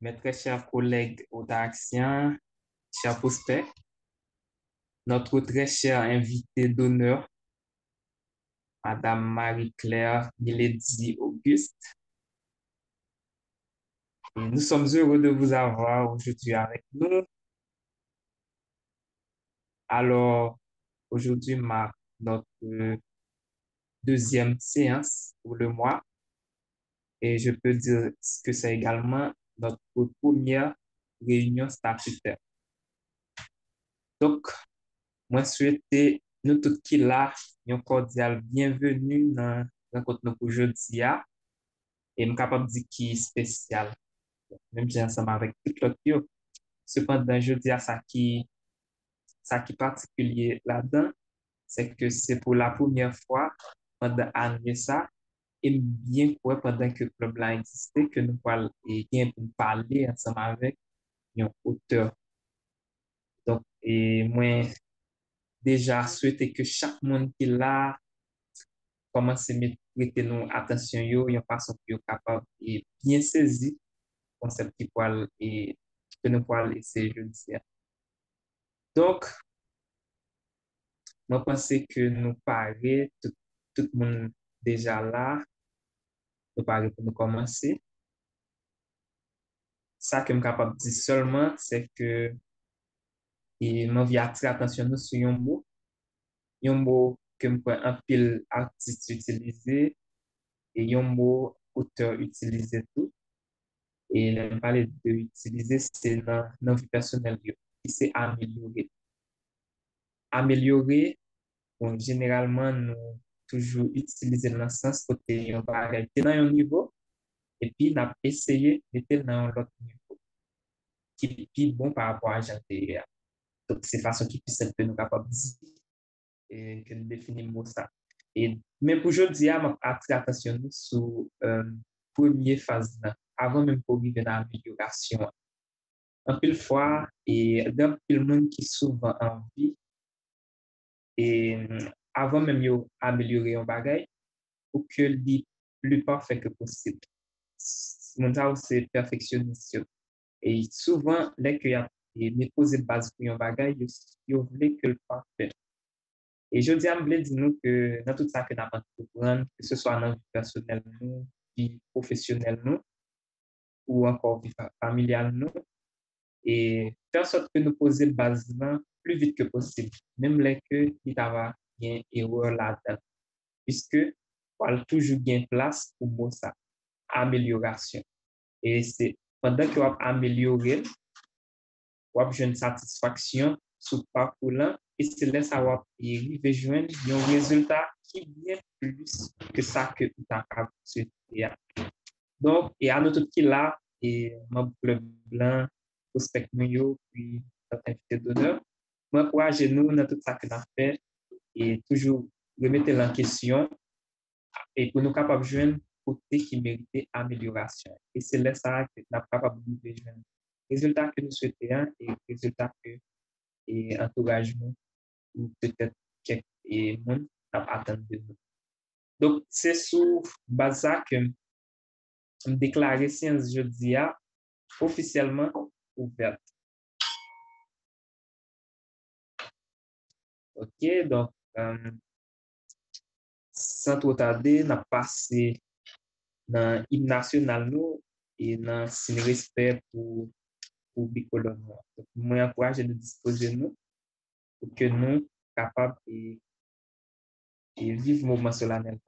Mes très chers collègues autarciens, chers prospects, notre très chère invitée d'honneur, Madame Marie-Claire Milady Auguste. Et nous sommes heureux de vous avoir aujourd'hui avec nous. Alors, aujourd'hui marque notre deuxième séance pour le mois et je peux dire que c'est également notre première réunion statutaire. Donc, moi souhaite nous tous qui là, un cordial bienvenue dans rencontre nous pour aujourd'hui et je suis capable de dire qui est spécial. Même j'ai ensemble avec tout l'autre. Cependant, je dis à ça qui est particulier là-dedans, c'est que c'est pour la première fois pendant l'année ça, et bien quoi pendant que le club là existé, que nous parlons et bien pour parler ensemble avec un auteur. Donc, et moi, déjà souhaiter que chaque monde qui est là commence à prêter nous attention yo, yon façon que yo capable et bien saisi concept qui pourra et que nous pourrons essayer je dis. Donc, moi pense que nous paraît tout le monde déjà là, nous paraît pour nous commencer. Ça que je suis capable de dire seulement, c'est que et m'envie attirer attention nous sur un mot que me un pile artiste utilisé et un mot auteur utilisé tout. Et le parler de utiliser, c'est dans vie personnelle, qui c'est améliorer. Améliorer, bon, généralement, nous toujours utiliser dans le sens côté on va arrêter dans un niveau et puis on a essayé de mettre dans l'autre niveau qui est plus bon par rapport à l'antérieur. Donc, c'est façon qui puisse être nous capable de dire et que nous définissons ça. Et même pour aujourd'hui, je vais attirer attention sur première phase, avant même pour arriver dans l'amélioration. Un pile fois, et d'un pile monde qui souvent en vie, et avant même d'améliorer un bagage, pour que le plus parfait que possible. Mon ça, c'est perfectionniste. Et souvent, dès qu'il y a des posé base pour un bagage, il voulait que le parfait. Et je dis à me dire nous que dans tout ça que nous avons prendre, que ce soit dans la vie personnelle, nous, vie professionnelle, nous, ou encore vie familiale, nous, et faire en sorte que nous posions base plus vite que possible, même les que il y a une erreur là-dedans, puisque on a toujours bien place pour moi ça, amélioration. Et c'est pendant que on amélioré, on a une satisfaction sur le parcours là, et c'est là ça va arriver joindre un résultat qui est bien plus que ça que tu as capable. Donc, et à notre qui là, et mon club blanc, prospect nous, puis notre invité d'honneur, moi, encouragez nous dans tout ça que nous avons fait et toujours remettre en question et pour nous capables de joindre côté qui méritait amélioration. Et c'est là ça que nous sommes capables de joindre. Résultat que nous souhaitons et résultat que et entourage nous ou peut-être quelques monde attendent de nous. Donc, c'est sur base ça que je déclare séance jeudi officiellement ouverte. OK, donc, sans trop tarder, on a passé dans l'hymne national nous et dans le respect pour bicolore. Donc, moi, encourage de disposer nous pour que nous capables et vivre le moment solennel.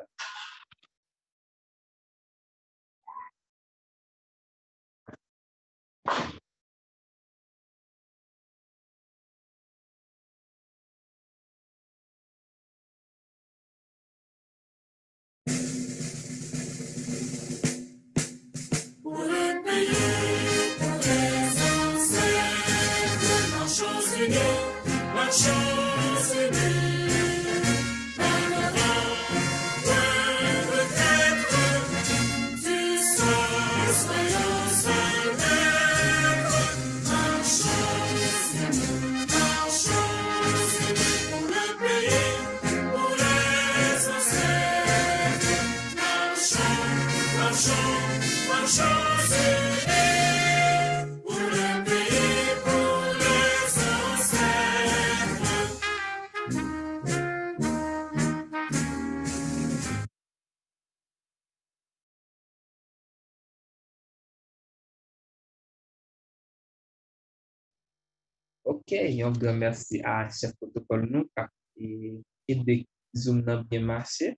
Ok, yon grand merci à chef protocole nous et de Zoom nan bien marché.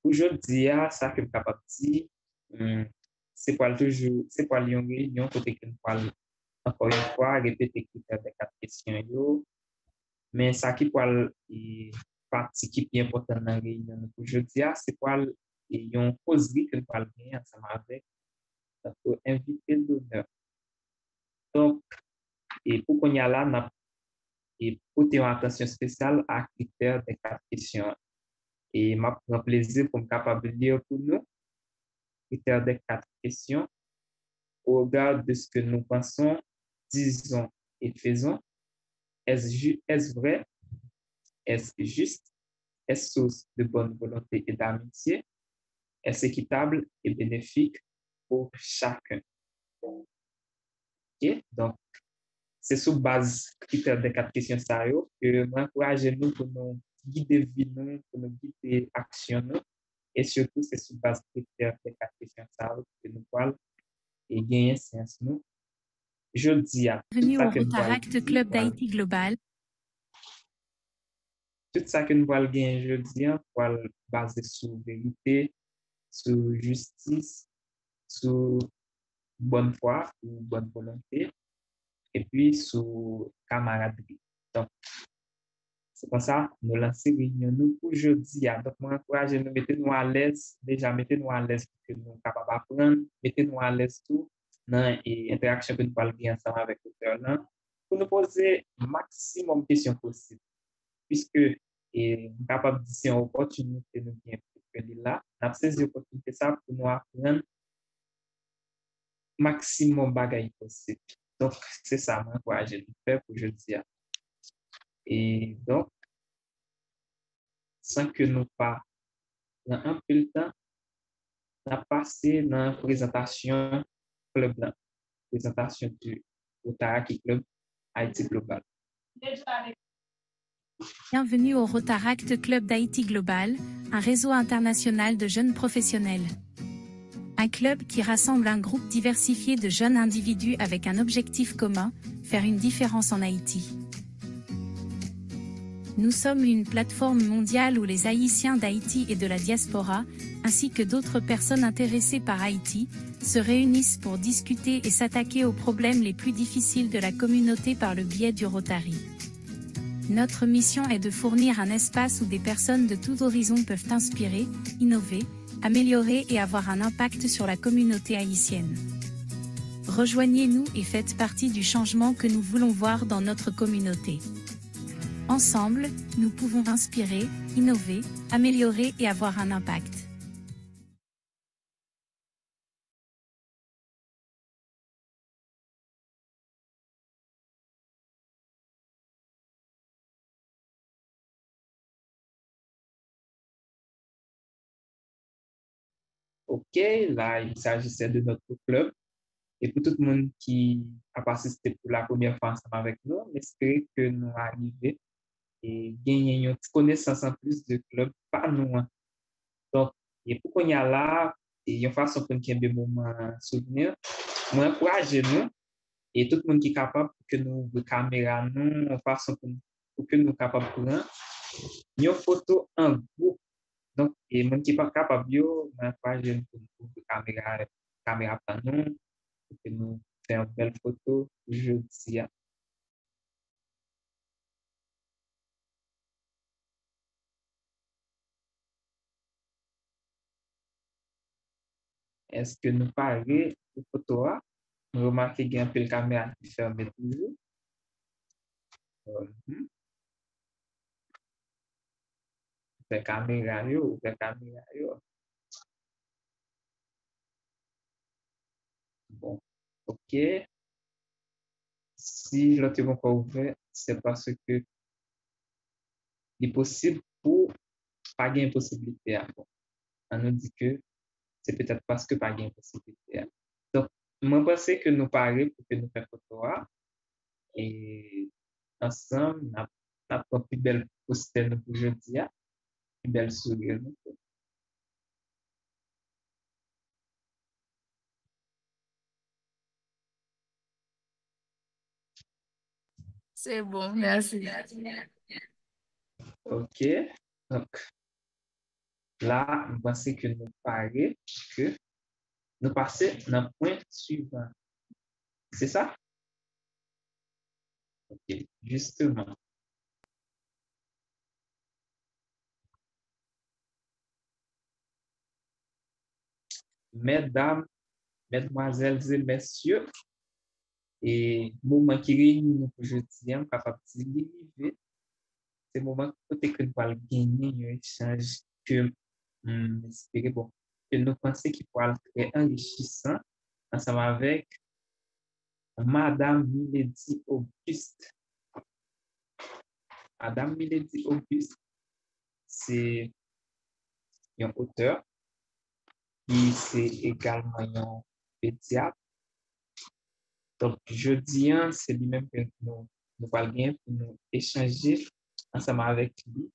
Aujourd'hui, ça que je suis capable de dire, c'est pas toujours, c'est pas une réunion côté que nous parlons encore une fois, répéter critères des quatre questions, yo, mais ça qui parle et partie qui est importante dans la réunion aujourd'hui, c'est pas une causerie que nous parlons bien ensemble avec notre invité d'honneur. Donc, et pour qu'on y a là, et porter une attention spéciale à critères des quatre questions. Et m'a prend plaisir pour me capable de lire pour nous critères des quatre questions au regard de ce que nous pensons, disons et faisons. Est-ce vrai? Est-ce juste? Est-ce source de bonne volonté et d'amitié? Est-ce équitable et bénéfique pour chacun? Ok? Donc, c'est sous base critères des quatre questions ça que m'encourage nous pour nous guider vie nous, pour nous guider action nous. Et surtout, c'est sous base critères des quatre questions ça que nous parlons et gagner sens nous. Je dis à tout Bienvenue ça au que nous parlons Rotaract Club d'Haïti Global. tout ça que nous parlons gagner jeudi, pour baser sur vérité, sur justice, sur bonne foi ou bonne volonté, et puis sur camaraderie. Donc, c'est pour ça nous lancer réunion nous pour jeudi. Donc, moi, encourage nous, mettez-nous à l'aise, déjà, mettez-nous à l'aise pour que nous sommes capables d'apprendre, mettez-nous à l'aise tout dans l'interaction que nous parlons bien ensemble avec l'auteur là, pour nous poser maximum de questions possibles, puisque et nous capable de une opportunité nous bien pour là, nous avons saisi l'opportunité ça pour nous apprendre maximum bagaille possible. Donc, c'est ça, moi, quoi, j'ai fait pour jeudi. Et donc, sans que nous pas dans un peu de temps, on a passé dans la présentation club là, présentation du Otaraki Club Haïti Global. Bienvenue au Rotaract Club d'Haïti Global, un réseau international de jeunes professionnels. Un club qui rassemble un groupe diversifié de jeunes individus avec un objectif commun, faire une différence en Haïti. Nous sommes une plateforme mondiale où les Haïtiens d'Haïti et de la diaspora, ainsi que d'autres personnes intéressées par Haïti, se réunissent pour discuter et s'attaquer aux problèmes les plus difficiles de la communauté par le biais du Rotary. Notre mission est de fournir un espace où des personnes de tous horizons peuvent inspirer, innover, améliorer et avoir un impact sur la communauté haïtienne. Rejoignez-nous et faites partie du changement que nous voulons voir dans notre communauté. Ensemble, nous pouvons inspirer, innover, améliorer et avoir un impact. OK, là, il s'agissait de notre club. Et pour tout le monde qui a participé pour la première fois ensemble avec nous, j'espère que nous arrivons et gagner une petite connaissance en plus de club par nous. Donc, et pour qu'on y a là, et une façon pour nous des moments souvenirs, moi, encourage nous et tout le monde qui est capable pour que nous, de caméra, nous, en façon pour que nous soyons capables de prendre une photo en groupe. Donc, et monde qui n'est pas capable, yo, moi, encourage nous pour que caméra par nous, pour que nous fassions une belle photo jeudi. Est-ce que nous parlons de photo? Nous remarquons qu'il y a un peu de caméra qui ferme toujours. La caméra, la caméra, bon, ok. Si l'autre n'est pas ouvert, c'est parce que il est possible pour pas gagner possibilité. Bon, on nous dit que c'est peut-être parce que pas gagner possibilité. Donc, moi, je pense que nous parlons pour que nous fassions photo et ensemble, nous avons plus belle posture pour aujourd'hui, plus belle sourire. C'est bon, merci. OK. Donc, là, je pense que nous parlons que nous passons dans le point suivant. C'est ça? OK. Justement, mesdames, mesdemoiselles et messieurs, et moment qui réunit nous aujourd'hui, on est capable de délivrer. C'est le moment côté que nous allons gagner un échange que, espérez, bon, que nous pensons qu'il pourra être très enrichissant ensemble avec Madame Milady Auguste. Madame Milady Auguste, c'est un auteur, et c'est également un pédiatre. Donc, jeudi, c'est lui-même que nous allons bien pour nous échanger ensemble avec lui,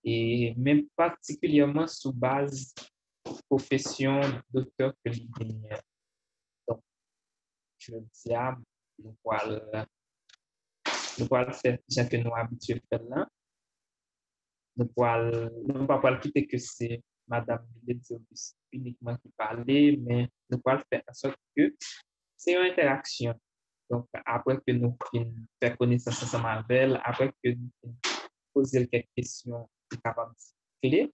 et même particulièrement sous base profession d'auteur que lui gagne. Donc, jeudi, nous allons faire ce que nous habitués à faire là. Nous ne pouvons pas quitter que c'est Madame Milady Auguste uniquement qui parlait, mais nous pouvons faire en sorte que c'est une interaction. Donc, après que nous faisons connaissance ensemble avec elle, après que nous posons quelques questions capables de clés,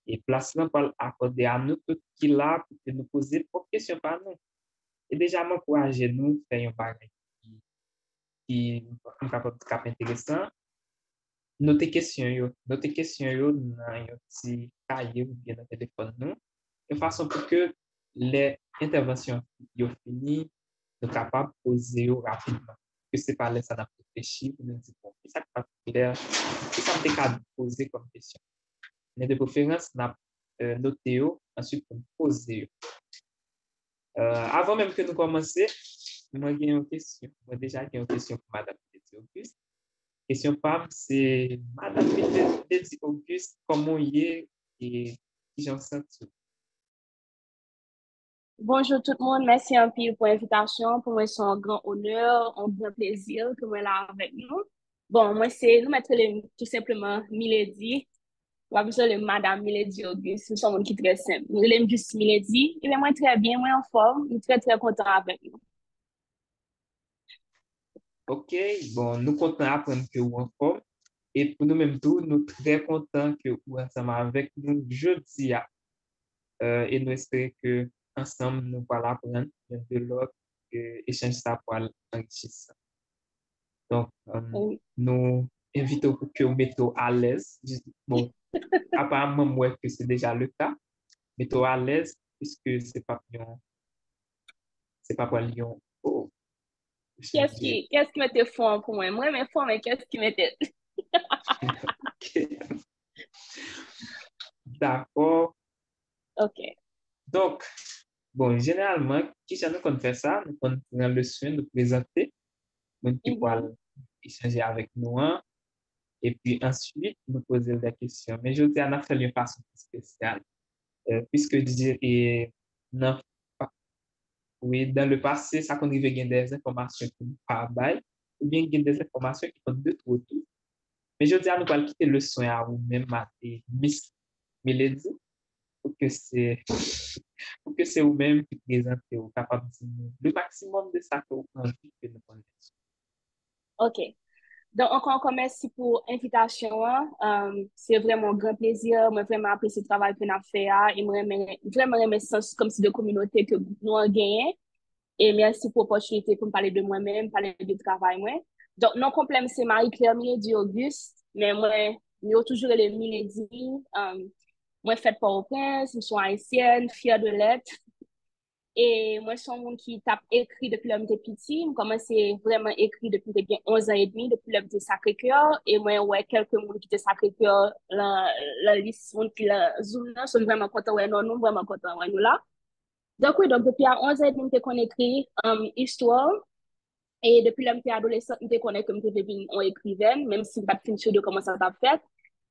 et place là pour accorder à nous tout qui là pour que nous poser propres questions par nous. Et déjà, m'encourager nous faire un bagage qui est capable de intéressant. Notez question yo dans un petit cahier ou bien dans le téléphone nous, de façon pour que les interventions yo fini, nous capables de poser rapidement. Que c'est pas là ça n'a réfléchi, nous dit bon, ça pas clair, ça me décade poser comme question. Mais de préférence, n'a noté ensuite pour poser. Avant même que nous commencer, moi j'ai une question. Moi déjà j'ai une question pour Madame Auguste. Question PAM, c'est Madame Milady Auguste, comment il est et qui j'en sens tout. Bonjour tout le monde, merci un peu pour l'invitation. Pour moi, c'est un grand honneur, un grand plaisir que vous êtes là avec nous. Bon, moi, c'est, nous mettons tout simplement Milady. On va appeler le Madame Milady Auguste. Nous sommes un qui très simple. Nous l'aimons juste Milady. Il est moi très bien, moi en forme. Je suis très, très content avec nous. OK, bon, nous comptons apprendre que vous en forme. Et pour nous-mêmes tous, nous très contents que vous ensemble avec nous jeudi. Et nous espérons que ensemble nous allons apprendre de l'autre échange ça pour enrichir. Donc, nous invitons pour que vous mettez à l'aise. Bon, apparemment, moi, que c'est déjà le cas. Mettez à l'aise puisque c'est pas pour Lyon. Oh, Qu'est-ce qui m'était fort pour moi? Moi, mais fort, mais qu'est-ce qui m'était? OK. D'accord. OK. Donc, bon, généralement, qui ça nous fait ça, nous prend le soin de présenter, nous qui pourra échanger avec nous, hein, et puis ensuite nous poser des questions. Mais je dis à nous faire une façon spéciale, puisque et, non, oui, dans le passé, ça qu'on avait des informations qui nous pas bail, ou bien des informations qui sont de trop tout. Mais je dis à nous pas quitter le soin à vous-même, et Miss Milady, pour que c'est pour que c'est vous-même qui présentez, vous capable de dire le maximum de ça que vous envie que nous connaissons. OK. Donc, encore merci pour l'invitation. C'est vraiment un grand plaisir. Moi, vraiment apprécié le travail que nous avons fait. Et moi, vraiment aimé sens comme si de communauté que nous avons gagné. Et merci pour l'opportunité pour me parler de moi-même, parler du travail. Moi. Donc, non complet, c'est Marie-Claire Milady Auguste. Mais moi, j'ai toujours les Milady. Moi, faite Port-au-Prince, je suis haïtienne, fière de l'être. Et moi, je suis un monde qui tape écrit depuis l'homme de petit. J'ai commencé vraiment écrit depuis bien 11 ans et demi, depuis l'homme de Sacré-Cœur. Et moi, ouais, quelques monde qui étaient Sacré-Cœur, la liste, monde qui la zoom là, sont vraiment contents, ouais, non, nous, vraiment contents, ouais, nous là. Donc, oui, donc, depuis à 11 ans et demi, qu'on écrit histoire. Et depuis l'homme qui est adolescent, je connais comme je deviens en écrivaine, même si je pas fini de comment ça t'a fait.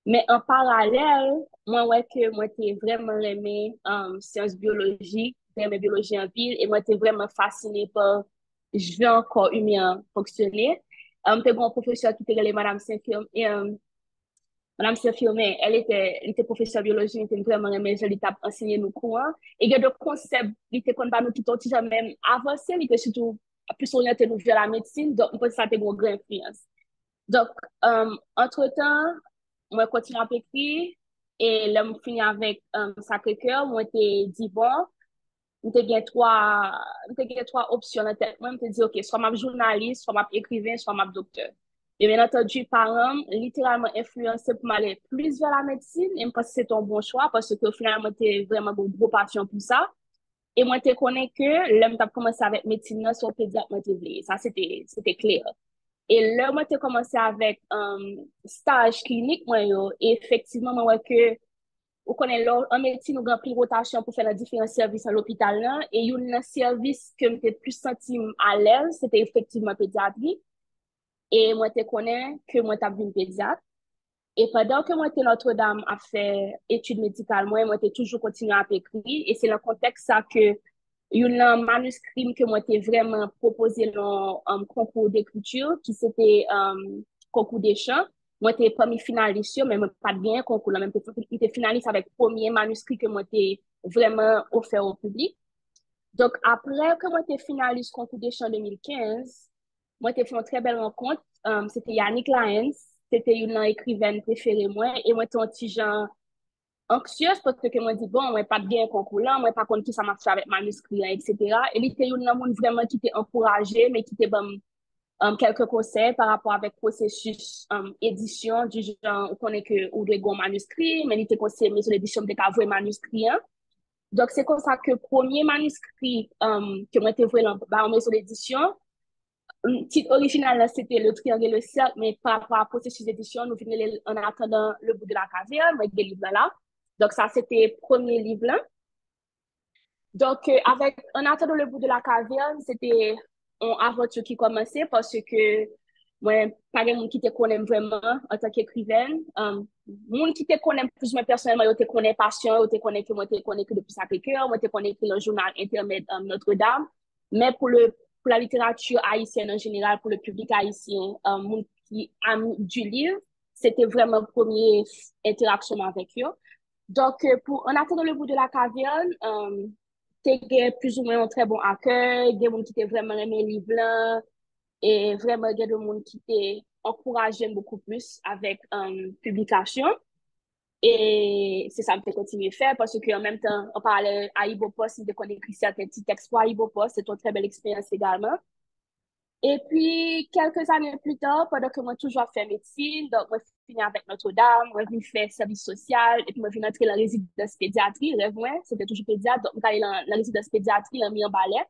Mais en parallèle, moi, ouais, que moi, t'ai vraiment aimé sciences biologiques, j'ai aimé biologie en ville, et moi, t'ai vraiment fascinée par je vais encore humain fonctionner. T'es un professeur qui était Madame Saint-Firme, Madame Saint-Firme, elle était professeure de biologie, elle était vraiment aimée, elle t'a enseigné nos cours. Et il y a des concepts, il était qu'on va nous tout autre même avancé, il était surtout plus orienté nous vers la médecine, donc on peut ça a une grande influence. Donc, entre-temps, moi, continue à écrire et là, je finis avec Sacré-Cœur. Moi, j'étais dit, bon, j'ai trois options en tête. Moi, je me dit, OK, soit ma journaliste, soit ma écrivain, soit ma docteur. Et bien entendu, parents, littéralement influencé pour m'aller plus vers la médecine. Et je pense que c'est un bon choix parce que finalement, j'ai vraiment une grosse passion pour ça. Et moi, je connais que l'homme a commencé avec médecine, sur pédiatre, moi, ça, c'était clair. Et là, moi, j'ai commencé avec un stage clinique, moi, et effectivement, moi, que, on connaît en médecine, nous avons pris rotation pour faire les différents services à l'hôpital, là, et il y a un service que j'étais plus senti à l'aise, c'était effectivement pédiatrie. Et moi, je connais que moi, j'ai une pédiatre. Et pendant que moi, j'étais Notre-Dame à faire études médicales, moi, j'ai toujours continué à écrire. Et c'est dans le contexte ça que il y a un manuscrit que moi, t'ai vraiment proposé dans un concours d'écriture qui c'était concours des chants. Moi, t'ai pas mis finaliste, mais pas bien concours. Là, même il était finaliste avec le premier manuscrit que moi, t'ai vraiment offert au public. Donc, après que moi, t'ai finaliste concours des chants 2015, moi, t'ai fait une très belle rencontre. C'était Yannick Lyons. C'était une écrivaine préférée, moi. Et moi, t'es un petit genre anxieuse parce que moi, dis, bon, moi, pas bien concours là, moi, pas contre qui ça marche avec manuscrit, etc. Et il était une monde vraiment qui était encouragé, mais qui était bon, quelques conseils par rapport avec processus édition du genre, on connaît que ou doit un manuscrit, mais il était conseillé maison d'édition de vrai manuscrit. Hein. Donc, c'est comme ça que le premier manuscrit que moi, j'ai vu en maison d'édition, le titre original, là, c'était Le Triangle et le Cercle, mais par rapport à processus d'édition, nous venons en attendant Le Bout de la Caverne, avec des livres là. Donc, ça, c'était le premier livre là. Donc, avec En attendant Le Bout de la Caverne, c'était une aventure qui commençait parce que moi, pas de monde qui te connaît vraiment en tant qu'écrivaine. Monde qui te connaît plus moi personnellement, yo te connaît passion, yo te connaît que moi te connais que depuis Sacré-Cœur, moi te connais que le journal internet Notre-Dame. Mais pour la littérature haïtienne en général, pour le public haïtien, monde qui aime du livre, c'était vraiment la première interaction avec eux. Donc, pour En attendant Le Bout de la Caverne, t'es plus ou moins un très bon accueil, des gens qui t'ont vraiment aimé le livre là, et vraiment des gens qui t'ont encouragé beaucoup plus avec publication. Et c'est ça que je continue à faire parce qu'en même temps, on parlait à Ibopost, on a écrit certains petits textes pour Ibopost, c'est une très belle expérience également. Et puis, quelques années plus tard, pendant que moi toujours fait médecine, donc moi fini avec Notre-Dame, moi venu faire service social, et puis moi venu entrer dans la résidence pédiatrie, rêve moi, c'était toujours pédiatre, donc j'allais dans la résidence pédiatrie, là, mis en balai.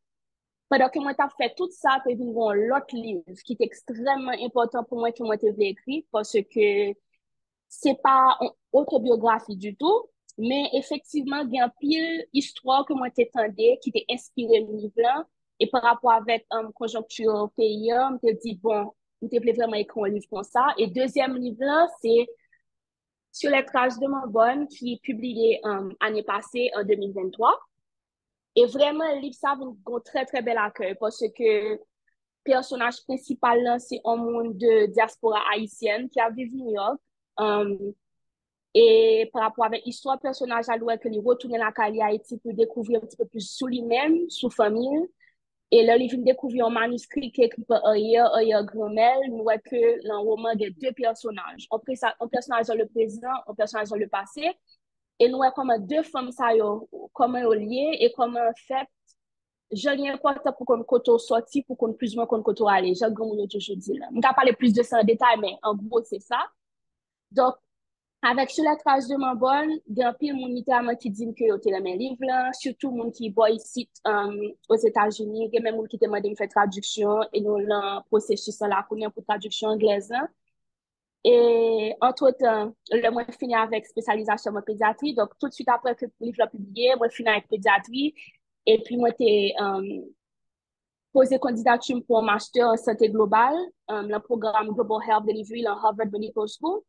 Pendant que moi t'as fait tout ça, t'es venu voir l'autre livre qui est extrêmement important pour moi que moi t'ai écrit, parce que c'est pas une autobiographie du tout, mais effectivement, il y a une pile histoire que moi t'étendais, qui t'a inspiré le livre là. Et par rapport avec conjoncture au pays, on te dit, bon, on te plaît vraiment écrire un livre comme ça. Et deuxième livre là, c'est Sur les traces de mon bonne, qui est publié année passée, en 2023. Et vraiment, le livre, ça a un très, très bel accueil parce que le personnage principal, là, c'est un monde de diaspora haïtienne qui a vécu à New York. Um, et par rapport avec l'histoire personnage, à l'ouest que il retourne à la Cali Haïti pour découvrir un petit peu plus sur lui-même, sur famille. Et là, il vient découvrir un manuscrit qui est écrit par Aya Gromel. Nous voyons que dans le roman, il y a deux personnages. Un personnage dans le présent, un personnage dans le passé. Et nous voyons comment deux femmes, ça, comment elles liées et comment, en fait, je n'ai pas pour qu'on côté sorti, pour qu'on plus ou moins qu'on côté aller. J'ai comme toujours dit là. Je ne vais pas parler plus de ça en détail, mais en gros, c'est ça. Donc, avec Sur la trace de mon bonne, il y a un pile mon littéralement qui dit que c'était le même livre là, surtout mon qui boy ici aux États-Unis, il y a même mon qui demande de me faire traduction et nous le processus là pour traduction anglaise. Hein. Et entre-temps, le moi fini avec spécialisation en pédiatrie, donc tout de suite après que le livre a publié, moi fini avec pédiatrie et puis moi t'ai posé candidature pour un master en santé globale, le programme Global Health Delivery dans Harvard Medical School.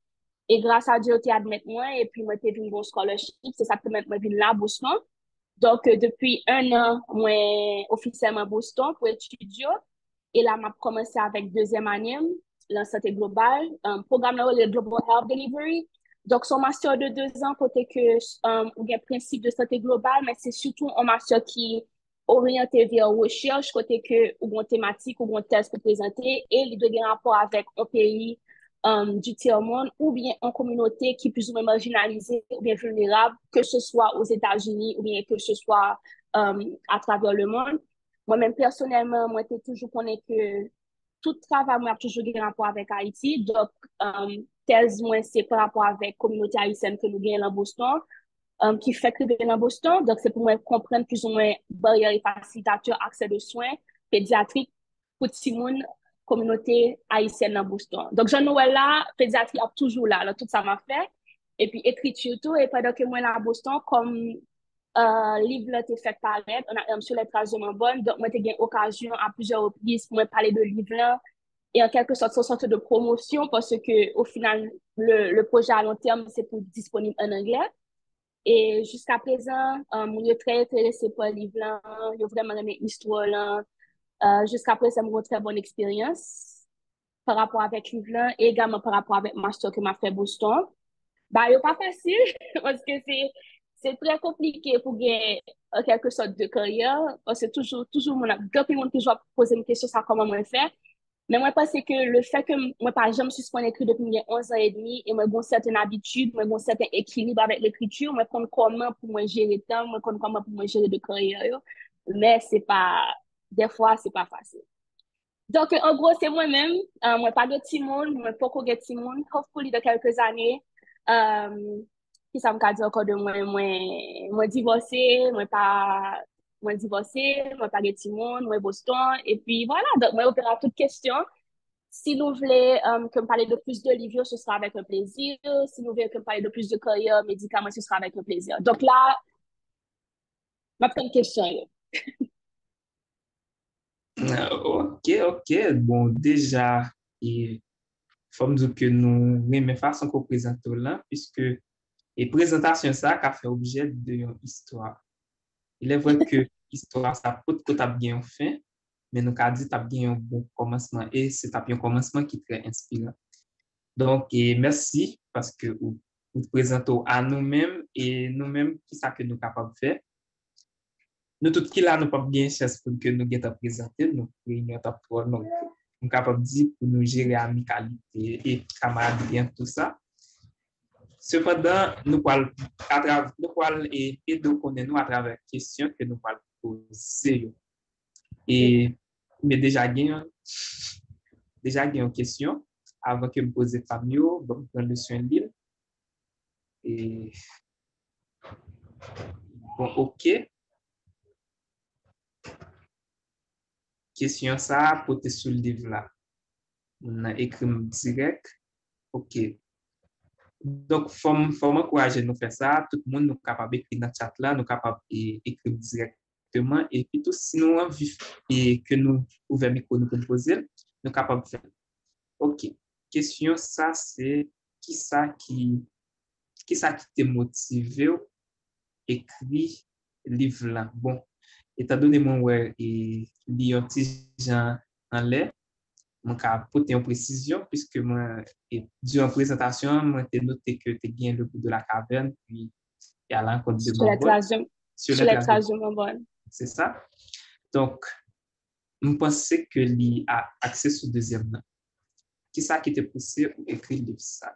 Et grâce à Dieu, tu admis moi, et puis moi, t'es venu bon scholarship, c'est ça que moi, venu là à Boston. Donc, depuis un an, moi, officiellement à Boston pour étudier. Et là, m'a commencé avec deuxième année. la santé globale, programme là, le Global Health Delivery. Donc, son master de 2 ans, côté que, il y a principe de santé globale, mais c'est surtout un master qui orienté vers recherche, côté que, ou une thématique, ou un test pour présenter, et il doit avoir un rapport avec un pays, du tiers-monde, ou bien en communauté qui est plus ou moins marginalisée, ou bien vulnérable, que ce soit aux États-Unis, ou bien que ce soit, à travers le monde. Moi-même, personnellement, moi, j'ai toujours connu que tout travail, moi, a toujours eu un rapport avec Haïti. Donc, thèse, moi, c'est par rapport avec la communauté haïtienne que nous gagnons dans Boston, qui fait que nous gagnons dans Boston. Donc, c'est pour moi comprendre plus ou moins barrières et facilitateurs, accès de soins pédiatriques pour tout le monde, communauté haïtienne dans Boston. Donc, Jean-Noël là, pédiatrie a toujours là, tout ça m'a fait. Et puis, écriture tout. Et pendant que moi, là, à Boston, comme livre là été fait paraître sur les traces de mon bonne. Donc, moi, j'ai eu occasion à plusieurs reprises pour me parler de livre là et en quelque sorte, c'est une sorte de promotion parce que au final, le projet à long terme, c'est pour disponible en anglais. Et jusqu'à présent, je suis très intéressée par le livre là. J'ai vraiment aimé l'histoire là. Jusqu'à présent, c'est une très bonne expérience par rapport avec le livre là et également par rapport avec le master que m'a fait Boston. Bah, c'est pas facile parce que c'est très compliqué pour gagner en quelque sorte de carrière parce que toujours mon grand monde qui doit poser une question ça comment moi faire mais moi je pense que le fait que moi par exemple je suis écrit depuis 11 ans et demi et moi j'ai une certaine habitude moi j'ai un certain équilibre avec l'écriture moi comprends comment pour moi gérer le temps moi comprends comment pour moi gérer de carrière yo. Mais c'est pas des fois c'est pas facile. Donc, en gros, c'est moi-même. Moi, pas de Timon, moi, pas de Timon. Hopefully, dans quelques années, euh, qui ça me dit encore de moi divorcé, moi pas de Timon, moi Boston. Et puis, voilà. Donc, moi, on verra toute question. Si nous voulez que me parler de plus de livres, ce sera avec un plaisir. Si nous voulez que me parler de plus de carrière, médicaments, ce sera avec un plaisir. Donc là, ma première question. Ok, ok. Bon, déjà, il faut me dire que nous, mais façon qu'on présente là, puisque et présentation ça a fait objet d'une histoire. Il est vrai que l'histoire, ça peut être bien fait, mais nous avons dit que bien un bon commencement et c'est un commencement qui est très inspirant. Donc, et merci parce que vous présentez à nous-mêmes et nous-mêmes qui ça que nous sommes capables de faire. Nous tous qui là, nous pas bien chance pour que nous guettons présenter, nous réunions pour nous sommes capables de dire pour nous gérer amicalité et camaraderie, tout ça. Cependant, nous parlons et de connaître nous à travers les questions que nous parlons poser. Et, mais déjà une question avant que me pose Fabio, bon, prendre le soin de l'île. Et bon, ok. Question ça, pour te sur le livre là. On a écrit direct. Ok. Donc, faut m'encourager nous faire ça. Tout le monde nous capable d'écrire dans le chat là, nous capable d'écrire directement. Et puis, tout si nous envie et que nous ouvrons micro nous poser, nous capable de faire. Ok. Question ça, c'est qui ça qui te motivé écrit livre là. Bon, étant donné mon ouais et lire un petit gens en l'air, mon cas porter une précision puisque moi et durant la présentation, moi t'ai noté que tu gagné le bout de la caverne puis et à l'encontre de Sur la Mambon trace de, sur sur les la traces de trace de mon bonne. c'est ça. Donc, je pense que lui a accès sur le deuxième nom. Qui ça qui te poussé pour écrire le livre ça?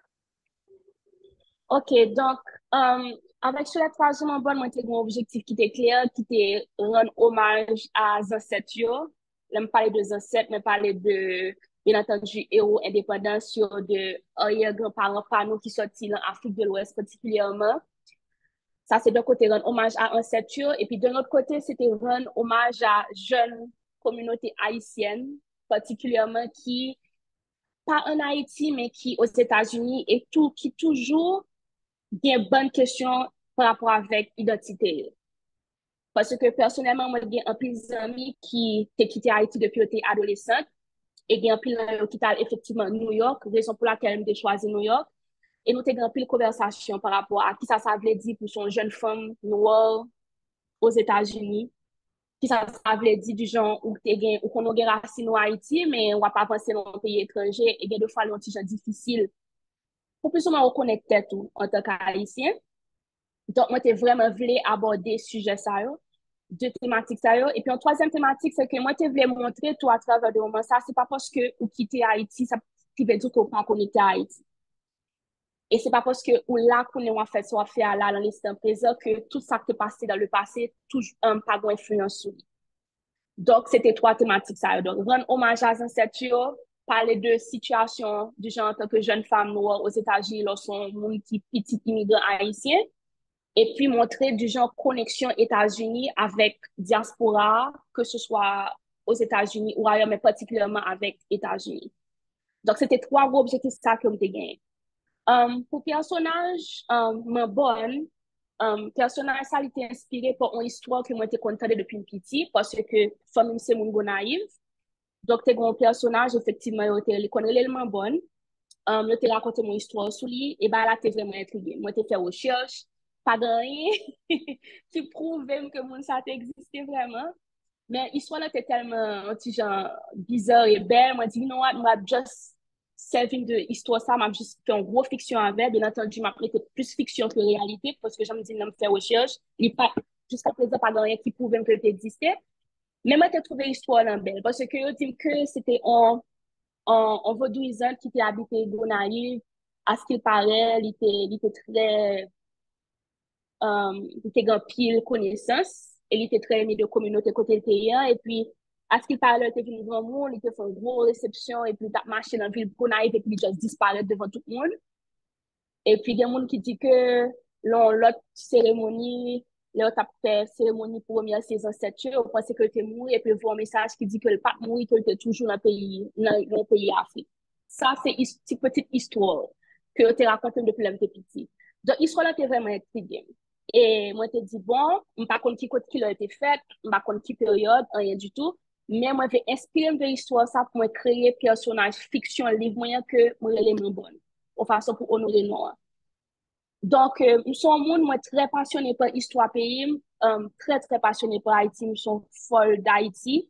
OK, donc, avec sur la trace de mon bonne, moi, j'ai un objectif qui était clair, qui était rendre hommage à Zanset yo. Là, me parler de Zanset, me parler de, bien entendu, héros indépendants sur de arrière-grands-parents par nous qui sortis en Afrique de l'Ouest particulièrement. Ça, c'est d'un côté rendre hommage à Ancêtre. Et puis, de l'autre côté, c'était rendre hommage à jeunes communautés haïtiennes, particulièrement qui, pas en Haïti, mais qui aux États-Unis et tout, qui toujours bien bonne question par rapport avec l'identité. Parce que personnellement, moi, j'ai un pile d'amis qui ont quitté Haïti depuis que j'étais adolescente et j'ai un pile qui ont effectivement New York, raison pour laquelle j'ai choisi New York. Et nous avons pile conversation par rapport à qui ça veut dire pour son jeune femme noire aux États-Unis, qui ça veut dire du genre ou qu'on a des racines en Haïti, mais on va pas penser dans un pays étranger, et bien de fois, c'est un petit difficile pour plus ou moins reconnaître tête tout en tant qu'Haïtien. Donc, moi, t'ai vraiment voulu aborder ce sujet ça, deux thématiques ça, et puis en troisième thématique, c'est que moi, t'ai voulu montrer tout à travers de romans ça, c'est pas parce que ou quitter Haïti, ça qui veut dire qu'on pas connecté à Haïti. Et c'est pas parce que ou là qu'on est en fait soit fait à là dans l'instant présent que tout ça qui est passé dans le passé toujours pas d'influence sur lui. Donc, c'était trois thématiques ça. Donc, rendre hommage à ancêtres, parler de situation du genre en tant que jeune femme noire aux États-Unis lorsqu'on monde qui petit immigrant haïtien et puis montrer du genre connexion États-Unis avec diaspora, que ce soit aux États-Unis ou ailleurs, mais particulièrement avec États-Unis. Donc, c'était trois gros objectifs ça que j'ai gagné. Pour personnage, mon bon, personnage ça a été inspiré par une histoire que moi j'ai contée depuis une petite parce que famille c'est mon bon naïf. Donc, t'es un personnage, effectivement, il connaît l'élément bon. Je t'ai raconté mon histoire sur lui, et ben là, t'es vraiment intrigué. Moi, t'ai fait recherche, pas de rien, qui prouve même que mon ça existait vraiment. Mais l'histoire là, t'es tellement, un petit genre, bizarre et belle. Moi, je dis, non, moi, just servi de histoire ça, m'a juste fait une grosse fiction avec. Bien entendu, m'a prêté plus fiction que réalité, parce que j'aime dire, non, me faire recherche. Il pas, jusqu'à présent, pas de rien qui prouve même que t'existais. Mais moi, j'ai trouvé l'histoire là belle, parce que je dis que c'était un vaudouisant qui était habité Gonaïve. À ce qu'il paraît, il était très, il était grand pile connaissance, et il était très aimé de communauté côté pays. Et puis, à ce qu'il parlait, il était venu grand monde, il était fait une grosse réception, et puis il a marché dans la ville de Gonaïve, et puis il a juste disparu devant tout le monde. Et puis, il y a des gens qui disent que l'autre cérémonie, l'autre a fait cérémonie pour première saison 7 jours, on pensait que était mort, et puis il voit un message qui dit que le pas mort, qu'il était toujours dans le pays Afrique. Ça, c'est une petite histoire que je te raconte depuis que j'étais petit. Donc, l'histoire là, t'es vraiment intriguée. Et moi, je te dis, bon, je ne sais pas qui côté qui a été fait, je ne sais pas qui période, rien du tout. Mais moi, je vais inspirer de l'histoire ça pour me créer personnage fiction, livre moyen que moi, l'élément bon. De façon pour honorer nous. Donc, je suis un monde, moi, très passionné par l'histoire pays, très, très passionné par Haïti, je suis folle d'Haïti.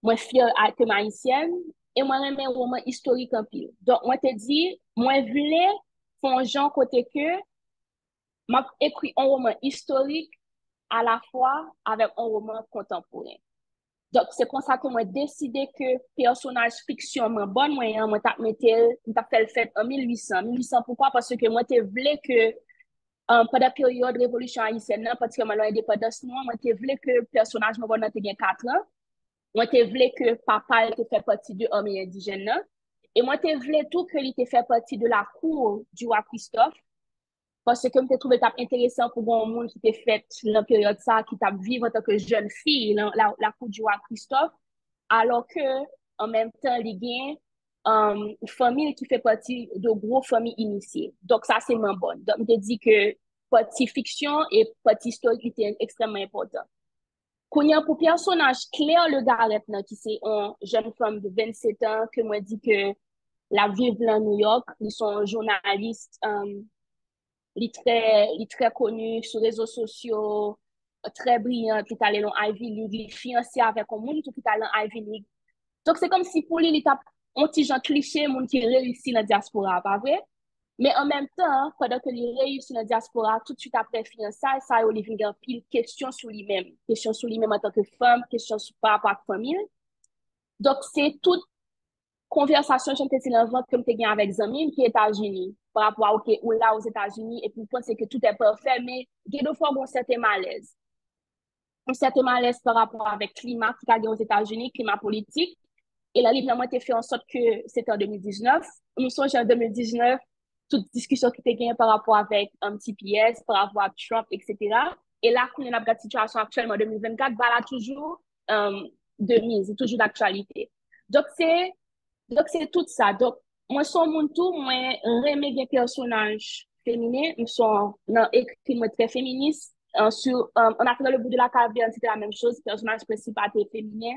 Moi, fière comme haïtienne, et moi, j'aime un roman historique en pile. Donc, moi, te dis, moi, je voulais faire un genre côté que, m'a écrit un roman historique à la fois avec un roman contemporain. Donc, c'est comme ça que moi décidé que personnage fiction, moi, bon moyen, moi, t'as fait le fait en 1800. 1800, pourquoi? Parce que moi, te voulais que, pendant la période de révolution haïtienne, particulièrement l'indépendance, moi, te voulais que le personnage, moi, bon, t'es 4 ans. Moi, te voulais que papa, il te fait partie de l'homme indigène. Et moi, te voulais tout que il te fait partie de la cour du roi Christophe. Parce que je te trouvé intéressant pour un monde qui t'a fait dans la période ça, qui t'a vécu en tant que jeune fille, la cour du roi Christophe, alors que, en même temps, il y a une famille qui fait partie de gros familles initiées. Donc, ça, c'est mon bon. Donc, je te dis que partie fiction et partie historique était extrêmement important. Quand il y a pour personnage Claire Le Garrett, qui c'est une jeune femme de 27 ans, que moi dit que la vive à New York, ils sont journalistes, il est très connu sur les réseaux sociaux, très brillant, puis il est dans Ivy League, il est fiancé avec un monde qui est dans Ivy League. Donc, c'est comme si pour lui, il est un petit genre cliché, monde qui réussit dans la diaspora, pas vrai? Mais en même temps, pendant que il réussit dans la diaspora, tout de suite après fiançailles, ça a eu une pile question sur lui-même. Question sur lui-même en tant que femme, question par rapport à la famille. Donc, c'est toute conversation, je me dit avant, que je avec Zamine, qui est aux États-Unis, par rapport à, OK, ou là aux États-Unis, et puis penser que tout est parfait, mais il y a deux fois un certain malaise. Un certain malaise par rapport avec le climat qui est aux États-Unis, climat politique. Et là, l'événement a fait en sorte que c'était en 2019. Nous sommes en 2019, toute discussion qui était gagnée par rapport avec un TPS, par rapport à Trump, etc. Et là, quand on a la situation actuellement en 2024, bah là, toujours de mise, toujours d'actualité. Donc, c'est tout ça. Donc, moi, sur mon tour, moi, j'aime bien personnage féminin. Nous sommes dans écrit moi très féministe. On a fait dans le bout de la caverne, c'était la même chose. Personnage principal était féminin.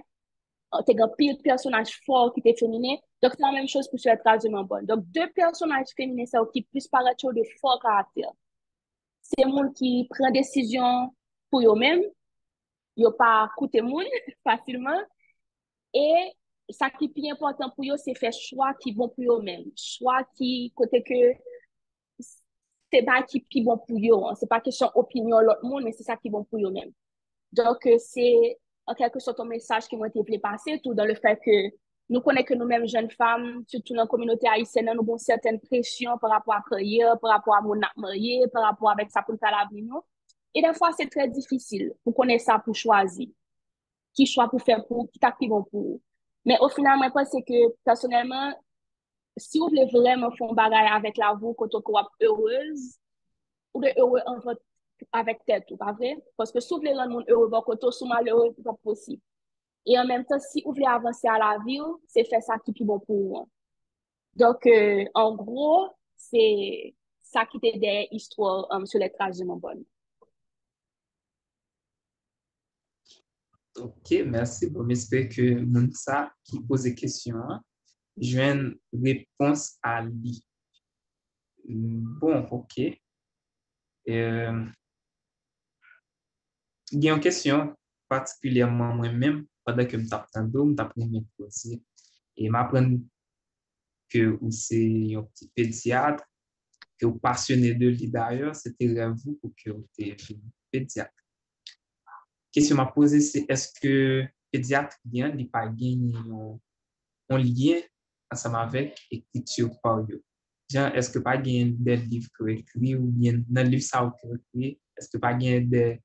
T'es un pile personnage fort qui était féminin. Donc, c'est la même chose pour être quasiment bonne. Donc, deux personnages féminins, ça qui plus paraître de fort caractère. C'est monde qui prend décision pour eux-mêmes. yo pas coûter moun facilement. Et ça qui est plus important pour eux, c'est faire choix qui vont pour eux-mêmes. Choix qui, côté que c'est pas qui bon pour eux. Hein. C'est pas question opinion l'autre monde, mais c'est ça qui est bon pour eux-mêmes. Donc, c'est en quelque sorte un message qui m'a été fait passer, tout dans le fait que nous connaissons que nous-mêmes, jeunes femmes, surtout dans la communauté haïtienne, nous avons certaines pressions par rapport à la carrière, par rapport à mon marié, par rapport avec ça pour faire l'avenir. Et des fois, c'est très difficile pour connaître ça pour choisir. Qui choix pour faire pour, qui t'a bon pour vous. Mais au final, moi, je pense que personnellement, si vous voulez vraiment faire un bagage avec la vous, quand vous êtes heureuse, ou de heureux en votre avec tête, pas vrai? Parce que si vous voulez rendre le monde heureux, votre côté, si malheureux, c'est pas possible. Et en même temps, si vous voulez avancer à la vie, c'est faire ça qui est bon pour vous. Donc, en gros, c'est ça qui était des histoires sur les traces de mon bonne. Ok, merci. Bon, j'espère que moun sa qui pose des questions, j'ai une réponse à lui. Bon, ok. Euh, il y a une question particulièrement moi-même pendant que je m'apprends à poser. Et m'apprendre que vous c'est un petit pédiatre, que vous passionné de lui d'ailleurs, c'était rêve vous pour que vous soyez pédiatre. Question m'a posée, c'est est-ce que pédiatre bien n'est pas gagné un lien ensemble avec écriture par eux? Genre, est-ce que pas gagné des livres que écrit ou bien dans le livre ça que écrit, est-ce que pas gagné des,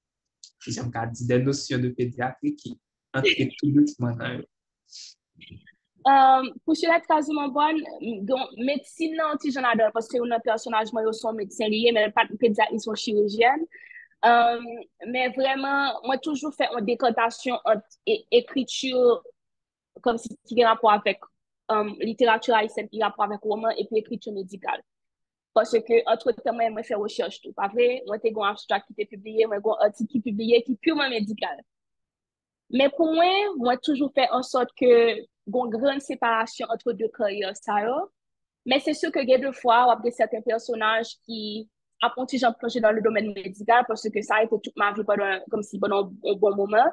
j'aime qu'à dire, des notions de pédiatrie qui entrent tout doucement dans eux? Pour cela, quasiment bonne, donc, médecine, non, si j'en adore, parce que un personnage, moi, ils sont médecins liés, mais pas pédiatre, ils sont chirurgiennes. Euh, mais vraiment, moi, toujours fait une décantation entre écriture, comme si qui a rapport avec littérature haïtienne, qui a rapport avec roman, et puis écriture médicale. Parce que, entre-temps, moi, je fais recherche, tout, pas vrai? Moi, j'ai un abstract qui est publié, moi, j'ai un article qui est publié, qui est purement médical. Mais pour moi, moi, toujours fait en sorte que, une grande séparation entre deux carrières, ça, là. Mais c'est sûr que, il y a deux fois, on a certains personnages qui apprennent gens plongé dans le domaine médical parce que ça a été toute ma vie pendant, comme si pendant un bon moment.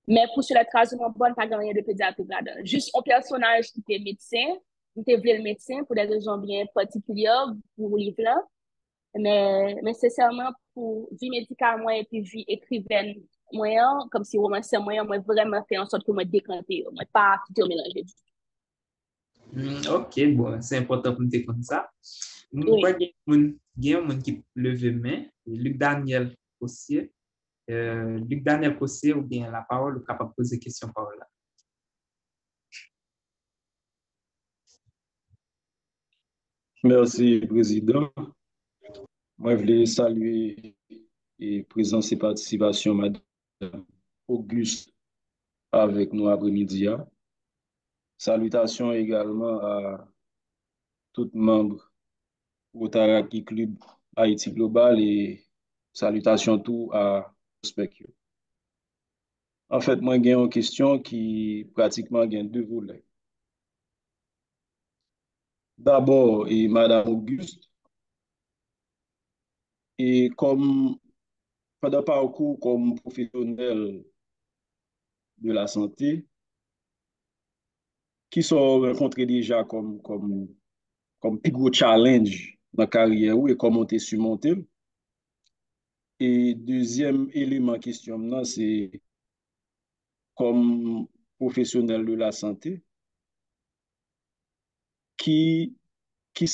Mais pour cela, quasiment bonne, pas rien de pédiatrie là-dedans. Juste un personnage qui était médecin, qui était vrai le médecin pour des raisons bien particulières pour le livre là. Mais c'est seulement pour vie médicale, moi, et puis vie écrivaine, moi, comme si romancier, moi, vraiment fait en sorte que moi décanter, moi, pas tout mélanger du tout. Ok, bon, c'est important pour nous dire comme ça. Oui. Moi, il y a un monde qui leve main, Luc Daniel Cossier. Luc Daniel Cossier, ou bien la parole, ou capable de poser question par là. Merci, Président. Moi, je voulais saluer et présenter participation, Madame Auguste, avec nous après-midi. Salutations également à tous membres Otaraki Club Haïti Global et salutations tout à Prospect. En fait, moi, j'ai une question qui pratiquement gagne deux volets. D'abord, et Madame Auguste, et comme pendant parcours comme professionnel de la santé, qui sont rencontrés déjà comme plus gros challenge dans la carrière ou et comment tu surmonté. Et deuxième élément question, c'est comme professionnel de la santé, qui, qui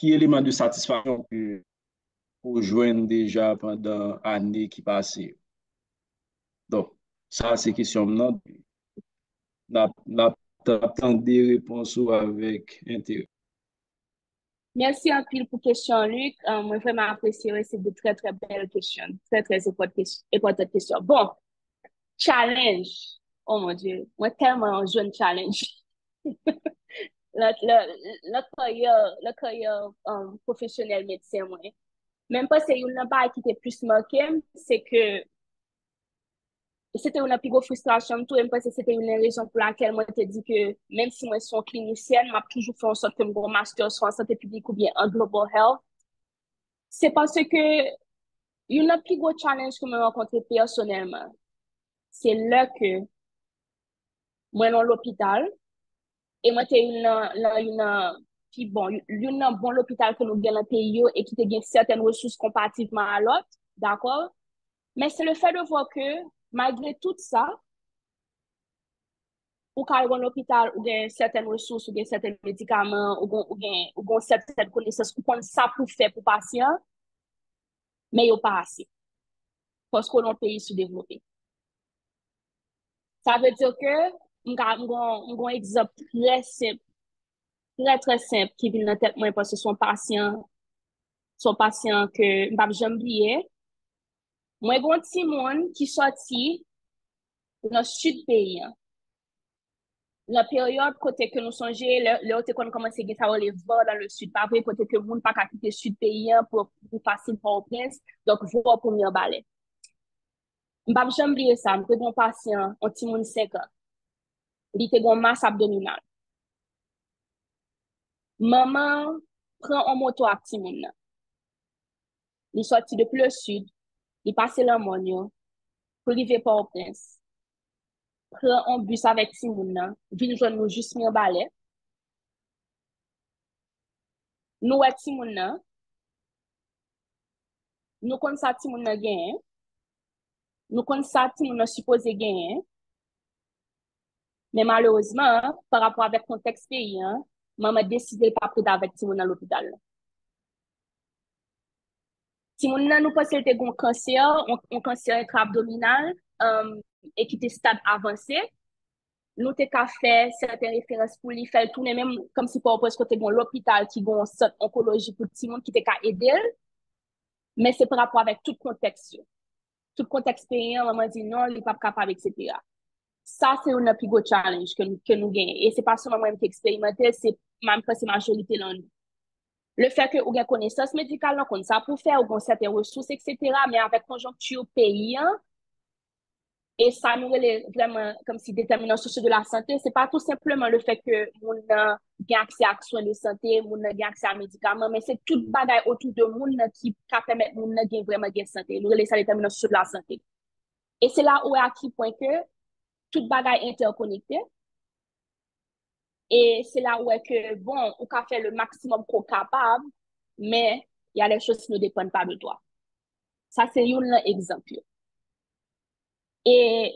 élément de satisfaction que vous joignez déjà pendant l'année qui passent. Donc, ça, c'est question maintenant. N'attend des réponses avec intérêt. Merci un peu pour question, Luc. Moi, vraiment apprécié. C'est de très, très belles questions. Très, très importantes questions. Bon, challenge. Oh mon Dieu. Moi, tellement jeune challenge. Le carrière professionnel médecin, moi. Même pas c'est une part qui était plus marqué, c'est que c'était une plus grosse frustration tout, même parce que c'était une raison pour laquelle moi, je te dis que même si moi, je suis clinicienne, je toujours fait en sorte que mon master soit en santé publique ou bien en global health. C'est parce que Yon nan pi gros challenge que me rencontre personnellement, c'est là que moi dans l'hôpital, et moi te puis bon, yon nan bon l'hôpital que nous gen dans le pays yo, et qui te gen certaines ressources comparativement à l'autre, d'accord? Mais c'est le fait de voir que, malgré tout ça, ou ka yon l'hôpital, ou gen certaines ressources, ou gen certains médicaments, ou gen certaines connaissances, ou kon ça pour faire pour patient, mais yo pas assez. Parce qu'on est un pays sous-développé. Ça veut dire que, un exemple très simple, très simple, qui vient dans tête moi, parce que son patient que m'pa jamais oublié. Moi, gon ti moun qui sorti dans le sud pays. La période côté que nous songeons, le côté qu'on commence à avoir les vols dans le sud, pas vrai côté que moun pas quitter le sud pays pour facile pour au prince, donc voir premier balai. M'pa jamais oublié ça, m'te gon patient, un ti moun 5 ans. Li te gon masse abdominale. Maman prend en moto avec ti moun nan. Li sorti depuis le sud, li passe l'Ammonio, pour arriver Port-au-Prince. Prend un bus avec ti moun nan, vin joindre nous juste mi balai. Nous et ti moun nan, nous kon sa ti moun nan gen, nous kon sa ti moun nan supposé gen, mais malheureusement, par rapport avec contexte pays, maman décidé pas prendre avec ti moun nan l'hôpital. Si moun nan nous pense te gon cancer, un cancer intra-abdominal, et qui était stade avancé, nous te ka fait certaines références pour lui faire tourner même comme si pour presque te gon l'hôpital qui gon centre oncologie pour ti moun qui te ka aider, mais c'est par rapport avec tout contexte. Tout contexte payant, maman dit non, il n'est pas capable, etc. Ça, c'est un plus gros challenge que nous gagnons. Et c'est pas seulement moi qui expérimenté, c'est même pas c'est majorité là nous. Le fait que vous avez connaissance médicale, comme ça, pour faire, vous avez certaines ressources, etc., mais avec conjoncture pays, et ça nous est vraiment comme si déterminant social de la santé, c'est pas tout simplement le fait que moun a accès à soins de santé, moun a accès à médicaments, mais c'est tout bagaille autour de moun qui permet moun a vraiment gain santé. Nous ça déterminant social de la santé. Et c'est là où à qui point que tout bagaille interconnecté. Et c'est là où est que, bon, on peut faire le maximum qu'on est capable, mais il y a des choses qui ne dépendent pas de toi. Ça, c'est un exemple. Et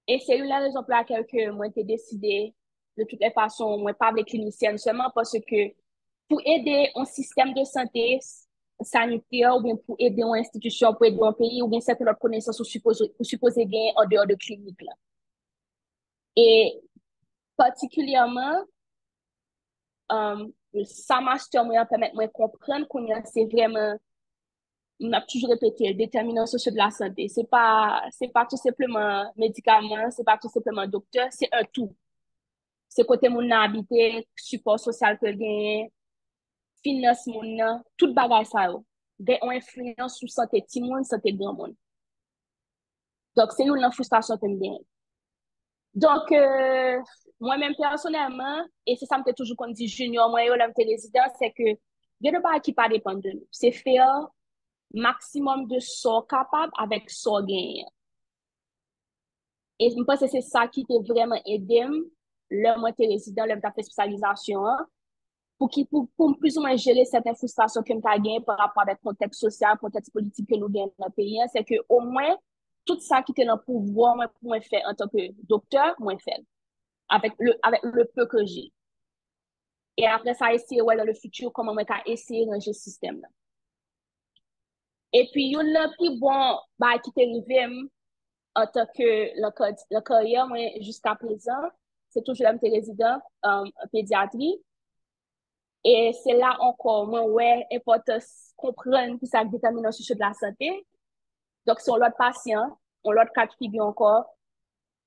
c'est une raison pour laquelle moi, j'ai décidé, de toutes les façons, moi, pas avec clinicienne seulement parce que pour aider un système de santé sanitaire ou bien pour aider une institution, pour aider un pays ou bien certaines autres connaissances ou supposé gagner en dehors de clinique. Là. Et particulièrement, ça master moi permet moi comprendre qu'on c'est vraiment on a toujours répété déterminant social de la santé c'est pas tout simplement médicament c'est pas tout simplement docteur c'est un tout c'est côté moun nan habité support social que gagne finance moun nan tout bagay ça yo des ont influence sur santé ti moun santé grand monde donc c'est une frustration que me donc, moi-même personnellement, et c'est ça que toujours qu'on dit junior, moi, je suis résident, c'est que il y a des choses qui ne dépendent pas de nous. C'est faire maximum de ce capable avec ce gain. Et je pense que c'est ça qui t'a vraiment aidé, là, moi, t'es résident, là, t'as fait spécialisation, pour plus ou moins gérer certaines frustrations que t'as gagnées par rapport avec le contexte social, le contexte politique que nous gagnons dans le pays, c'est que au moins, tout ça qui est dans le pouvoir, moi, pour moi faire en tant que docteur, moi, faire. Avec le peu que j'ai. Et après ça, essayer ouais, dans le futur, comment on va essayer de ranger ce système là. Et puis, il y a un plus bon bah, qui est arrivé en tant que la carrière, moi, jusqu'à présent, c'est toujours la même résident en pédiatrie. Et c'est là encore, moi, ouais, important comprendre qui ça détermine le sujet de la santé. Donc, si on l'autre patient, on l'autre cas de figure encore,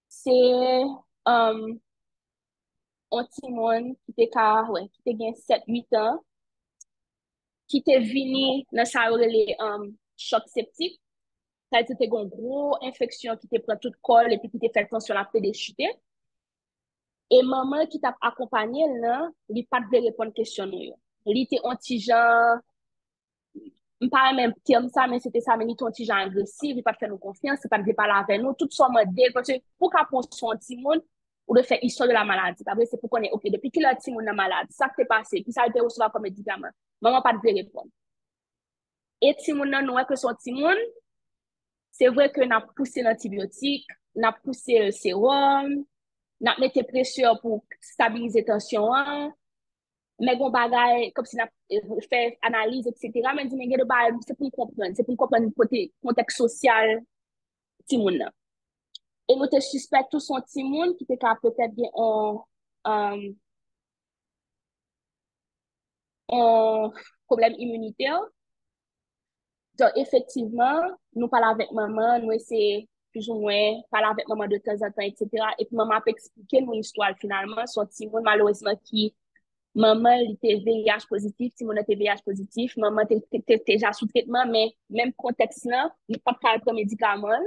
c'est un petit monde qui était gain 7-8 ans, qui était venu dans sa les choc septique, c'est-à-dire que une grosse infection qui était pris tout col et puis qui était fait tension la paix de chuter. Et maman qui t'a accompagné là, il pas de répondre question nous. Il était un petit genre pas même terme ça, mais c'était ça, mais ni ton petit genre agressif, il pas faire nous confiance, il pas de parler avec nous, tout ça modèle, parce que pour qu'on prenne son petit monde, ou de faire histoire de la maladie. Après, c'est pour qu'on ait, ok, depuis qu'il a petit monde dans malade, ça qui s'est passé, puis ça a été reçu comme médicament. Maman pas de répondre. Et petit monde, nous, que son petit monde, c'est vrai que n'a poussé l'antibiotique, n'a poussé le sérum, n'a mis pression pour stabiliser tension, mais bon bagay, comme si n'a fait analyse, etc. Mais dit, mais c'est pour comprendre, c'est pour comprendre le contexte social, petit monde là. Et nous te suspect tout son petit monde qui était peut-être bien un problème immunitaire. Donc, effectivement, nous parlons avec maman, nous essayons plus ou moins parler avec maman de temps en temps, etc. Et puis, maman a expliqué nos histoires finalement, son petit monde, malheureusement, qui, maman, il était VIH positif, si mon était VIH positif, maman était déjà sous traitement, mais même contexte là, il pas de prendre médicament.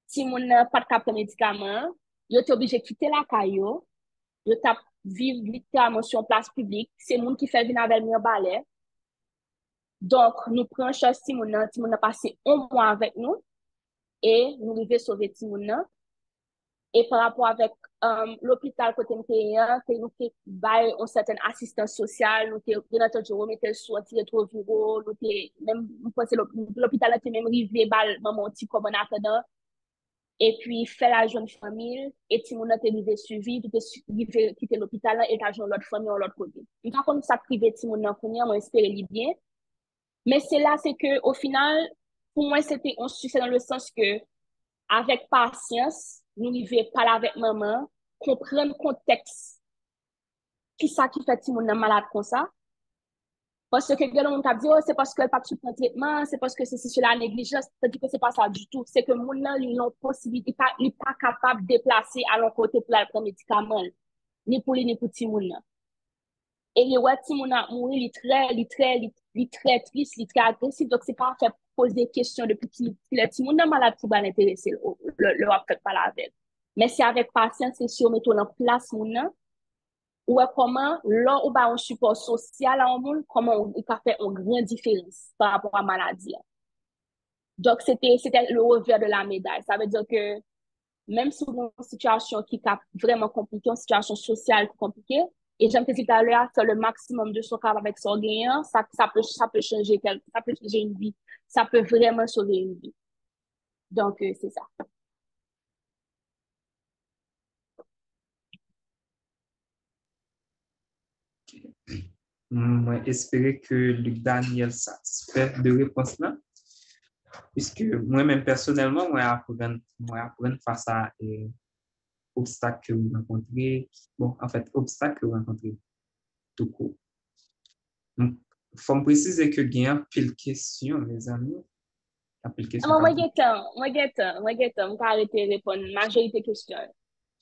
Si mon n'a pas de prendre médicament, il était obligé de quitter la caillou, il t'a vivre littéralement sur une place publique. C'est monde qui fait venir avec un balai. Donc, nous prenons charge Timon a passé un mois avec nous et nous devons sauver Timon. Et par rapport avec l'hôpital côté nous avons une certaine assistance sociale, nous avons bien entendu remettre sur antirétroviraux, nous même l'hôpital a même rivé maman petit comme en attendant. Et puis, fait la jeune famille, et Timon a été suivi, puis quitter l'hôpital et t'as joué l'autre famille ou l'autre côté. Donc, quand on s'est privé Timon a moi, espérer lui bien. Mais c'est là, c'est que, au final, pour moi, c'était un succès dans le sens que, avec patience, nous devons parler avec maman, comprendre le contexte, qui ça qui fait Timon malade comme ça. Parce que quelqu'un on t'a dit, oh, c'est parce qu'elle pas sous traitement, c'est parce que c'est sur la négligence. C'est-à-dire que c'est pas ça du tout. C'est que mon nan, ils ont possibilité, il pas capable de déplacer à leur côté pour aller prendre médicament. Ni pour lui, ni pour Timon. Et les ouais, Timon a mouru, il très triste, il très agressif. Donc, c'est pas fait poser des questions depuis qu'il est Timon a malade qui va l'intéresser, le fait pas la avec. Mais c'est avec patience, c'est sûr, mettons en place mon nan, ou comment, là, ou un support social à un monde, comment il peut faire une grande différence par rapport à la maladie. Donc, c'était le revers de la médaille. Ça veut dire que même si on a une situation qui est vraiment compliquée, une situation sociale compliquée, et j'aime que tout à l'heure, faire le maximum de son cas avec son gagnant, ça peut changer ça peut changer une vie. Ça peut vraiment sauver une vie. Donc, c'est ça. Moi, espérer que Luc Daniel satisfait de réponse là, puisque moi-même personnellement, moi apprendre face à obstacles que vous rencontrez, bon, en fait, obstacles que vous rencontrez tout court. Donc, faut me préciser que il y a un pile question, mes amis, un pile question. Moi, je vais arrêter de répondre la majorité des questions.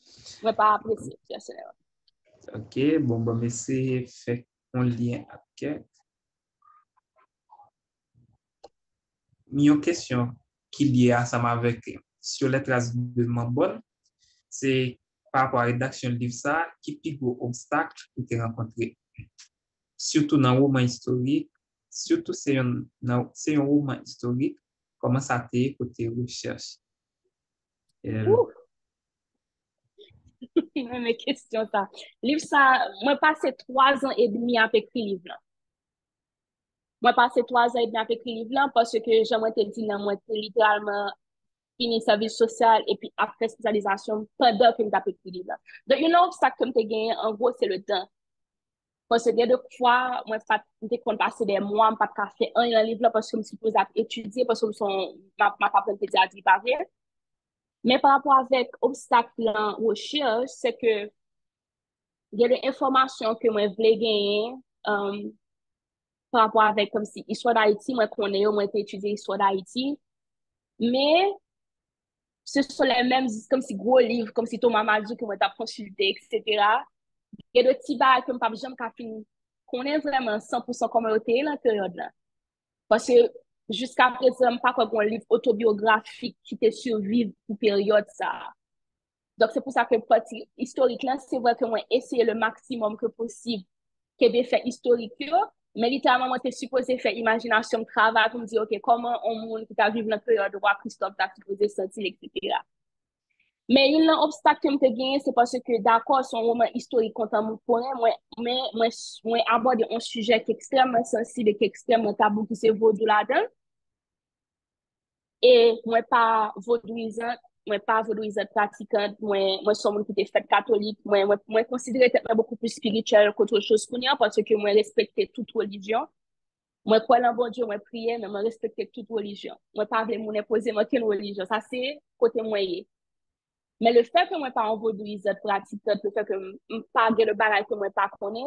Je ne vais pas apprécier, personnellement. Ok, bon, mais c'est fait en lien avec. Une question qui est liée ensemble avec sur les traces de Mambon, c'est par rapport à la rédaction de livre ça, qui plus gros obstacle que tu as rencontré. Surtout dans le roman historique, surtout c'est un roman historique, comment ça t'est côté recherche. Mes questions, ça. Livre ça, moi, passé 3 ans et demi à écrire livre là. Moi, passé 3 ans et demi à écrire livre là parce que j'aimerais te dire, moi, littéralement fini service social et puis après spécialisation pendant que j'ai écrit livre là. Donc, ça que j'ai gagné, en gros, c'est le temps. Parce que des fois, moi, je compte passer des mois, pas de faire un livre là parce que je me suis posé à étudier parce que ma propre pédiatrie pas vrai. Mais par rapport avec obstacle en recherche, c'est que il y a des informations que moi voulais gagner par rapport avec comme si histoire d'Haïti, moi connais, moi j'ai étudié histoire d'Haïti, mais ce sont les mêmes comme si gros livres, comme si Thomas Madjou que moi t'as consulté, etc. Il y a des petits bails que pas jamais qu'à finir connaît vraiment 100% comment était la période là. Parce que jusqu'à présent, pas comme un livre autobiographique qui te survive pour période ça. Donc, c'est pour ça que partie historique là, c'est vrai que moi essayer le maximum que possible que des faits historiques, Mais littéralement, moi, t'es supposé faire imagination, travail pour me dire, OK, comment on monde qui t'a vécu dans la période de roi Christophe t'a supposé sentir, etc. Mais il y a un obstacle que je gagné, c'est parce que d'accord, son roman historique contemporain, moi aborde un sujet qui est extrêmement sensible et qui est extrêmement tabou, qui c'est vaudou là-dedans. Et moi pas vaudouisante pratiquante, moi suis monde qui était fait catholique, moi considère être beaucoup plus spirituel qu'autre chose pour moi parce que moi respecter toute religion. Moi crois en bon Dieu, moi prier, mais moi respecter toute religion. Moi pas voulais mon imposer moi quelle religion, ça c'est côté moi. Mais le fait que moi pas en vaudouisante pratiquante, le fait que pas le bagage que moi pas connais,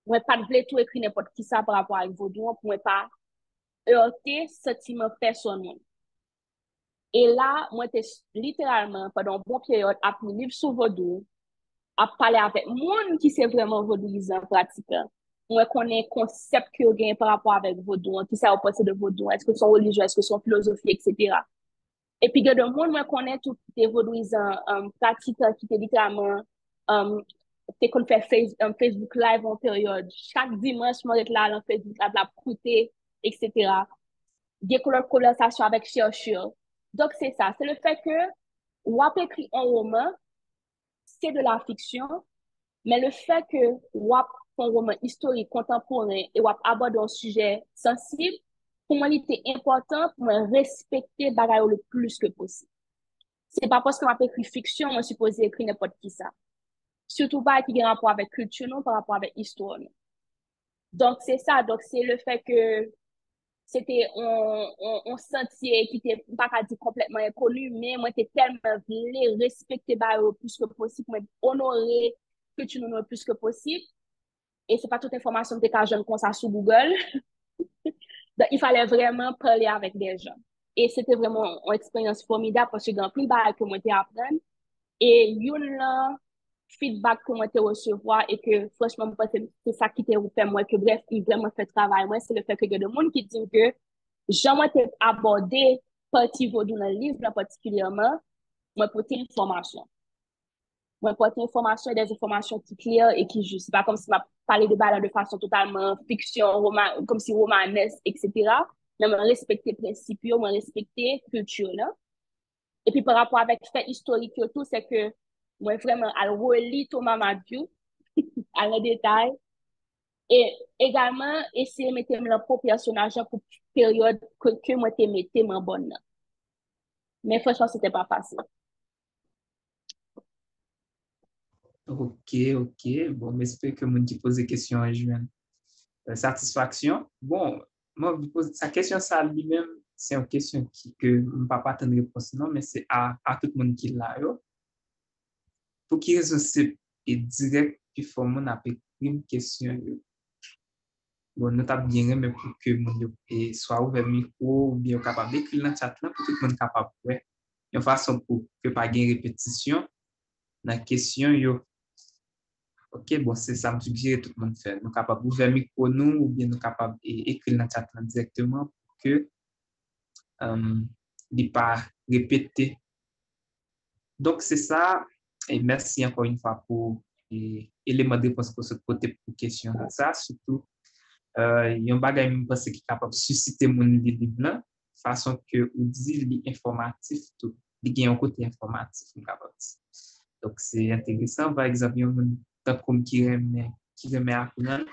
moi pas voulais tout écrire n'importe qui ça par rapport à vaudou pour moi pas heurter sentiment personnel. Et là, moi, j'étais littéralement, pendant une bonne période, à me livre sur Vodou, à parler avec monde qui c'est vraiment vaudouisant, pratiquant. Moi, connais concept que gagne par rapport avec Vodou, qui ça penser de Vodou, est-ce que son religieux, est-ce que son philosophie, etc. Et puis, de monde, moi, connais tout les vaudouisants, pratiquants qui étaient littéralement, t'es qu'on fait Facebook Live en période. Chaque dimanche, moi, j'étais là, dans Facebook, à la coûter, etc. Des conversations avec chercheurs. Donc, c'est ça. C'est le fait que WAP écrit un roman, c'est de la fiction, mais le fait que WAP un roman historique, contemporain, et WAP aborde un sujet sensible, pour moi, il était important pour me respecter bagaille le plus que possible. C'est pas parce que WAP écrit fiction, on est supposé écrire n'importe qui ça. Surtout pas qui a rapport avec culture, non, par rapport avec histoire. Non. Donc, c'est ça. Donc, c'est le fait que c'était un sentier qui était pas qu'à dire complètement inconnu, mais moi, j'étais tellement voulu respecter le plus que possible, moi, honorer que tu nous le plus que possible. Et c'est pas toute information que tu as comme ça sur Google. Donc, il fallait vraiment parler avec des gens. Et c'était vraiment une expérience formidable parce que dans plein de choses que moi, j'ai appris. Et une feedback que moi, j'ai recevoir et que franchement, c'est ça qui t'a fait moi, que bref, il vraiment fait travail. Moi, c'est le fait que il y a des gens qui disent que jamais abordé partie vaudou dans le livre, particulièrement, moi, pour tes informations. Moi, pour tes informations et des informations qui claires et qui justes. C'est pas comme si m'a parlé de balade de façon totalement fiction, comme si romanesque, etc. Mais moi, respecter les principes, moi, respecter la culture, là. Et puis, par rapport avec fait historique, tout, c'est que moi, vraiment, à relire Thomas Madiou, à le détail, et également, essayer de mettre mon propre personnage pour période que moi, te mettais mon bonne. Mais franchement, c'était pas facile. Ok, ok. Bon, j'espère que mon qui pose des questions à joindre satisfaction. Bon, moi, sa question, ça lui-même, c'est une question que je ne peux pas attendre réponse, non, mais c'est à tout le monde qui l'a. Pour qui raison c'est direct, puis faut mon appeler une question. Bon, nous t'as bien aimé pour que mon soit ouvert micro ou bien capable d'écrire dans le chat là pour tout le monde capable ouais. Une façon pour que pas gain répétition dans la question yo. OK, bon, c'est ça me suggère tout le monde faire. Nous capable ouvert micro nous ou bien nous capable écrire dans le chat là directement pour que il pas répéter. Donc c'est ça et merci encore une fois pour l'élément de réponse pour ce côté pour question ça surtout yon bagay mwen pense ki kapab susciter moun li livre façon que ou dit li informatif tout li gen yon côté informatif mwen kapab donc c'est intéressant par exemple yon moun tant comme qui remet apprendre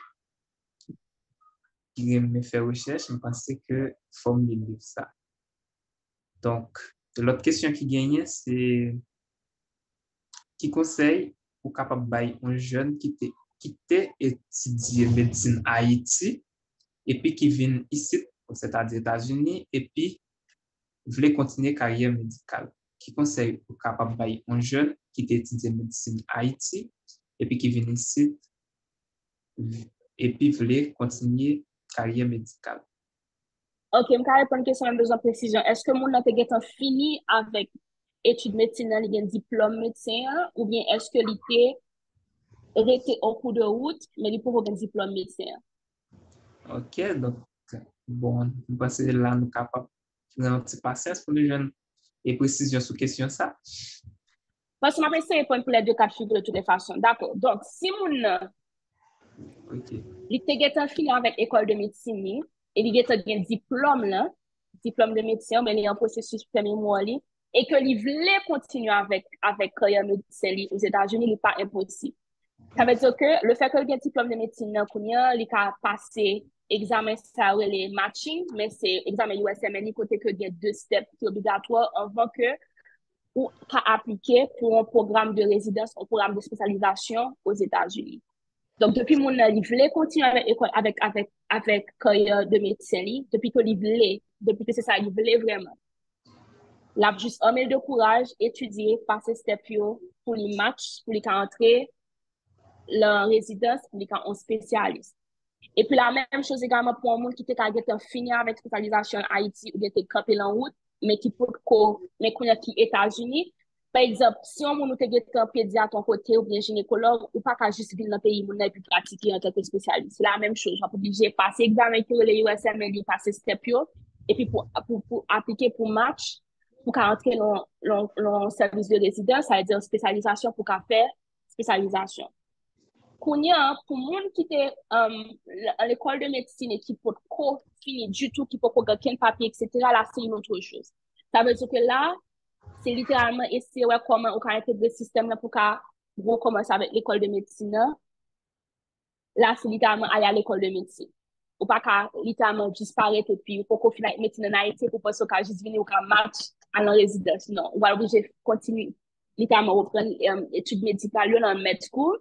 qui remet faire recherche je pense que faut me lire ça donc l'autre question qui gagne c'est qui conseille pour capable bailler un jeune qui était étudier médecine à Haïti et puis qui vient ici, c'est-à-dire États-Unis, et puis voulait continuer carrière médicale. Qui conseille pour capable bailler un jeune qui étudie médecine à Haïti et puis qui vient ici et puis voulait continuer carrière médicale. Ok, je vais répondre à une question avec besoin de précision. Est-ce que mon a fini avec études médecine, il a un diplôme médecin, ou bien est-ce que l'ité était au cours de route, mais il pour un diplôme médecin? Ok, donc, bon, je pense que là, nous sommes capables de faire un petit patience pour les jeunes et précision sur question ça. Parce que je vais essayer de répondre pour les deux cas de figure de toutes les façons. D'accord. Donc, si mon OK. Li te getan fini avec école de médecine li, et li getan gen diplôme là, diplôme de médecin, mais li en processus premier mois li, et que li vle continuer avec carrière médecin li aux États-Unis, li pas impossible. Ça veut dire que le fait que li gen diplôme de médecine nan kounya, li ka passé examen sa ou les matching, mais c'est examen USMLE côté que gen 2 steps qui obligatoires avant que ou ka appliquer pour un programme de résidence, un programme de spécialisation aux États-Unis. Donc, depuis mon il voulait continuer avec carrière de médecin, depuis que c'est ça, il voulait vraiment. Là, juste un mail de courage, étudier, passer step pour les matchs, pour les entrer la résidence, pour les en spécialiste. Et puis la même chose également pour un monde qui était fini avec spécialisation en Haïti ou bien était campé en route, mais qui peut mais qu'on a qui États-Unis. Par exemple, si on nous te un pédiatre en côté ou bien gynécologue, ou pas qu'à juste venir dans le pays, on a pu pratiquer en tant que spécialiste. C'est la même chose. On est obligé de passer examen pour les USMLE, passer step et puis pour appliquer pour match, pour entrer dans le service de résidence, ça veut dire spécialisation pour faire spécialisation. Kounya, pour moun qui était à l'école de médecine et qui peut pas finir du tout, qui peut pas aucun papier, etc., là, c'est une autre chose. Ça veut dire que là, c'est littéralement essayer comment on peut intégrer le système là pour qu'on commence avec l'école de médecine. Là, c'est littéralement aller à l'école de médecine. Ou pas qu'à littéralement disparaître et puis pour qu'on finisse médecine en Haïti pour pas qu'on juste venir ou qu'on match à la résidence. Non, on va obligé de continuer littéralement reprendre études médicales dans le med school.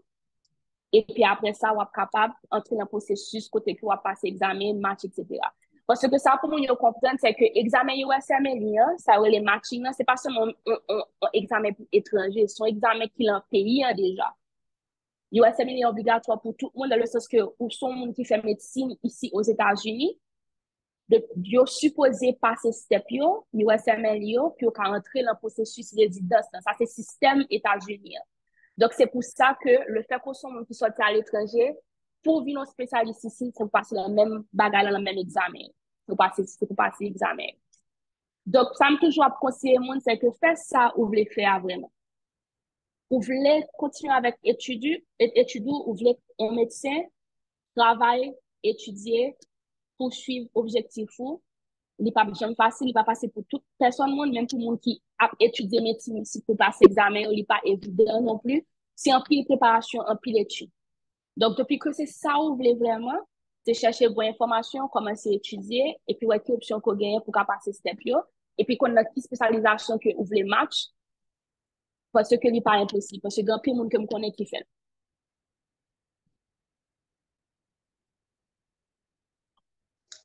Et puis après ça, on est capable d'entrer dans le processus côté que on va passer examen, match, etc. Parce que ça, pour nous comprendre, c'est que l'examen USMLE, ça, les matching, c'est pas seulement un examen étranger, c'est un examen qui est en pays déjà. USMLE est obligatoire pour tout le monde, dans le sens que, ou son monde qui fait médecine ici aux États-Unis, de supposé passer step USMLE, puis on peut entrer dans le processus résidence. Ça, c'est système États-Unis. Donc, c'est pour ça que le fait qu'on soit qui sortent à l'étranger, pour venir spécialiste ici, c'est pour passer le même bagage dans le même examen. C'est pour passer l'examen. Donc, ça me toujours conseiller monde, c'est que faire ça, ou voulez faire vraiment. Ou voulez continuer avec études, ou voulez un médecin, travailler, étudier, poursuivre objectif ou, il n'est pas jamais facile, il va passer pour toute personne, même pour le monde qui a étudié médecine ici pour passer l'examen, il n'est pas évident non plus. C'est un pile préparation, un pile étude. Donc, depuis que c'est ça où vous voulez vraiment, c'est chercher bonne information, commencer à étudier, et puis, quelle option qu'on gagne pour passer step yo, et puis, qu'on a qui spécialisation que vous voulez match, parce que ce n'est pas impossible, parce que il y a plein de monde que me connaît qui fait.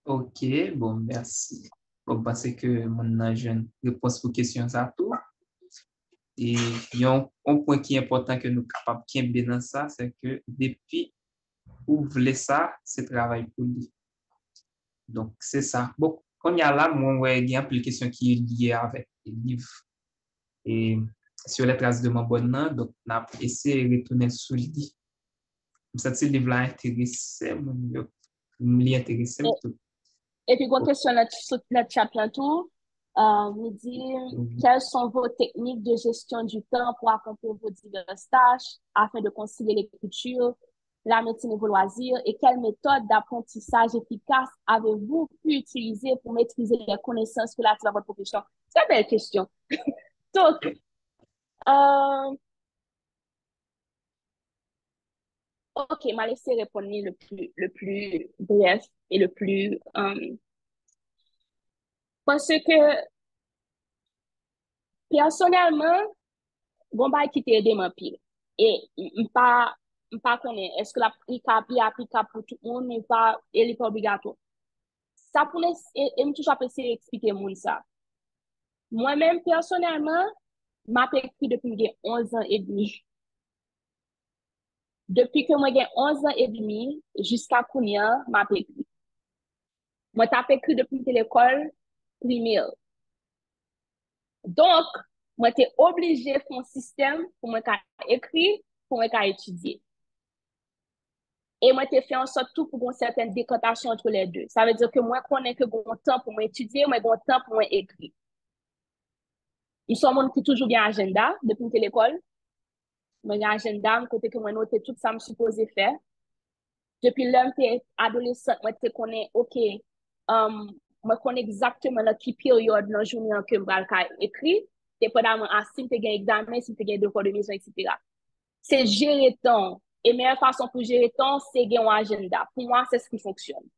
OK, bon, merci. Bon, parce que mon âge réponse pour questions à tout. Et il y a un point qui est important que nous sommes capables de bien dans ça, c'est que depuis où vous voulez ça, c'est travail pour lui. Donc, c'est ça. Bon, quand il y a là, moi, il y a une question qui est liée avec les livres. Et sur les traces de mon bonheur, donc, on a essayé de retourner sur le livre. Comme ça, ce livre-là intéressé, m'y intéressé tout. Et puis, une question sur le chat tout, nous dit quelles sont vos techniques de gestion du temps pour accomplir vos divers tâches afin de concilier l'écriture, la médecine et vos loisirs, et quelle méthode d'apprentissage efficace avez-vous pu utiliser pour maîtriser les connaissances relatives à votre profession? Très belle question. Donc, ok, m'a laissé répondre le plus bref et le plus parce que personnellement, bon bah qui t'aide mon pile et pas connaît est-ce que l'applicable est applicable pour tout le monde mais pas elle est pas obligatoire. Ça pour et me toujours essayer expliquer mon ça. Moi-même personnellement, m'a écrit depuis que j'ai 11 ans et demi. Depuis que moi j'ai 11 ans et demi jusqu'à Kounia, m'a écrit. Moi t'ai écrit depuis l'école primaire. Donc, moi, t'es obligé de faire un système pour moi écrire, pour moi étudier. Et moi, t'ai fait en sorte tout pour une certaine décantation entre les deux. Ça veut dire que moi, connais que bon temps pour moi étudier, moi, bon temps pour moi écrire. Ils sont monde qui toujours bien agenda depuis l'école. Moi, j'ai agenda, côté que moi, noter tout ça, me supposé faire. Depuis l'heure que adolescente, moi, te connais, OK, moi, connais exactement dans quelle période dans la journée que je vais écrire, dépendamment à si tu as un examen, si tu as un devoir de maison, etc. C'est gérer temps. Et la meilleure façon pour gérer temps, c'est avoir un agenda. Pour moi, c'est ce qui fonctionne.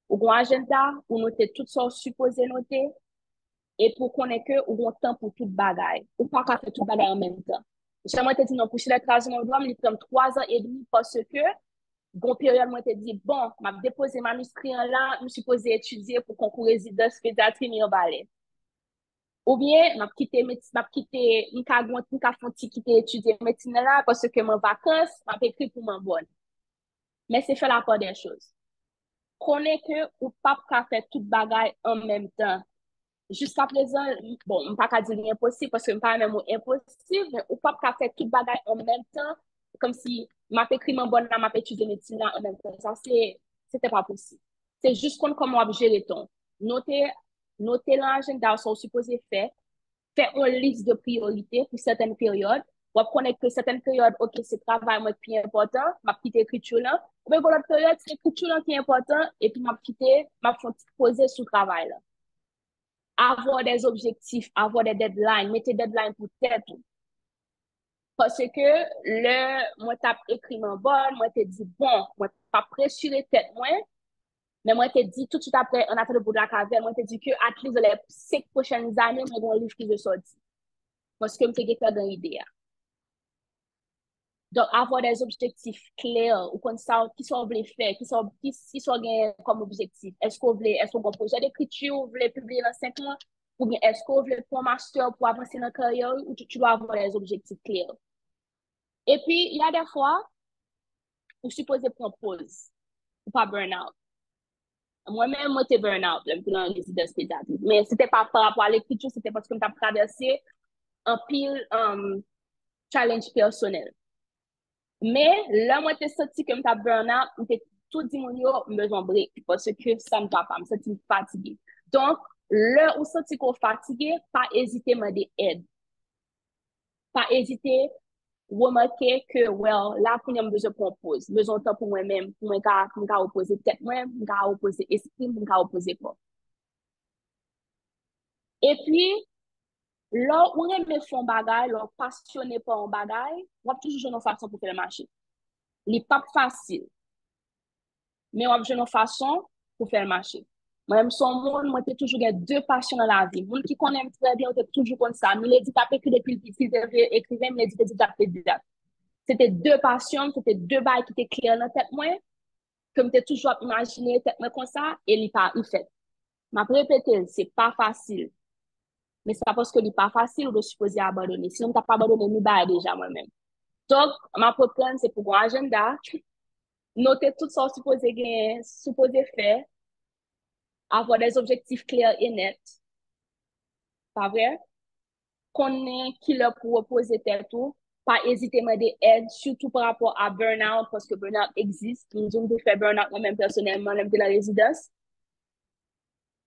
Ou un agenda, où noter toutes sortes supposées noter, et pour connaître que ou un temps pour toute bagaille. Ou pas faire toute bagaille en même temps. J'aimerais te dire, non, pour chez les troisième doigt, il prend 3 ans et demi parce que, bon période, moi, te dit, bon, m'a déposé manuscrit là, je suis supposé étudier pour concours résidence pédiatrie, mais en balai. Ou bien, m'a quitté, m'ka fonti quitter étudier médecine là, parce que mon vacances, m'a écrit pour mon bonne. Mais c'est fait la part des choses. Connais que ou pas qu'à faire toute bagaille en même temps. Jusqu'à présent, bon, je ne peux pas dire impossible parce que je ne pas même impossible, mais ou pas qu'à faire toute bagaille en même temps, comme si m'a écrit mon bonne, m'a étudié médecine là en même temps. Ça, c'était pas possible. C'est juste comment on gérer ton. Noter l'agenda, sont supposés faire une liste de priorités pour certaines périodes. On va connaître que certaines périodes, OK, c'est travail moi qui est important, ma petite écriture là. Ou bien pour l'autre période, c'est l'écriture là qui est important, et puis ma poser sur le travail là. Avoir des objectifs, avoir des deadlines, mettre des deadlines pour tête. Parce que moi, t'as écrit mon bon, moi, t'ai dit, bon, moi, pas pressuré tête, moi, mais moi, t'ai dit tout de suite après, on a fait le bout de la caverne, moi, t'ai dit que, à least, dans les 5 prochaines années, moi, j'ai un livre qui je sorti. Parce que je me fait dans l'idée. Donc, avoir des objectifs clairs, ou comme ça, qui sont voulez faire, qui sont comme objectif. Est-ce qu'on voulait, est-ce qu'on a un projet d'écriture, vous voulez publier dans 5 mois, ou bien est-ce qu'on voulait faire un master pour avancer dans la carrière, ou tu dois avoir des objectifs clairs. Et puis, il y a des fois, vous supposez prendre pause, ou pas burn-out. Moi-même, moi, j'étais burn-out, là, dans la résidence pédiatrique. Mais c'était pas par rapport à l'écriture, c'était parce que je traversé un pile challenge personnel. Mais là, moi, t'es senti que m'ta burn-out, m'te tout dit mon yo, besoin de break parce que ça ne va pas, me senti fatigué. Donc, là où senti qu'on fatigué, pas hésiter à demander aide. Pas hésiter remarquer que, well, là, pour nous, besoin de pause. Besoin de temps pour moi-même, pour moi, opposer tête moi, moi, opposer esprit, moi, opposer corps. Et puis, là, où on aime faire bagay, là, passionné par un bagay, on va toujours une façon pour faire le marché. Il n'est pas facile. Mais on a une façon pour faire marcher. Moi, son monde, moi, j'ai toujours eu 2 passions dans la vie. Moun qui connaît très bien, on toujours comme ça. Mais il dit taper que depuis le petit écrivain, mais il dit taper déjà. C'était 2 passions, c'était 2 bails qui étaient clairs dans la tête, moi, comme j'ai toujours imaginé, tête moi comme ça, et il fait. Ma répété, c'est pas facile. Mais c'est pas parce que c'est pas facile, on doit supposer abandonner. Sinon, t'as pas abandonné, nous bail déjà moi-même. Donc, ma propre c'est pour un agenda, noter tout ça supposé faire, avoir des objectifs clairs et nets. Pas vrai? Connaître qui leur pour reposer tel tout. Pas hésiter à demander aide, surtout par rapport à burn-out, parce que burn-out existe. Nous avons fait burn-out moi-même personnellement, même de la résidence.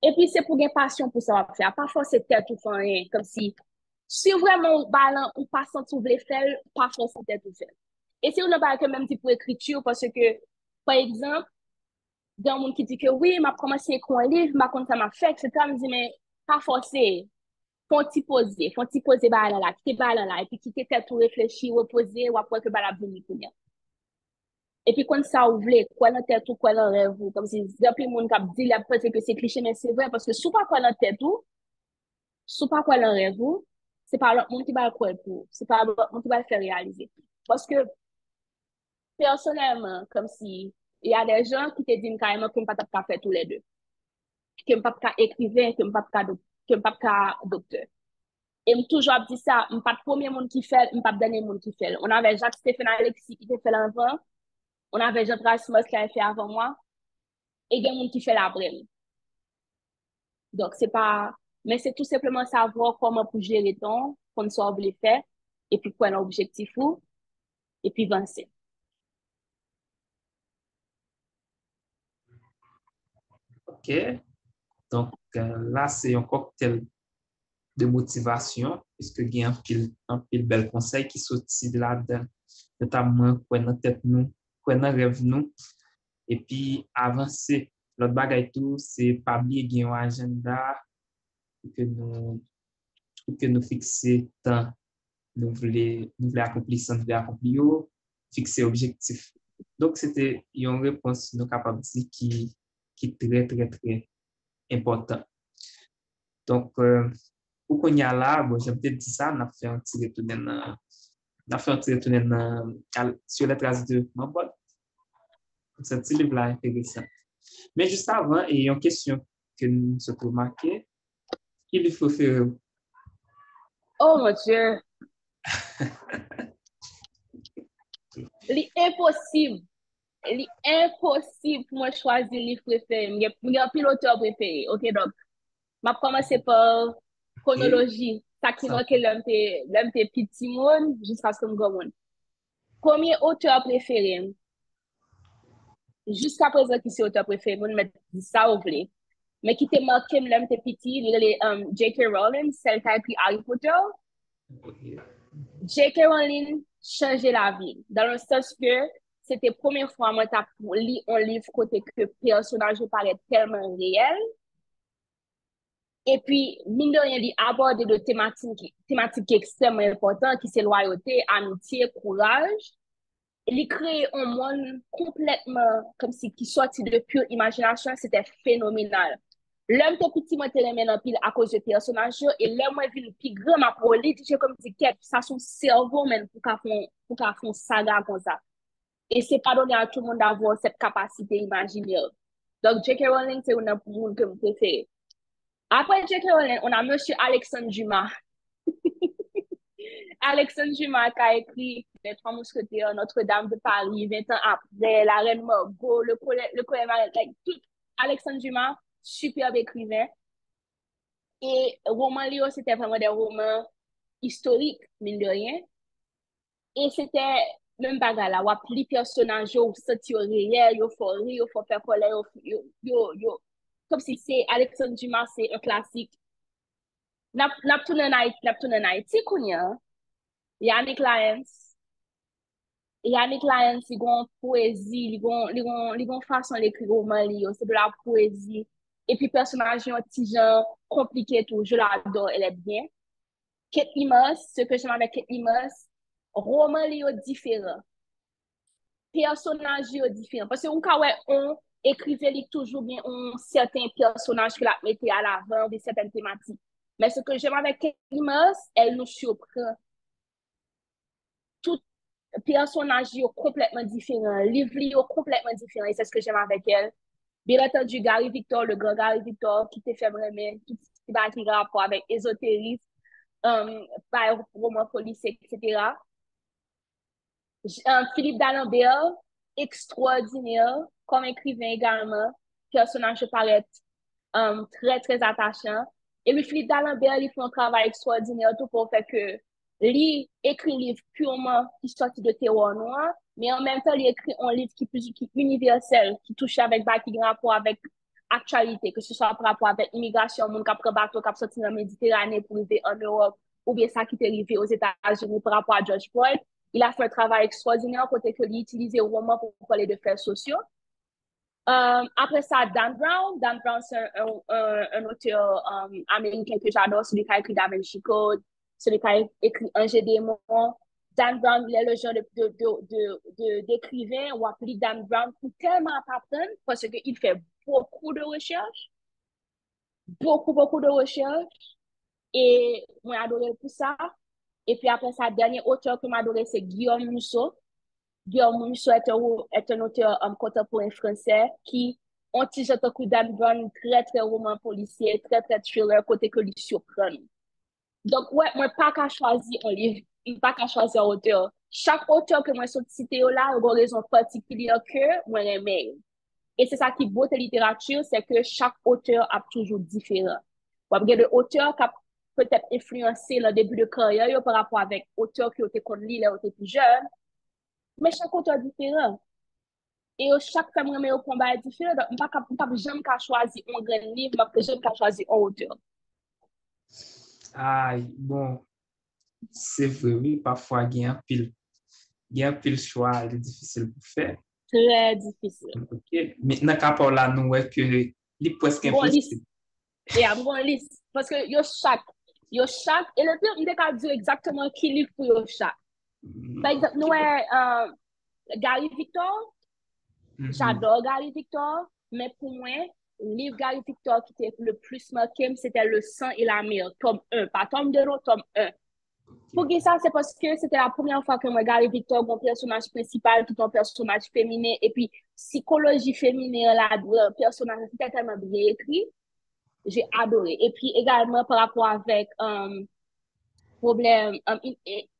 Et puis, c'est pour une passion pour ça va faire. Pas forcément tête tout faire, comme si vraiment ballon ou pas senti vous voulez faire, pas forcément tête tout faire. Et c'est une balle que même type pour écriture, parce que, par exemple, il y a un monde qui dit que oui, m'a commencé à écrire un livre, m'a compte ça m'a fait, etc. Je me dis, mais pas forcé. Faut t'y poser balan là, quitter balan là, et puis quitter tête tout réfléchir, reposer, ou après que balan venir pour bien. Et puis quand ça ouvre, quoi dans tête tout, quoi dans rêve, comme si, depuis le monde qui a dit, là, parce que c'est cliché, mais c'est vrai, parce que sous pas quoi dans tête tout, sous pas quoi dans rêve, c'est pas l'autre monde qui va le croire pour, c'est pas l'autre monde qui va le faire réaliser. Parce que, personnellement, comme si, il y a des gens qui te disent carrément que je ne peux pas faire tous les deux. Que je ne peux pas écrivain, que je ne peux pas docteur. Et je toujours dit ça, je ne suis pas le premier monde qui fait, je ne suis pas le dernier monde qui fait. On avait Jacques-Stéphane Alexis qui fait avant, on avait Jean Rasmus qui a fait avant moi, et il y a des gens qui fait après. Donc, c'est pas, mais c'est tout simplement savoir comment pour gérer ton, comme ça on veut le faire, et puis quoi l'objectif ou, et puis avancer. OK. Donc, là, c'est un cocktail de motivation, puisque il y a un pile bel conseil qui sortit là-dedans, notamment quoi dans tête nous, quoi dans rêve nous, et puis avancer. L'autre bagay tout, c'est pas oublier gen un agenda pour que nous fixer temps nous voulons accomplir ça, nous voulons accomplir, fixer objectif. Donc, c'était une réponse nous capable de dire qui est très, très, très important. Donc, pour qu'on y a là, bon, j'ai peut-être dit ça, on a fait un petit retour sur les traces de mon bol. Ce petit livre-là intéressant. Mais juste avant, il y a une question que nous avons remarqué. Il faut faire. Oh mon Dieu! L'impossible. L'impossible pour moi choisir le livre préféré. Il y a un piloteur préféré. Ok, donc, je vais commencer par chronologie. Ça qui manque l'homme t'es petit monde jusqu'à ce que je me premier auteur préféré. Jusqu'à présent, qui c'est auteur préféré? Je vais dire ça au blé. Mais qui t'a marqué l'homme t'es petit, il est J.K. Rowling, celle qui a écrit Harry Potter. J.K. Rowling changeait la vie. Dans le sens que c'était la première fois que j'ai lu un livre côté que le personnage paraît tellement réel. Et puis, mine de rien, il aborde des thématiques extrêmement importantes qui sont loyauté, amitié, courage. Il crée un monde complètement comme si qui sortit de pure imagination, c'était phénoménal. L'homme te petit moi te remen en pile à cause de personnage et l'homme moi vin plus grand ma pour lui j'ai comme dit quête ça son cerveau même pour qu'a font saga comme ça. Et c'est pas donné à tout le monde d'avoir cette capacité imaginaire. Donc J.K. Rowling c'est un monde que je préfère. Après J.K. Rowling, on a monsieur Alexandre Dumas. Alexandre Dumas qui a écrit Les Trois Mousquetaires, Notre-Dame de Paris, 20 ans après, La Reine Margot, le colonel like, tout. Alexandre Dumas, superbe écrivain. Et roman Léo, c'était vraiment des romans historiques, mine de rien. Et c'était même bagarre là, ou appli personnage, ou senti réel, ou faut rire, ou faut faire colère, comme si c'est Alexandre Dumas, c'est un classique. N'a tourné en Haïti, kounya. Yannick Lyons, il a une poésie, il a une façon d'écrire roman, c'est de la poésie. Et puis, personnage, un petit genre compliqué, tout, je l'adore, elle est bien. Kate Emos, ce que j'aime avec Kate Emos, roman, il est différent. Personnage, il est différent. Parce que, on écrivait toujours bien un certain personnage que la mettait à l'avant de certaines thématiques. Mais ce que j'aime avec Kate Emos, elle nous surprend. Tout personnage est complètement différent, livre est complètement différent, et c'est ce que j'aime avec elle. Bien entendu, Gary Victor, le grand Gary Victor, qui te fait vraiment tout ce qui a rapport avec ésotérisme, par roman policier, etc. Philippe D'Alembert, extraordinaire, comme écrivain également, personnage paraît très, très attachant. Et puis, Philippe D'Alembert, il fait un travail extraordinaire tout pour faire que lui écrit un livre purement qui sortit de terroir noir, mais en même temps, il écrit un livre qui est universel, qui touche avec qui a rapport avec actualité, que ce soit par rapport avec l'immigration, mon qui prend bateau, qui sorti dans la Méditerranée pour arriver en Europe, ou bien ça qui est arrivé aux États-Unis par rapport à George Floyd. Il a fait un travail extraordinaire côté que lui utilisait au roman pour parler de faits sociaux. Après ça, Dan Brown. Dan Brown, c'est un auteur américain que j'adore, celui qui a écrit Da Vinci Code, celui qui a écrit Angers Démon. Dan Brown, il est le genre d'écrivain ou appelé Dan Brown pour tellement apprendre parce qu'il fait beaucoup de recherches, beaucoup de recherches. Et moi, j'ai adoré tout ça. Et puis après ça, dernier auteur que j'ai adoré, c'est Guillaume Musso. Guillaume Musso est un auteur contemporain français qui ont tige un coup Dan Brown, très, très roman policier, très, très thriller, côté que lui surprend. Donc, ouais, moi, pas qu'à choisir un livre, pas qu'à choisir un auteur. Chaque auteur que moi, je cité là, a une raison particulière que moi, j'aime. Et c'est ça qui est beau de la littérature, c'est que chaque auteur a toujours différent. Il y a des auteurs qui peut-être influencé le début de carrière par rapport avec auteur qui ont été connus là, ont été plus jeunes, mais chaque auteur est différent. Et chaque femme remet au combat est différent. Donc, je ne peux jamais choisir un grand livre, mais je peux choisir un auteur. Ah, bon, c'est vrai, oui, parfois, il y a un pile choix, il est difficile pour faire. Très difficile. Ok. Maintenant, quand là, nous, ouais, que c'est presque Bon liste. impossible. Et à bon liste. Parce que yo chaque, et le pire, je ne pas dire exactement qui livre pour yo chaque. Par exemple, nous, Gary Victor, j'adore Gary Victor, mais pour moi, le livre Gary Victor qui était le plus marqué, c'était Le sang et la mer, tome 1, pas tome 2, non, tome 1. Pour ça, c'est parce que c'était la première fois que moi, Gary Victor, mon personnage principal, tout un personnage féminin, et puis psychologie féminine là-dedans, personnage, c'était tellement bien écrit, j'ai adoré. Et puis également par rapport avec problème,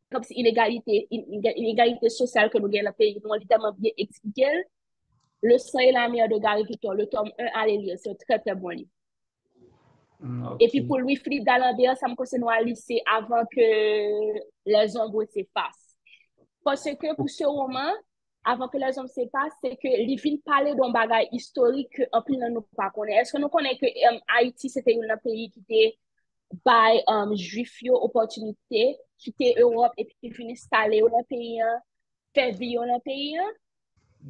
comme si inégalité sociale que nous avons dans le pays, nous avons tellement bien expliqué. Le sang et la mer de Gary Victor, le tome 1, allez lire, c'est un très très bon livre. Et puis pour Louis-Philippe D'Alembert, ça me concerne à lycée avant que les ombres s'effacent. Parce que pour ce roman, avant que les ombres s'effacent, c'est que les films parlaient d'un bagage historique qu'en plus nous ne pas connaît. Est-ce que nous connaissons que Haïti, c'était un pays qui était by juif opportunité, quitter Europe et puis finir installer au pays, faire vivre au pays.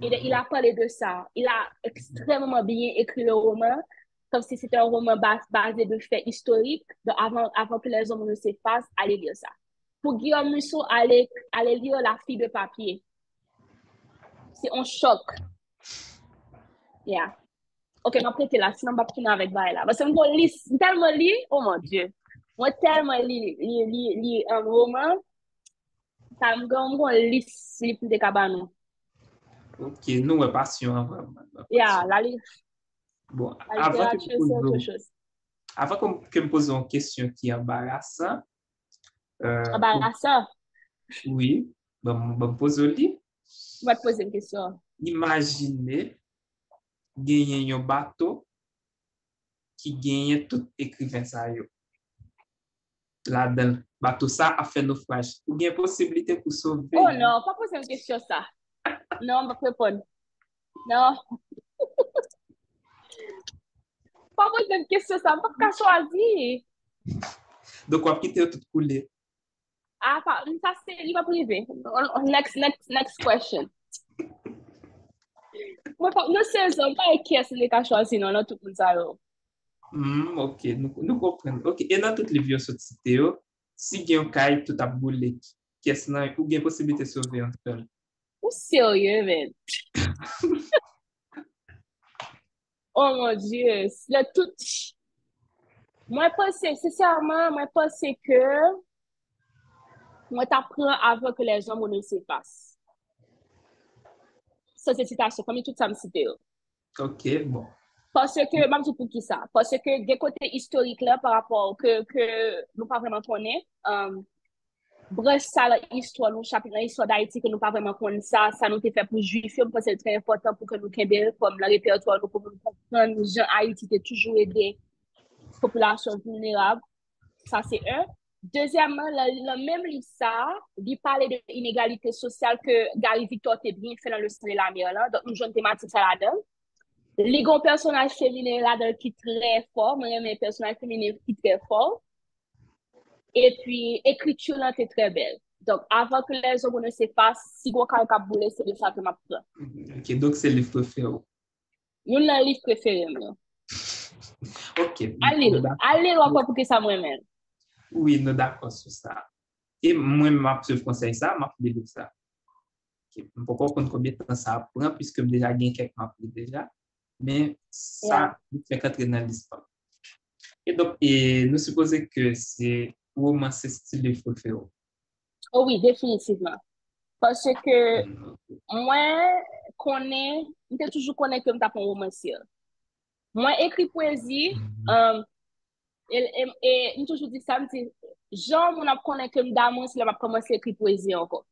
Et il a parlé de ça. Il a extrêmement bien écrit le roman, comme si c'était un roman basé de faits historiques. Donc avant que les hommes ne s'effacent, allez lire ça. Pour Guillaume Musso, allez lire La fille de papier. C'est un choc. Yeah. Ok, je vais prêter là, sinon je vais finir avec Baila. Parce que je tellement lu, oh mon Dieu. Moi, tellement lu un roman, ça me donne liste plus de cabanon. Ok, nous, on passion, vraiment. Yeah, Bon, la littérature, c'est autre chose. Avant que me pose une question qui est embarrassante, Embarrassant? Oui, me pose au lit. Je vais te poser une question. Imaginez gagner un bateau qui gagne tout écrivain ça yo. Là-dedans, bateau ça a fait naufrage. Ou bien possibilité pour sauver. Oh non, pas poser une question ça. Non, je vais répondre. Non. Pas poser une question ça, je ne peux pas choisir. Donc, on va quitter tout couler. Ah, ça c'est livre privé. Next question. Moi, nous sommes pas qui est-ce qui a choisi, non, tout le monde. Ok, nous comprenons. Ok, et dans toutes les vidéos sur cité, si il y a un cas tout a boulé, qu'est-ce que ou bien possibilité de sauver un seul? Ou sérieux, man? Oh mon Dieu, le tout. Moi, sincèrement, moi, pense que moi, t'apprends avant que les gens ne s'effacent. Ça, c'est citation, comme tout ça me cite. Ok, bon. Parce que, même pour qui ça? Parce que des côtés historiques là, par rapport que nous pas vraiment connaissons, bref, ça, l'histoire, nous, chapitre l'histoire d'Haïti, que nous pas vraiment connaissons ça nous fait pour juifs, parce que c'est très important pour que nous kembe comme le répertoire, nous pouvons comprendre, Jean Haïti a toujours aidé la population vulnérable. Ça, c'est un. Deuxièmement, le même livre, ça, il parlait de l'inégalité sociale que Gary Victor a bien fait dans Le sang et la mer, là. Donc, nous jouons une thématique ça là-dedans. Les grands personnages féminins là-dedans qui très fort, moi, mes personnages féminins qui très fort. Et puis, l'écriture là, est très belle. Donc, avant que les hommes ne s'effacent, si vous avez un boulet, c'est de ça que je prends. Ok, donc c'est le livre préféré. Nous, le livre préféré. Ok. Allez, encore pour que ça moi-même. Oui, nous d'accord sur ça. Et moi, je conseille ça, je vais lire ça. Je ne peux pas comprendre combien de temps ça prend, puisque j'ai déjà gagné quelques maps déjà. Mais ça, il fait qu'entrer dans l'histoire. Et donc, nous supposons que c'est roman, c'est style de préféré. Oh oui, définitivement. Parce que moi, je toujours connais que je suis un romancier. Moi, écrit poésie, et je toujours dit ça, je dis, genre, je connais que je suis commencé à écrire poésie encore.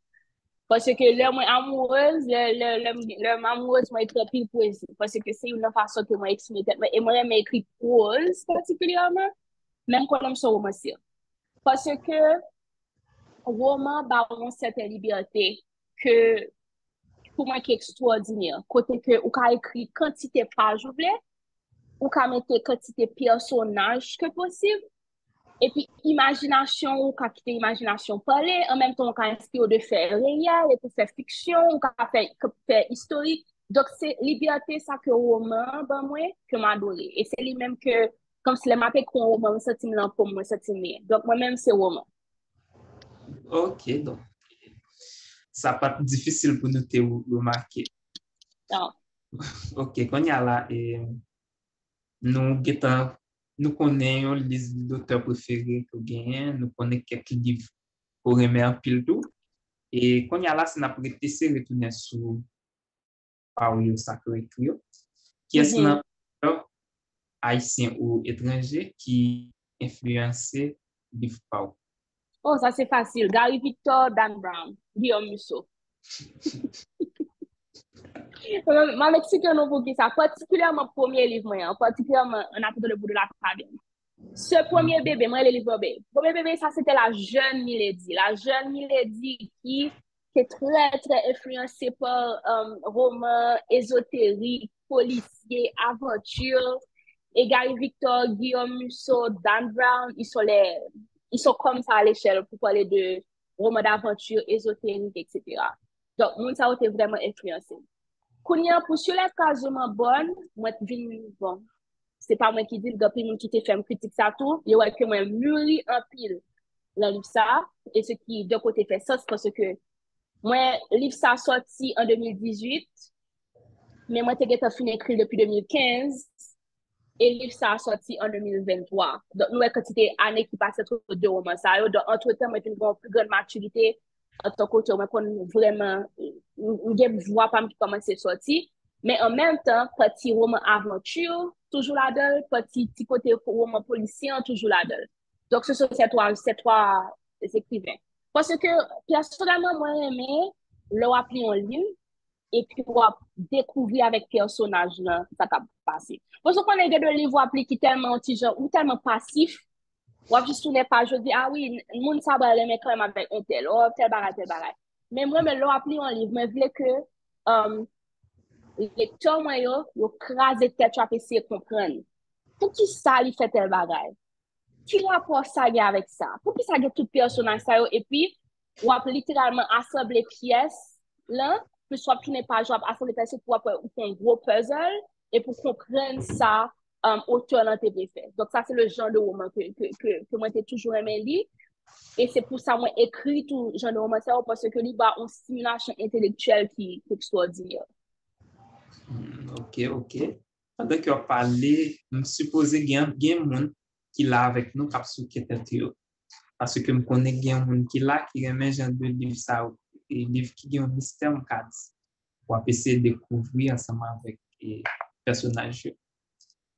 Parce que le amoureuse, le amoureuse, moi, écrit pile poésie. Parce que c'est une façon que moi exprimer tête. Et moi, j'aime écrire prose particulièrement, même quand j'aime ce romancier. Parce que roman ba une certaine liberté que pour moi qui est extraordinaire. Côté que ou ka écrit quantité page ou voulez, ou ka mettre quantité personnage que possible. Et puis, imagination, ou ka quitter imagination parler, en même temps, on ka inspire de faire réel, et pour faire fiction, ou ka faire historique. Donc, c'est liberté, ça que roman, ben, moi, que m'a adoré. Et c'est lui-même que, comme si le m'a fait qu'on roman, me senti là pour moi, senti mieux. Donc, moi-même, c'est roman. Ok, donc, ça pas difficile pour nous te remarquer. Non. Ok, quand il y a là, nous getan, nous connaissons les liste d'auteurs préférés que gagnent, nous connaissons quelques livres pour aimer un pile tout. Et quand il y a là, c'est n'a prêté se retourner sur Paulo Sacré Trio, qui est un auteur haïtien ou étranger qui influencé livre Paulo. Oh, ça c'est facile. Gary Victor, Dan Brown, Guillaume Musso. Ma Mexicain non pour qui ça, particulièrement premier livre, moi, particulièrement Un appel de le bout de la caverne. Ce premier bébé, moi, le livre bébé. Premier bébé, ça c'était la jeune Milady. La jeune Milady qui est très, très influencée par romans ésotériques, policiers, aventures. Et Gary Victor, Guillaume Musso, Dan Brown, ils sont comme ça à l'échelle pour parler de romans d'aventure, ésotériques, etc. Donc, moi, ça a été vraiment influencé. Kounya, pour sur les casements bonnes, moi, bon, c'est pas moi qui dis, le monde qui te fait une critique ça tout, il y a que moi mûri en pile dans le livre ça, et ce qui de côté fait sens parce que moi, le livre ça sorti en 2018, mais moi, j'ai fini écrit depuis 2015, et le livre ça a sorti en 2023. Donc, nous, quand c'était année qui passait entre deux romans, ça, donc, entre-temps, moi, j'ai une plus grande maturité en tant qu'auteur, moi, vraiment, je vois pas comment c'est sorti. Mais en même temps, petit roman aventure, toujours là-dedans, petit côté roman policier, toujours là-dedans. Donc, ce sont ces trois écrivains. Parce que, personnellement, moi, j'aimé leur appeler en livre, et puis on va découvrir avec personnage là ça t'a passé parce qu'on a des livres appli qui tellement anti-genre ou tellement passif ou juste sur les pages je dis ah oui monde ça va les mettre quand même avec un tel oh tel bagage mais moi mais l'on appli en livre mais voulais que lecteur moi yo craser tête pour essayer de comprendre pour qui ça il fait tel bagage qui rapport ça y a avec ça pour qui ça y a tout personnage ça et puis ou littéralement assembler pièces là plus soit qui n'est pas genre assembler pièces pour un gros puzzle et pour comprendre ça auteur dans tes fait donc ça c'est le genre de roman que moi j'ai toujours aimé lire et c'est pour ça moi écrit tout genre de roman ça parce que il a une stimulation intellectuelle qui est extraordinaire. Ok. Pendant que vous parlez, je suppose qu'il y a un monde qui est là avec nous, qui est tête. Parce que je connais qu'il y a un monde qui est là, qui remet genre de livres ça, et livres qui ont un mystère en cadre, pour essayer de découvrir ensemble avec les personnages.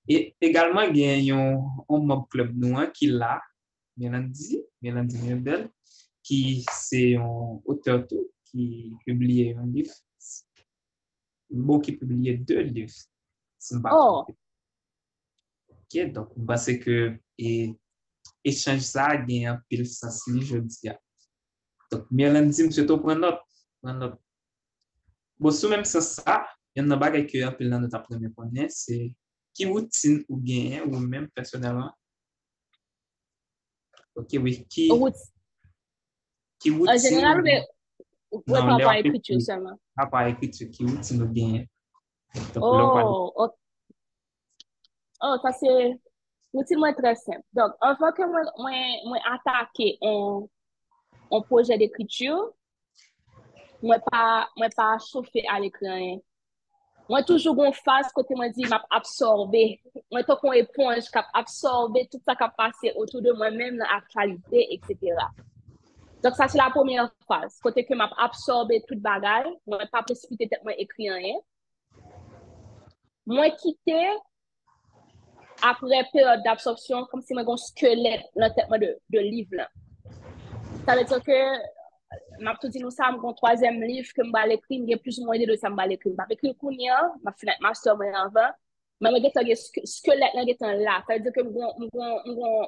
Et également, il y a un mob club noir qui est là, Mélanie Mébel, qui c'est un auteur tout, qui publie un livre. Bon, qui publie 2 livres. Oh. Ok, donc, c'est que échange ça a gagné un pile sens, je dis. Donc, Mélanie, monsieur, tu prends note. Bon, sous même ça, il y a un bagage que un pile dans notre premier point, c'est qui routine ou gagne, ou même personnellement. Ok, oui, qui routine. En général, non, pas écriture seulement. Pas écriture, qui routine ou gagne. Oh, ça c'est routine très simple. Donc, avant que moi attaquer un projet d'écriture, moi pas chauffer à l'écran. Moi toujours une phase côté moi dit m'a absorber. Moi tant qu'on éponge cap absorber tout ça qui a passé autour de moi-même dans l'actualité etc. Donc ça c'est la première phase. Côté que m'a absorber toute bagage, moi pas précipiter tête moi écrire rien. Moi quitter après période d'absorption, comme si moi un squelette dans tête de livre là. Ça veut dire que m'a tout dit nous ça mon troisième livre que m'a écrit, il y a plus ou moins de ça m'a écrit. M'a écrit kounya, m'a fait master moi avant. Mais moi get squelette là get là, ça veut dire que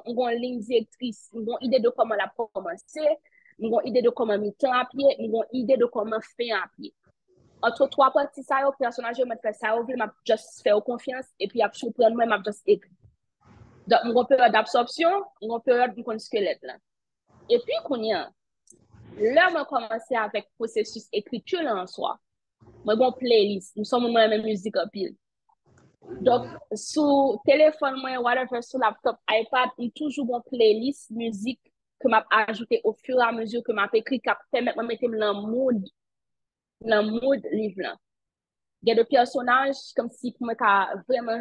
on ligne directrice, on idée de comment la commencer, on idée de comment mettre en pied, on idée de comment faire en pied. Entre trois parties ça au personnage je mettre ça au m'a juste faire confiance et puis après surprendre moi m'a juste écrit. Donc mon période d'absorption, mon période de squelette là. Et puis kounya là, on a commencé avec le processus écriture en soi. Moi, bon playlist. Nous sommes dans la même musique en pile. Donc, sur téléphone, moi, whatever, sur laptop, iPad, j'ai toujours bon playlist musique que m'a ajouté au fur et à mesure que m'a écrit, qui permet de mettre dans le mood livre là. Il y a des personnages comme si pour moi, vraiment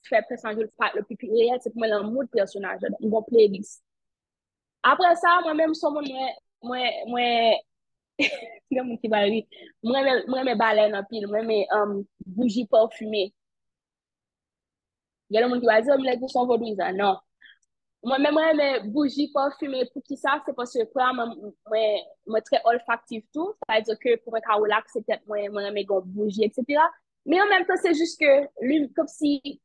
faire personnage le plus réel, c'est pour moi le mood personnage, un bon playlist. Après ça, moi-même, sur moi, c'est mon qui va rire. Moi, mes baleines en pile, moi, mes bougies parfumées. Il y a des gens qui vont dire, oh, mais les sont vaudouisants. Non. Moi-même, moi, mes bougies parfumées, pour qui ça? C'est parce que moi, très olfactif tout. C'est-à-dire que pour me relax, c'est peut-être moi, mes bougies, etc. Mais en même temps, c'est juste que, comme si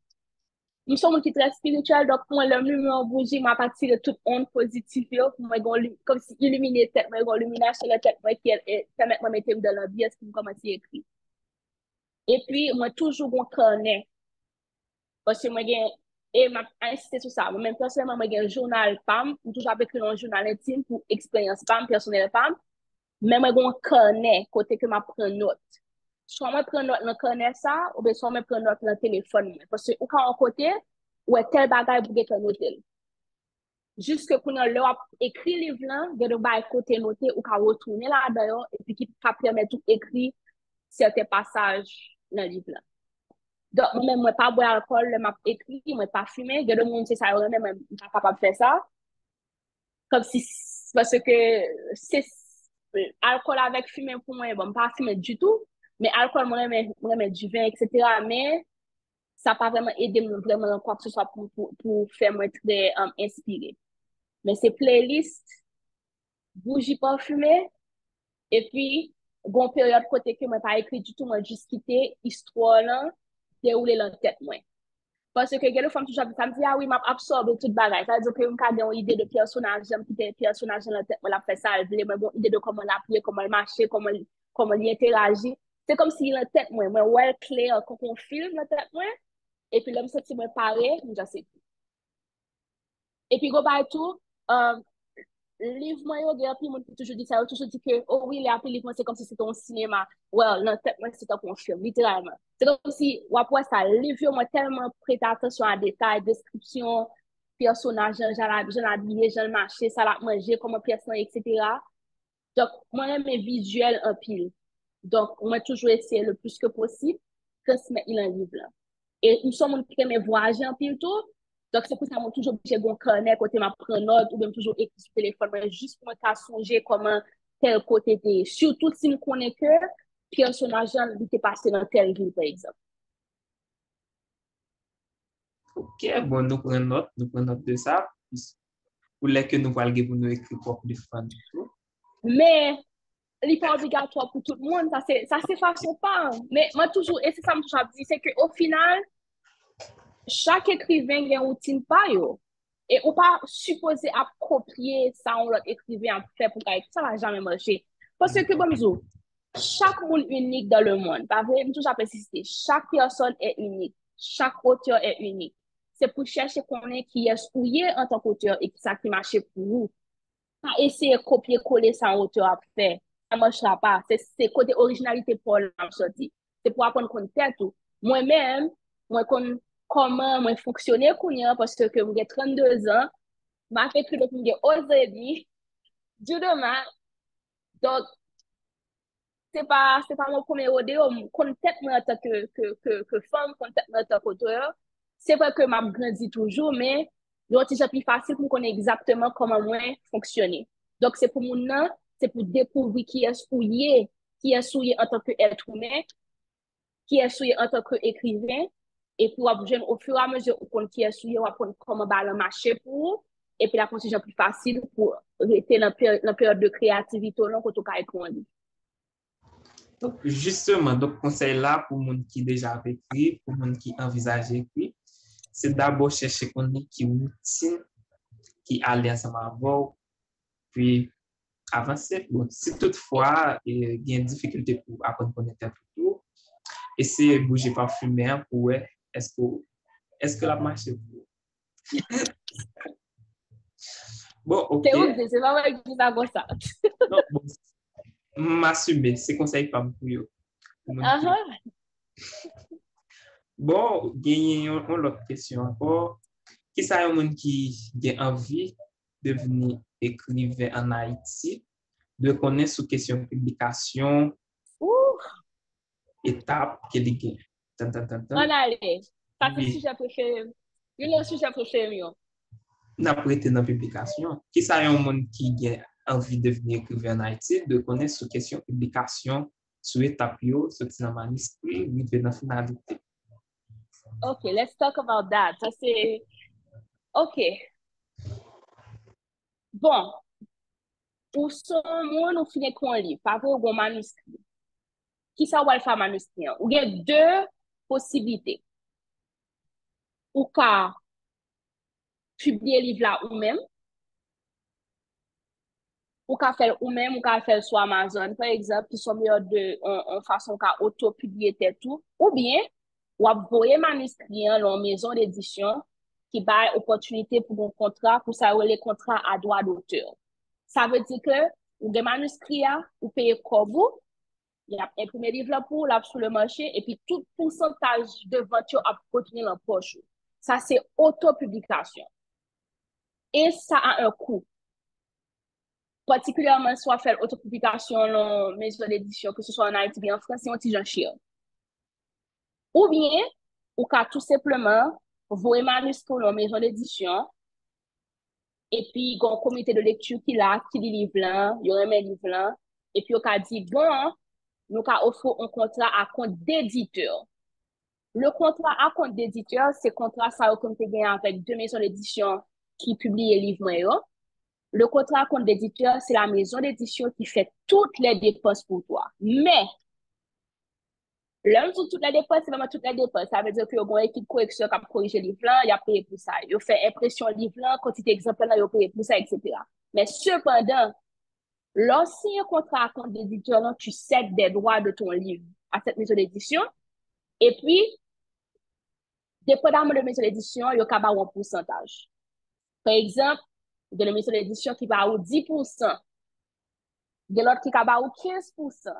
nous sommes qui très spirituel, donc moi, le lumière bougie m'a parti de toute onde positive, moi, comme si illuminer tête, moi, illumination de tête, moi, qui permet de mettre dans l'ambiance qui commence à écrire. Et puis, moi, toujours, mon carnet. Parce que moi, et m'a insisté sur ça. Moi-même, personnellement, moi, j'ai un journal PAM, ou toujours écrit un journal intime pour expérience PAM, personnel PAM. Mais moi, j'ai un carnet, côté que je prends note. Soit je prends note dans le carnet ça, ou bien soit je prends note dans le téléphone. Parce que, ou quand on côté, ou est tel bagage pour que noter. Jusque pour nous, là, écrit livre là, de le côté noté, ou quand retourner là-dedans, et puis qui peut permettre tout écrire certains passages dans le livre là. Donc, moi-même, moi, pas boire alcool, le m'a écrit, moi, pas fumer. Il y a des gens, c'est ça, moi-même, je suis pas capable de faire ça. Comme si, parce que c'est, alcool avec fumer pour moi, bon, pas fumer du tout. Mais alcool, moi, du vin, etc. Mais, ça n'a pas vraiment aidé vraiment quoi que ce soit pour faire moi très inspiré. Mais c'est playlist, bougie parfumée, et puis, bon période côté que moi, pas écrit du tout, moi, juste quitté, histoire là, dérouler dans la tête, moi. Parce que quelques fois, toujours, ça me dit, ah oui, m'a absorbé toute bagaille. Ça veut dire que je me une idée de personnage, j'aime quitter le personnage dans la tête, moi, fait ça, je une idée de comment l'appuyer, comment le marcher, comment il interagit. C'est comme si la tête, moi, ouais, clair, quand on filme la tête, moi, et puis là, je me sens paré, je sais plus. Et puis, go by tout, livre moi yo gars puis mon toujours dit ça yo toujours dit que oh oui les appels livre c'est comme si c'était un cinéma well non tête moi c'est un film littéralement c'est comme si ou après ça livre moi tellement prêter attention à détails description personnage j'en habillé j'en marché ça la manger comment personne etc. Donc moi j'aime mes visuels en pile donc moi toujours essayer le plus que possible transmettre il un livre là et nous sommes qui aiment voyager en pile tout. Donc, c'est pour ça que je toujours obligé de connaître côté ma prendre note ou même toujours écrire sur le téléphone, mais juste pour me songer comment tel côté était. Surtout si je connais que personnage était passé dans telle ville, par exemple. Ok, bon, nous prenons note de ça. Pour les que nous allons pour nous écrire pour les fans. Mais, il n'est pas obligatoire pour tout le monde, ça c'est façon pas. Mais moi toujours, et c'est ça que je dis, c'est qu'au final, chaque écrivain a une routine pas yo. Et on pas supposé approprier ça on l'autre écrivain a fait pour ça va jamais marcher. Parce que bon chaque monde unique dans le monde, pas vrai, toujours préciser, chaque personne est unique, chaque auteur est unique. C'est pour chercher qu'on est qui est souillé en tant qu'auteur et qui ça qui marche pour vous. Pas essayer de copier-coller ça auteur a fait. Ça marchera pas. C'est côté originalité pour l'homme sorti. C'est pour apprendre qu'on fait tout. Moi-même, moi, comment moi fonctionner parce que j'ai 32 ans, m'a fait que j'ai osé dire, du demain. Donc, c'est pas mon premier rodéo, peut-être moi en tant que femme, peut-être moi en tant qu'auteur. C'est vrai que m'a grandi toujours, mais c'est plus facile pour connaître exactement comment moi fonctionner. Donc, c'est pour mon nom, c'est pour découvrir qui est souillé en tant qu'être humain, qui est souillé en tant qu'écrivain, et pour apprendre au fur et à mesure qui est souillé, on apprendre comment le marché pour, et puis la construction plus facile pour rester dans la période de créativité, non, quand on écrire un livre. Donc, justement, donc, conseil là pour les gens qui déjà écrit, pour les gens qui envisagent d'écrire, c'est d'abord chercher qu'on est qui routine, qui allait ensemble avant, puis avancer. Bon, si toutefois, il y a une difficulté pour apprendre à connaître tout, essayez de bouger par fumer pour voir est-ce que la marche est pour. Bon, ok. C'est pas vrai que tu ça. Non, bon, m'assumer, c'est conseil pas pour vous. Uh-huh. Bon, gagner une autre question encore. Qui ça un monde qui a envie de devenir écrivain en Haïti, de connaître sous question publication, Ouh, étape qu'il gagne. Tan, tan, tan, on tan. allait. Ça, c'est le Oui, sujet préféré. Le sujet préféré, yo. n'a prêté dans publication. Qui ça un monde qui a envie de devenir écrivain en Haïti, de connaître sous question publication, sous étape yo, sorti dans manuscrit, arriver dans finalité. Okay, let's talk about that. Ça, c'est... OK. Bon, ou son moun ou finit kon li, pa vre ou gon manuscrit. Ki sa wal fa manuscrit an? Ou gen deux possibilités. Ou ka publier liv la ou même, ou ka fel ou même, ou ka fel sur Amazon, par exemple, qui sont meilleurs de, en façon ka auto-publier tout, ou bien, ou ap voye manuscrit an lon maison d'édition qui bail opportunité pour un contrat, pour ça les contrats à droit d'auteur. Ça veut dire que, ou gen manuscrit a, ou paye kobo, il a imprimé livre là pour, là sur le marché, et puis tout pourcentage de vente a retenu dans poche. Ça, c'est autopublication. Et ça a un coût. Particulièrement, soit faire autopublication dans maison d'édition, que ce soit en Haïti ou en France, c'est un petit cher. Ou bien, ou qu'à tout simplement, voyer manuscrit dans maison d'édition, et puis, il y a un comité de lecture qui lit livre là, il y a un livre là, et puis, on a dit, bon, nous avons offert un contrat à compte d'éditeur. Le contrat à compte d'éditeur, c'est contrat ça comme tu gagné avec deux maisons d'édition qui publient les livres. Le contrat à compte d'éditeur, c'est la maison d'édition qui fait toutes les dépenses pour toi. Mais, l'un sur toutes les dépenses, c'est vraiment toutes les dépenses. Ça veut dire que y a une équipe correction qui a corrigé le livre là, il a payé pour ça. Il a fait impression livre là, quantité d'exemplaires là, il a payé pour ça, etc. Mais cependant, lorsqu'il contrat à compte d'éditeur, là, tu cèdes des droits de ton livre à cette maison d'édition. Et puis, dépendamment de la maison d'édition, il y a un pourcentage. Par exemple, de la maison d'édition qui va au 10%, de l'autre qui va au 15%,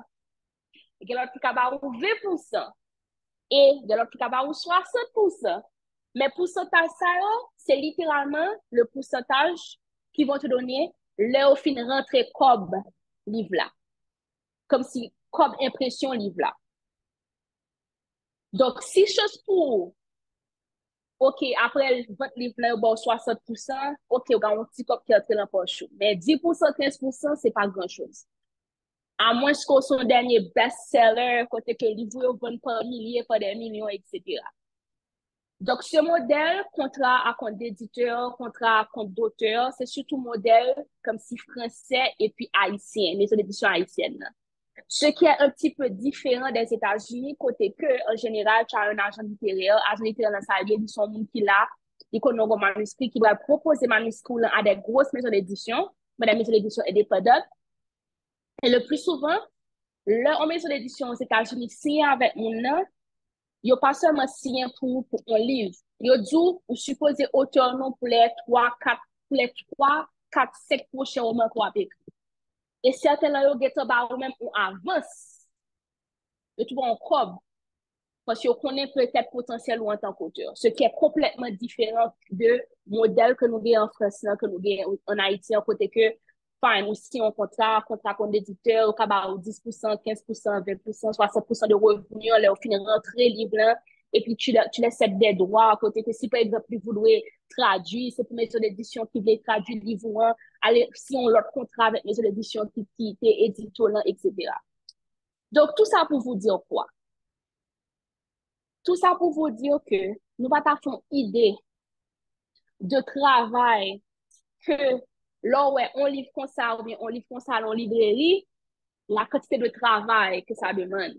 de l'autre qui va au 20%, et de l'autre qui va au 60%. Mais pourcentage, ça, c'est littéralement le pourcentage qui vont te donner là au fin rentrer comme livre là. Comme si, comme impression livre là. Donc, si chose pour OK, après votre livre là, bon, 60%, OK, on a un petit cop qui est entré dans la poche. Mais 10%, 15%, c'est pas grand-chose. À moins que son dernier best-seller, côté que le livre vend par milliers, par des millions, etc. Donc, ce modèle, contrat à compte d'éditeur, contrat à compte d'auteur, c'est surtout modèle comme si français et puis haïtien, maison d'édition haïtienne. Ce qui est un petit peu différent des États-Unis, côté que, en général, tu as un agent littéraire dans sa vie, ils sont monde qui là, ils connaissent un manuscrit, qui va proposer manuscrit à des grosses maisons d'édition, mais des maisons d'édition indépendantes. Et le plus souvent, leur maison d'édition aux États-Unis, signe avec mon nom, ils pas seulement signé pour un livre. Ils dit, ou supposé auteur non pour les 3, 4, 5 prochains romans qu'on a écrit. Et certains là, ils ont ou même ou avance. Ils trouvent un cob. Parce qu'on connaît peut-être potentiel ou en tant qu'auteur. Ce qui est complètement différent de modèle que nous avons en France, que nous avons en Haïti, en côté que, fine, aussi un contrat contre d'éditeur, au cabas 10%, 15%, 20%, 60% de revenus, là, au final, rentrer livre là, et puis tu laisses des droits à côté que si, par exemple, vous voulez traduire, c'est pour maison d'édition qui voulait traduire le livre, allez, si on l'autre contrat avec maison d'édition qui était éditeur, etc. Donc, tout ça pour vous dire quoi? Tout ça pour vous dire que nous pas faire idée de travail que là ouais on livre comme ça ou bien on livre comme ça en librairie, la quantité de travail que ça demande.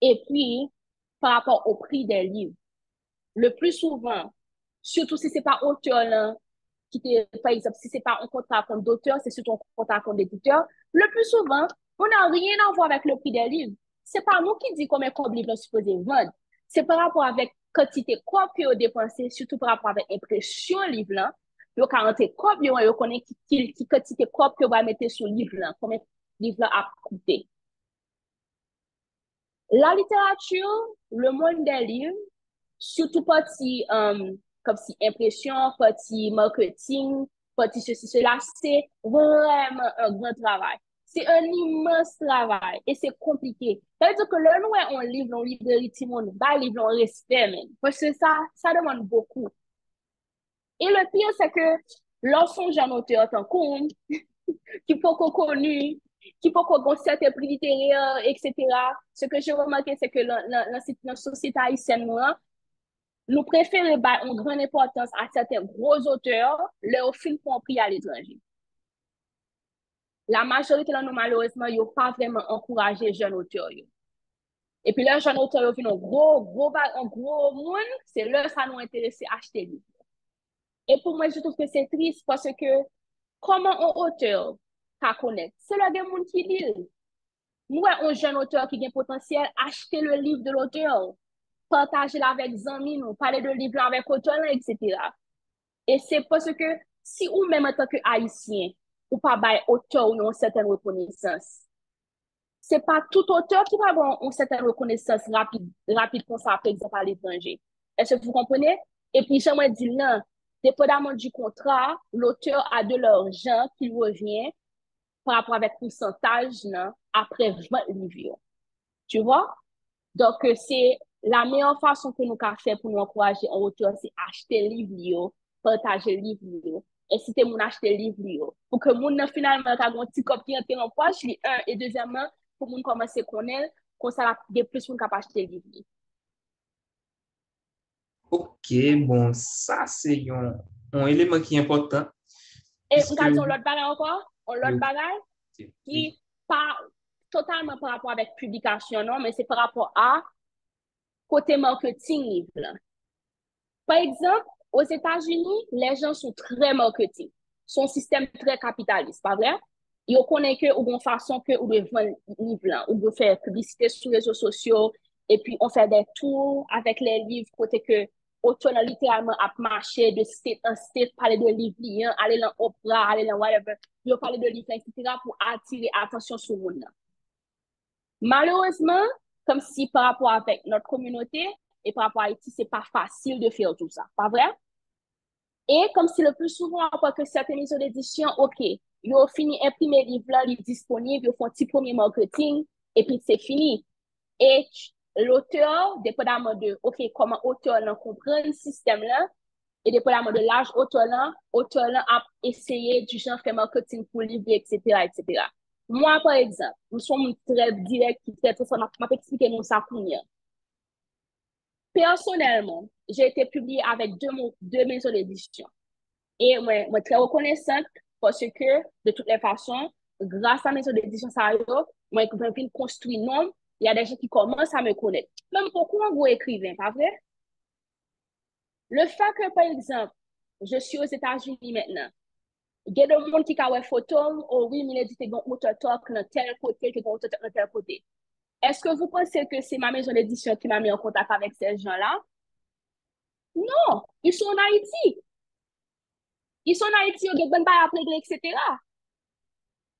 Et puis par rapport au prix des livres, le plus souvent, surtout si c'est pas auteur là, par exemple si c'est pas un contrat comme d'auteur, c'est surtout un contrat comme d'éditeur, le plus souvent on n'a rien à voir avec le prix des livres. C'est pas nous qui dit combien de livres supposé vendre. C'est par rapport avec quantité quoi que vous dépensez, surtout par rapport avec impression livre là. Vous avez combien vous connaissez qui quantité quoi que vous mettre sur livre là, combien livre là a coûté. La littérature, le monde des livres, surtout partie comme si impression, partie marketing, partie ceci, cela, c'est vraiment un grand travail. C'est un immense travail et c'est compliqué. Ça veut dire que là, nous, on livre, on livre de litimon, bah, livre, on respect, même. Parce que ça demande beaucoup. Et le pire, c'est que lorsqu'on jeune auteur, tant qu'on, qui faut qu'on connu, qui faut qu'on ait certains prix littéraires, etc. Ce que j'ai remarqué, c'est que dans la société haïtienne, nous préférons une grande importance à certains gros auteurs, leur film pour un prix à l'étranger. La majorité de nous, malheureusement, n'ont pas vraiment encouragé les jeunes auteurs. Et puis, les jeunes auteurs viennent un gros monde, c'est là ça nous intéresse à acheter livres. Et pour moi, je trouve que c'est triste parce que comment un auteur qu'à connaître? C'est le monde qui dit. Nous, un jeune auteur qui a un potentiel, acheter le livre de l'auteur, partager avec les amis, nous, parler de livre avec l'auteur, etc. Et c'est parce que si ou même en tant que haïtien, ou pas by auteur ou une certaine reconnaissance, c'est pas tout auteur qui va avoir une certaine reconnaissance rapide comme ça, par exemple, à l'étranger. Est-ce que vous comprenez? Et puis, j'aimerais dire, non, dépendamment du contrat, l'auteur a de l'argent qui revient par rapport avec pourcentage, non, après 20 livres. Tu vois? Donc, c'est la meilleure façon que nous avons fait pour nous encourager en auteur, c'est acheter le livre, partager le livre, inciter mon acheter le livre, pour que mon finalement ait un petit copie en poche, un, et deuxièmement, pour mon commencer à connaître, comme ça, il y a plus de capable acheter le livre. Ok, bon, ça c'est un élément qui est important, Et puisque regardons l'autre bagage encore, l'autre oui, bagage oui. qui pas totalement par rapport avec publication, non, mais c'est par rapport à côté marketing livre. Par exemple, aux États-Unis, les gens sont très marketing. Son système très capitaliste, pas vrai? Ils connaissent que ou une façon que ou de vendre livres, ou de faire publicité sur les réseaux sociaux, et puis on fait des tours avec les livres, côté que autant littéralement à marcher de state en state, parler de livres, aller dans l'opéra, aller dans whatever, ils parler de livres, etc., pour attirer l'attention sur le monde. Malheureusement, comme si par rapport avec notre communauté et par rapport à Haïti, c'est pas facile de faire tout ça, pas vrai? Et comme si le plus souvent, après que certaines maisons d'édition, OK, ils ont fini imprimer le livre là, il est disponible, ils font un petit premier marketing, et puis c'est fini. Et l'auteur, dépendamment de, OK, comment l'auteur comprend le système là, et dépendamment de l'âge auteur là a essayé du genre faire marketing pour le livre, etc., etc. Moi, par exemple, nous sommes très directs, très, très, je vais expliquer nous ça pour nous. Personnellement, j'ai été publié avec deux maisons d'édition. Et moi, je suis très reconnaissante parce que, de toutes les façons, grâce à la maison d'édition, moi, je viens construire un nom. Il y a des gens qui commencent à me connaître. Même pourquoi vous écrivez, pas vrai? Le fait que, par exemple, je suis aux États-Unis maintenant, il y a des gens qui ont des photos, oh oui, mais il dit que un auteur talk dans tel côté, que un auteur dans tel côté. Est-ce que vous pensez que c'est ma maison d'édition qui m'a mis en contact avec ces gens-là? Non, ils sont en Haïti. Ils sont en Haïti, ils ont des bonnes bails à plaider, etc.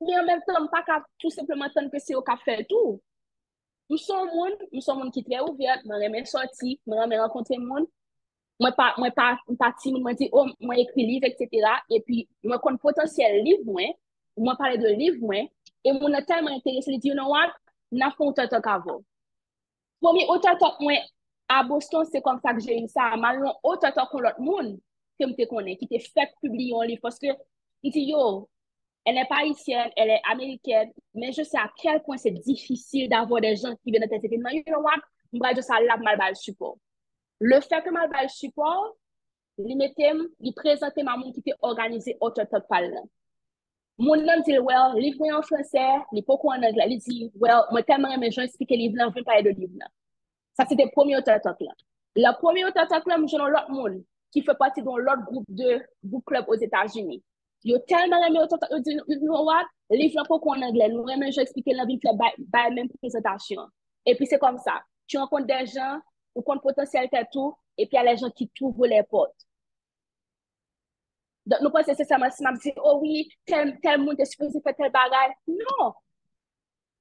Mais en même temps, pas qu'à tout simplement attendre que c'est au café tout. Nous sommes monde qui est très ouvert, moi j'aime sortir, moi j'aime rencontrer monde. Moi pas timide, moi dis oh, moi écrit livre etc. Et puis moi connais potentiel livre moi parler de livre moi et mon a tellement intéressé, il dit you know what, n'a pas autant de qu'avant. Premier autant que moi à Boston, c'est comme ça que j'ai eu ça, malheureusement autant que l'autre monde que me connais qui te fait publier un livre parce que il dit yo, elle n'est pas haïtienne, elle est américaine, mais je sais à quel point c'est difficile d'avoir des gens qui viennent de tes événements. You know what? Je vais dire ça là, mal le support. Le fait que mal le support, il présentait ma monde qui était organisé autre temps par là. Mon nom dit, well, livre en français, il pas en anglais. Il dit, well, moi tellement mes gens expliquer livre là, je vais parler de livre là. Ça, c'était le premier autre temps là. Le premier autre temps là, je l'autre monde qui fait partie d'un autre groupe de book club aux États-Unis. Yo tellement aimé autant yo dit you know what livre pas en anglais nous même je expliquer la vie faire même présentation et puis c'est comme ça tu rencontres des gens ou compte potentiel tout et puis il y a les gens qui t'ouvrent les portes donc nous pensons c'est ça m'a dit oh oui tel monde est supposé faire tel bagage non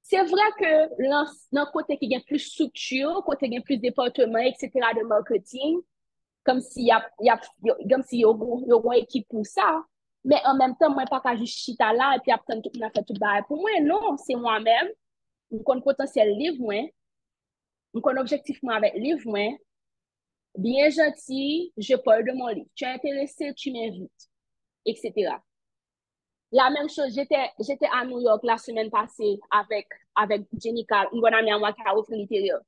C'est vrai que dans le côté qui a plus structure, côté qui a plus département, etc., de marketing, comme s'il comme s'il y a une équipe pour ça. Mais en même temps, moi, pas qu'à juste chita là et puis après tout le monde a fait tout bail. Pour moi, non, c'est moi-même. Mon potentiel livre, moi. Mon objectif, moi, avec livre, moi. Bien gentil, je parle de mon livre. Tu es intéressé, tu m'invites, etc. La même chose, j'étais à New York la semaine passée avec Jenica, une bonne amie à moi qui a offert littéraire.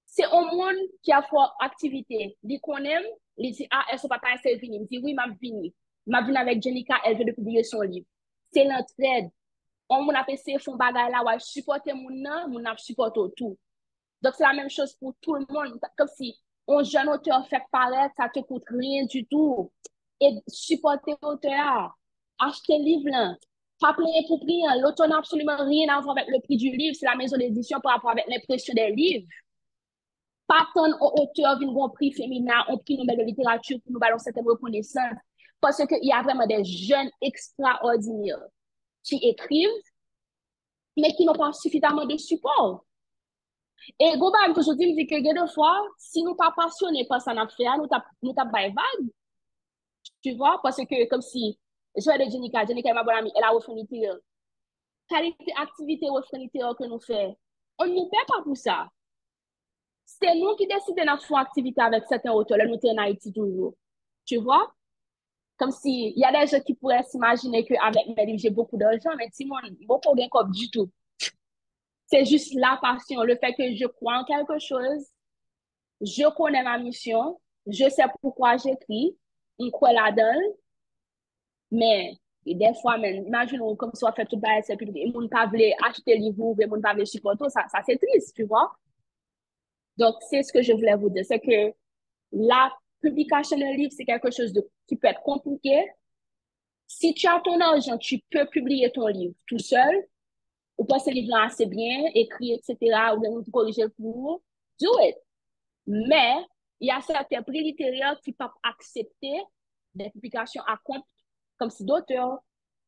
C'est un monde qui a fait activité. Il connaît, il dit, ah, est-ce que papa est venu? Il dit, oui, m'a venu. M'a venu avec Jenica, elle veut de publier son livre. C'est l'entraide. On a fait ces fonds bagaille là, ouais, supporter mon a supporté tout. Donc, c'est la même chose pour tout le monde. Comme si un jeune auteur fait paraître, ça te coûte rien du tout. Et supporter l'auteur, acheter le livre là. Pas payer pour prix. L'auteur n'a absolument rien à voir avec le prix du livre. C'est la maison d'édition par rapport avec l'impression des livres. Pas tant auteur vient un prix féminin, un prix Nobel de littérature pour nous balancer cette reconnaissance. Parce qu'il y a vraiment des jeunes extraordinaires qui écrivent, mais qui n'ont pas suffisamment de support. Et Goban, toujours dit que des fois, si nous pas passionnés par ça, nous t'a vague, tu vois, parce que comme si, je vais de Jenica est ma bonne amie, elle a offert littéraire. Qualité activité offert littéraire que nous faisons, on ne nous paie pas pour ça. C'est nous qui décidons de faire activité avec certains auteurs, là, nous sommes en Haïti toujours. Tu vois? Comme si, il y a des gens qui pourraient s'imaginer qu'avec mes livres, j'ai beaucoup d'argent, mais Simon, beaucoup de comme du tout. C'est juste la passion, le fait que je crois en quelque chose, je connais ma mission, je sais pourquoi j'écris, on croit là-dedans, mais des fois, même, imaginons comme si on fait tout le bail, et les gens ne pas acheter le livre, les gens ne pas supporter, ça c'est triste, tu vois? Donc, c'est ce que je voulais vous dire, c'est que la publication d'un livre, c'est quelque chose qui peut être compliqué. Si tu as ton argent, tu peux publier ton livre tout seul, ou pas ce livre-là assez bien, écrit, etc., ou bien corriger le pour, do it. Mais, il y a certains prix littéraires qui peuvent accepter des publications à compte, comme si d'auteurs,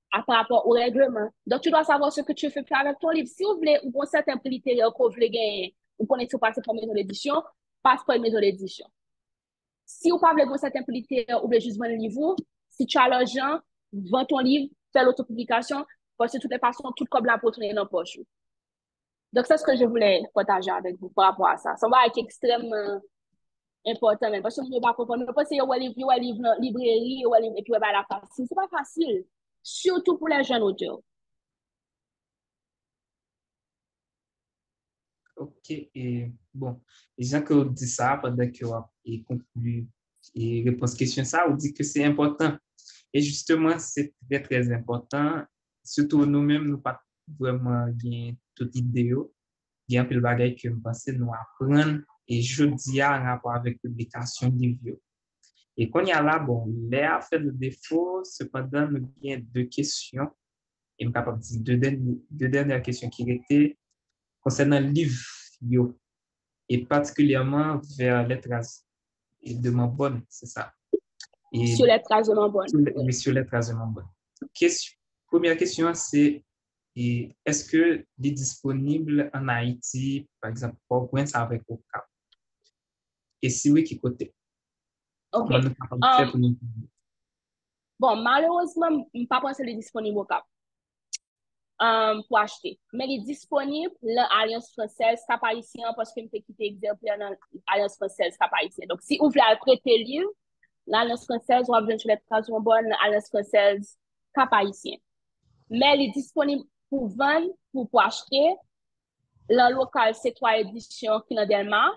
par rapport au règlement. Donc, tu dois savoir ce que tu veux faire avec ton livre. Si vous voulez, ou pour certains prix littéraires que vous voulez gagner, ou connaissez passer pour une maison d'édition, passe par une maison d'édition. Si vous ne voulez pas certains prix littéraires, ou voulez juste vendre un livre, si tu as l'argent, vends ton livre, fais l'autopublication, parce que de toute façon, tout comme la pour tourner dans la poche. Donc, c'est ce que je voulais partager avec vous par rapport à ça. Ça va être extrêmement important même. Parce que nous ne pas comprendre. Nous pensons qu'il y a un livre dans la librairie, et puis la facile. Ce n'est pas facile. Surtout pour les jeunes auteurs. Ok, et bon, les gens qui disent ça pendant que vous conclu et réponse question ça, on dit que c'est important. Et justement, c'est très, très important. Surtout nous-mêmes, nous pas vraiment bien toute idée. Il y a un peu de bagaille que nous pensons nous apprendre et je dis en rapport avec la publication de livres. Et quand il y a là, bon, les affaires de défaut, cependant, nous avons deux questions. Et je suis capable de dire deux dernières questions qui étaient concernant le livre, et particulièrement vers les traces de Mambonne, c'est ça. Et sur les traces de Mambonne. Oui, sur les traces de Mambonne. Première question, c'est est-ce que il est disponible en Haïti, par exemple, pour Prince avec Ocap? Et si oui, qui côté? OK. Comment nous capable de faire pour nous? Bon, malheureusement, je ne pas penser qu'il est disponible au Cap. Pour acheter. Mais il est disponible dans l'Alliance française Cap Haïtien parce que je peux quitter exemplaire dans l'Alliance française Cap Haïtien. Donc, si vous voulez prêter le livre, l'Alliance française, on va venir sur les traces bonne l'Alliance française Cap Haïtien. Mais il est disponible pour vendre, pour acheter. Le local, c'est 3 éditions qui est dans Delma.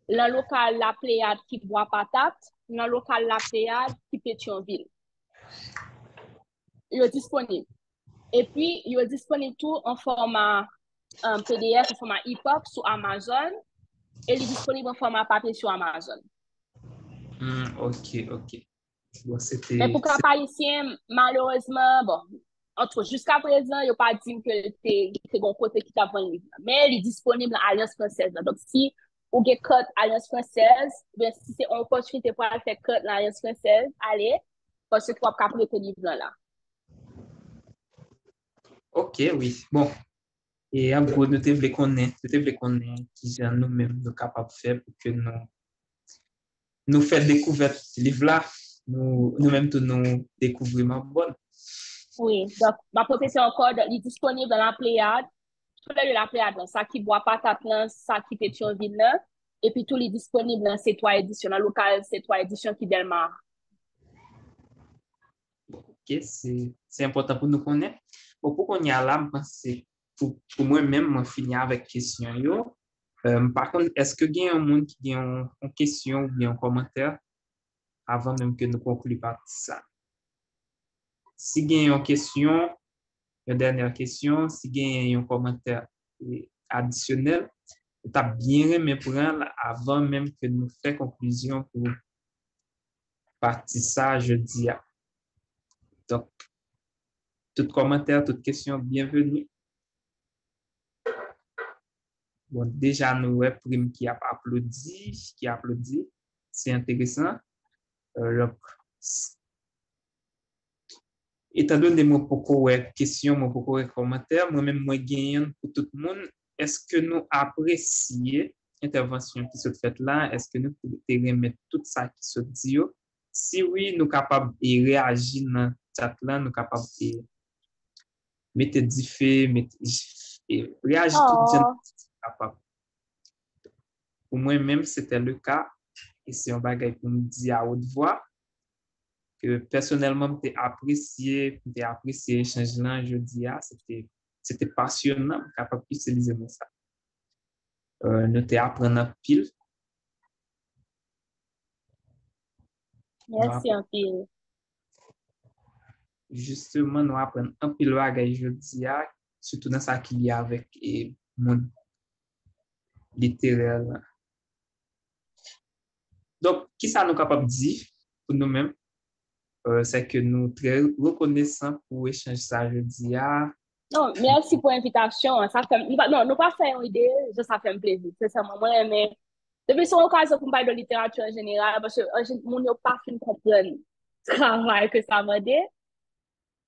Le local, la Pléiade qui boit patate. Le local, la Pléiade qui Pétionville. Il est disponible. Et puis, il est disponible tout en format PDF, en format EPUB sur Amazon. Et il est disponible en format papier sur Amazon. Ok. Bon, Mais pour Cap Haïtien, malheureusement, bon, jusqu'à présent, il n'y a pas dit que c'est bon côté qui t'a vendu. Mais il est disponible à l'Alliance française. Donc, si vous avez code Alliance française, bien, si c'est une opportunité pour faire code l'Alliance française, allez, parce que tu vas pas prêter le livre là. Ok, oui. Bon, Et en gros, nous devons connaître qui sont nous-mêmes nous capables de faire pour que nous fassions découverte ce livre-là, nous-mêmes tout nous découvrons bonne. Oui, donc ma profession encore, il est disponible dans la Pléiade, tout le de la Pléiade, ça qui boit patate, ça qui Pétionville, là, et puis tout est disponible dans ces trois éditions, dans le local, ces trois éditions qui Delmar. Ok, c'est important pour nous connaître. Bon, pour qu'on y a là, je pense que pour moi-même, je finis avec question. Par contre, est-ce que il y a un monde qui a une question ou bien un commentaire avant même que nous concluions par ça? Si il y a une question, une dernière question, si il y a un commentaire additionnel, tu as bien aimé prendre avant même que nous fassions conclusion pour partir ça jeudi. Donc, tout commentaire, toute question, bienvenue. Bon, déjà, nous avons Prime qui a applaudi. C'est intéressant. Donc, étant donné mon beaucoup de questions, mon beaucoup de commentaires, moi-même, moi, gagnant pour tout le monde, est-ce que nous apprécions l'intervention qui se fait là? Est-ce que nous pouvons remettre tout ça qui se dit? Si oui, nous sommes capables de réagir dans le chat là, nous sommes capables de mettre des faits, réagir tout le temps. Pour moi-même, c'était le cas. Et c'est un bagage pour me dire à haute voix que personnellement, j'ai apprécié l'échange là jeudi. C'était passionnant, capable d'utiliser ça. Nous t'ai appris en pile. Merci en pile. Justement, nous apprenons un pile bagage jeudi, surtout dans ça qu'il y a avec mon littéraire. Donc, qui ça nous capable de dire pour nous-mêmes? C'est que nous sommes très reconnaissants pour échanger ça jeudi. Non, merci pour l'invitation. Ça fait, non, nous pas faire une idée, ça fait un plaisir. C'est ça, moi, mais depuis son occasion pour parler de littérature en général, parce que mon n'a pas fait comprendre le travail que ça m'a dit.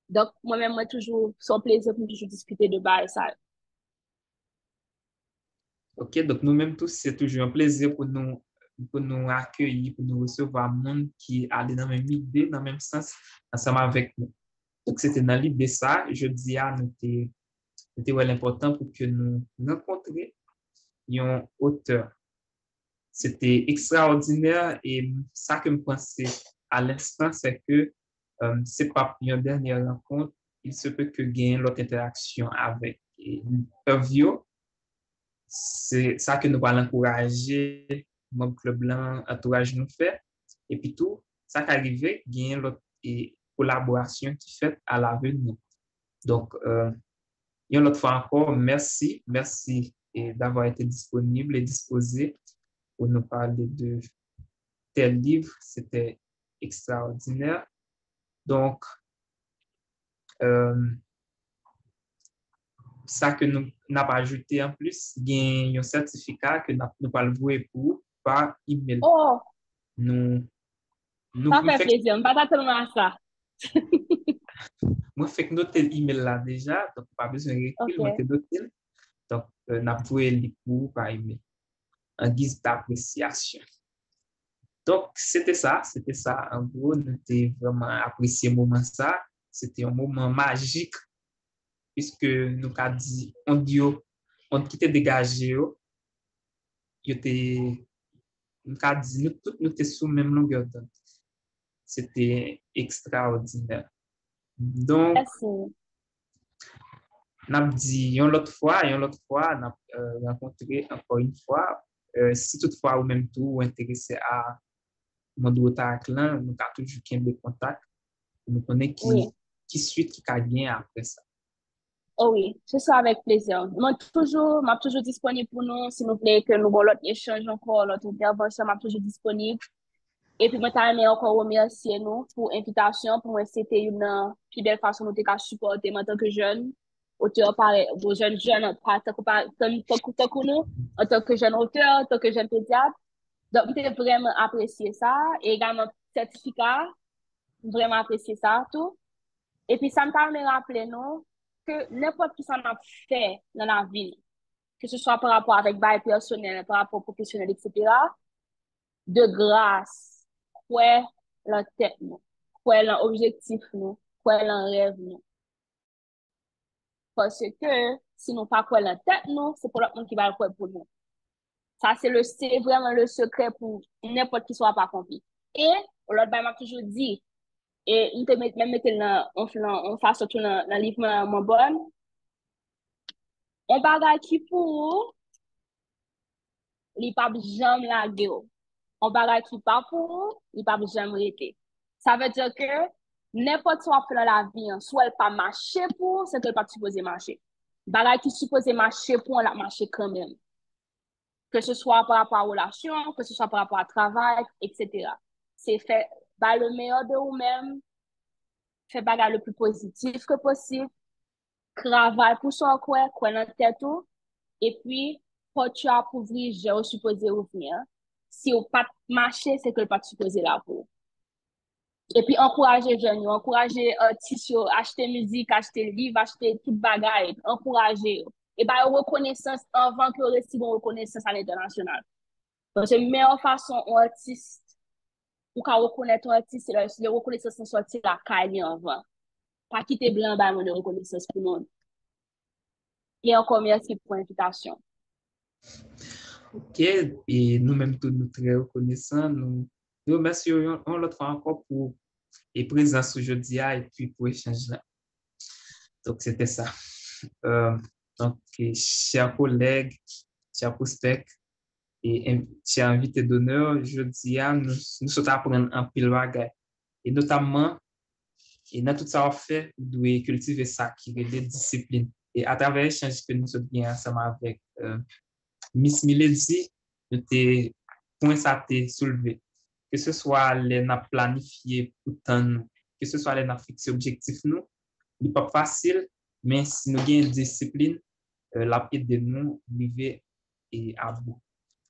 Donc, moi-même, moi, toujours, son plaisir pour toujours discuter de ça. Ok, donc nous-mêmes tous, c'est toujours un plaisir pour nous accueillir, pour nous recevoir un monde qui a dans la même idée, dans le même sens, ensemble avec nous. Donc, c'était dans l'idée ça, je dis à nous, c'était important pour que nous rencontrions un auteur. C'était extraordinaire et ça que je pensais à l'instant, c'est que c'est pas une dernière rencontre, il se peut que gagne l'autre interaction avec Interview. C'est ça que nous allons encourager, mon club blanc, entourage nous fait. Et puis tout, ça qui arrive, gagne l'autre collaboration qui fait à l'avenir. Donc, une autre fois encore, merci d'avoir été disponible et disposé pour nous parler de tel livre. C'était extraordinaire. Donc, ça que nous n'avons pas ajouté en plus, il y a un certificat que nous pas le voir pour par email. Oh, nous ça fait plaisir, on pas tellement à ça. Moi, fait que noter l'email là déjà, donc pas besoin de écrire, moi, noter. Donc, n'a pas le pour par email en guise d'appréciation. Donc, c'était ça. En gros, nous avons vraiment apprécié le moment ça. C'était un moment magique puisque nous avons dit, on qui était dégagé, nous avons dit, nous étions sous même longueur d'onde. C'était extraordinaire. Donc, n'a dit une autre fois, n'a rencontré encore une fois. Si toutefois ou même tout ou intéressé à mon dotac là, nous avons toujours des contacts. Nous connaissons qui suite qui a bien après ça. Oh oui, ce sera avec plaisir. Moi, toujours disponible pour nous, s'il vous plaît, que nous avons l'autre échange encore, l'autre intervention, je suis toujours disponible. Et puis, moi, je encore remercier nous pour l'invitation, pour moi, c'était une plus belle façon de nous supporter en tant que jeune, auteur, pour jeunes, pas tant que nous, en tant que jeune auteur, en tant que jeune pédiatre. Donc, j'ai vraiment apprécié ça. Et également, certificat, vraiment apprécié ça, tout. Et puis, ça me permet de rappeler, nous, que n'importe qui s'en a fait dans la vie, que ce soit par rapport avec bail personnel, par rapport professionnel, etc., de grâce, quoi la tête nous, quoi l'objectif nous, quoi le rêve nous. Parce que si nous pas quoi la tête nous, c'est pour l'autre monde qui va le faire pour nous. Ça, c'est vraiment le secret pour n'importe qui soit pas accompli. Et, l'autre, m'a toujours dit, et on peut même mettre on fasse tout dans le livre, mon bon, on bagage qui pour, il pas jamais la gueule. On bagage qui pas pour, il pas jamais été. Ça veut dire que n'importe quoi dans la vie, soit elle pas marcher pour, c'est qu'elle pas supposé marcher. Bagage qui supposé marcher pour, on l'a marché quand même. Que ce soit par rapport à la relation, que ce soit par rapport à travail, etc. C'est fait le meilleur de vous-même, fait bagarre le plus positif que possible, travail pour son quoi dans tête tout, et puis, quand tu as pour ouvrir, j'ai supposé ouvrir. Si vous pas marché, c'est que pas supposé là pour. Et puis, encourager les jeunes, encourager artistes, acheter musique, acheter livre, acheter tout bagaille, encourager. Et bien, reconnaissance avant que vous recevez une reconnaissance à l'international. Donc, c'est la meilleure façon un artiste, ou qu'à reconnaître un artiste, c'est la reconnaissance sortir la caille avant. Pas quitter blanc, bah, de reconnaissance pour le monde. Et encore merci pour l'invitation. OK, et nous-mêmes, tous nous très reconnaissants. Nous remercions l'autre fois encore pour la présence aujourd'hui et puis pour l'échange là. Donc, c'était ça. Donc, chers collègues, chers prospects et chers invités d'honneur, aujourd'hui, nous sommes apprendre un pile bagage. Et notamment, et dans tout ça, on fait, nous devons cultiver ça qui est des disciplines. Et à travers l'échange que nous sommes bien ensemble avec Miss Milady, nous te point ça te soulevé. Que ce soit les n'a planifié pour temps, que ce soit les n'a fixé objectif nous, n'est pas facile, mais si nous avons une discipline, la paix de nous arriver et à bout.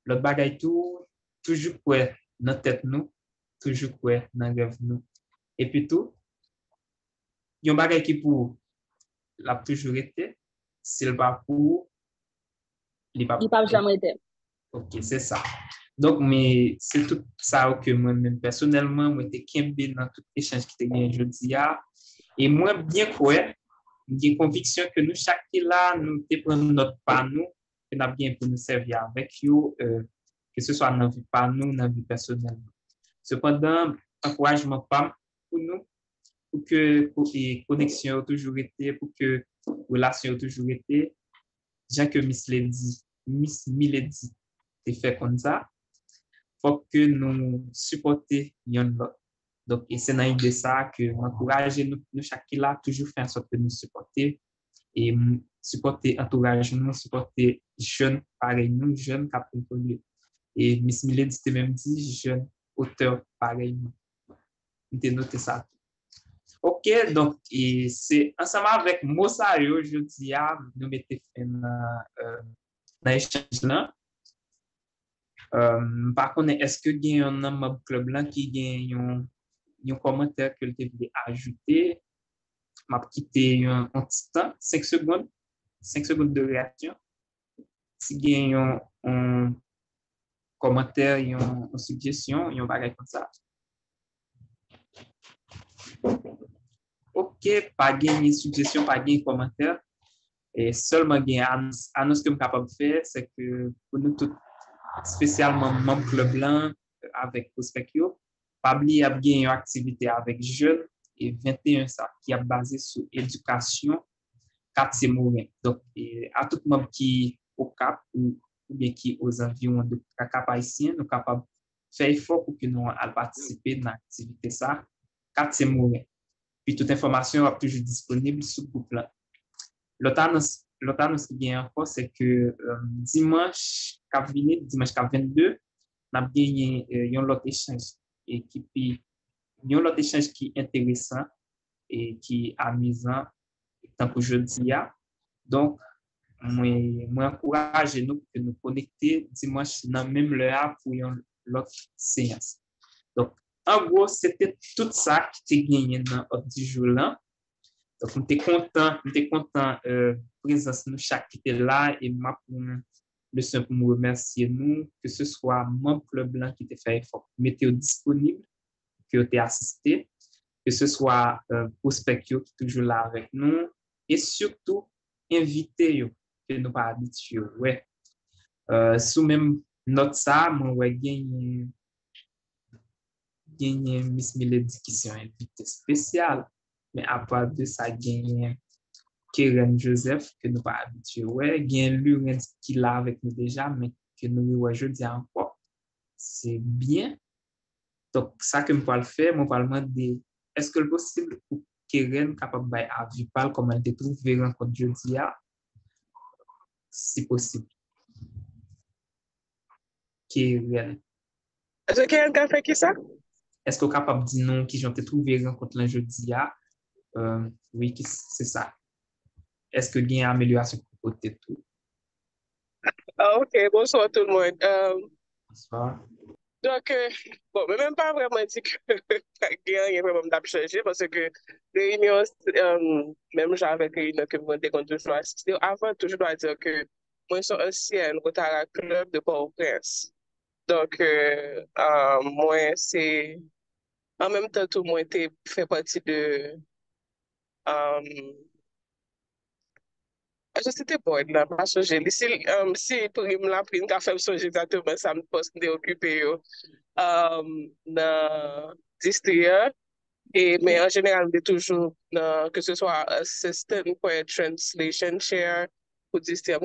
L'autre bagaille tout, toujours quoi dans tête nous, toujours quoi dans rêve nous. Et puis tout, il y a un bagaille qui pour l'a toujours été, c'est le parcours, il pas jamais été. OK, c'est ça. Donc, mais c'est tout ça que moi-même, personnellement, moi, j'étais kembe dans tout échange qui était gagné aujourd'hui. Et moi, bien quoi, j'ai conviction que nous, chaque là, nous prenons notre pas nous, que nous avons bien pour nous servir avec vous, que ce soit dans la vie par nous, dans la vie personnelle. Cependant, encouragement pas pour nous, pour que les connexions aient toujours été, pour que les relations aient toujours été, gens que Miss Milady, c'est fait comme ça. Faut que nous supporter l'autre. Donc, et c'est dans l'idée ça que m'encourager nous chaque là toujours faire en sorte que nous supporter et supporter entourage nous, supporter jeunes pareil nous, jeunes qui ont et Miss Milady c'était même dit jeunes auteurs pareil nous. Nous noté ça. OK, donc et c'est ensemble avec Mosayo jeudi nous mettons fin dans l'échange là. Par contre, est-ce que il y a un membre club là qui gagne un commentaire que tu veux ajouter? M'a quitté un petit temps, 5 secondes de réaction. Si il y a un commentaire, une suggestion, un bagage comme ça. OK, pas gagner suggestion, pas gagner commentaire. Et seulement gagner annonce que je suis capable de faire, c'est que pour nous tous, spécialement membre club blanc avec Prospectio, Pabli a bien une activité avec jeunes et 21 ça qui est basé sur éducation quartier Morin. Donc à tout le monde qui au Cap ou bien qui aux environs de Cap haïtien, nous capable faire effort pour que nous à participer dans l'activité ça quartier Morin. Puis toute information est toujours disponible sur le groupe là. L'autre annonce qui vient encore, c'est que dimanche 22, on a gagné un lot d'échange et qui est intéressant et qui est amusant tant qu'aujourd'hui. Donc, moi encourage nous que nous connecter dimanche dans même l'heure pour une autre séance. Donc, en gros, c'était tout ça qui était gagné dans notre jour là. Donc, on était content présence nous chaque qui était là et m'a pour le simple pour nous remercier nous, que ce soit membre club blanc qui était fait effort, mettez disponible, qui ont été assisté, que ce soit prospect qui est toujours là avec nous et surtout invité que nous pas habitués. Ouais. Sous même note ça, moi ouais gagné Miss Milady qui sont invité spécial, mais à part de ça gagné Keren Joseph que nous pas habitués. Ouais, gagné Lorenz qui là avec nous déjà, mais que nous ouais je dis encore, c'est bien. Donc ça que je peux le faire, moi parlement de est-ce que c'est possible pour Keren capable d'avoir avis par comment elle te trouve rencontre jeudi si possible. Keren. Est-ce qu'il y a un café qui ça? Est-ce que vous êtes capable de dire non qui j'ont trouvé rencontre le jeudi? Oui, c'est ça. Est-ce que il y a une amélioration pour côté tout? Ah, ok, bonsoir tout le monde. Bonsoir. Donc, bon, mais même pas vraiment dit que il y a vraiment changé parce que réunion, même j'avais réunion que vous avez toujours assisté. Avant tout, je dois dire que moi, je suis ancienne Rotary Club de Port-au-Prince. Donc, moi, c'est en même temps, tout le monde fait partie de. Je c'était bored là, pas changer. Si pour me la prendre café, me changer exactement ça me poste de occuper dans district. Mais en général, de toujours, que ce soit assistant pour translation chair pour district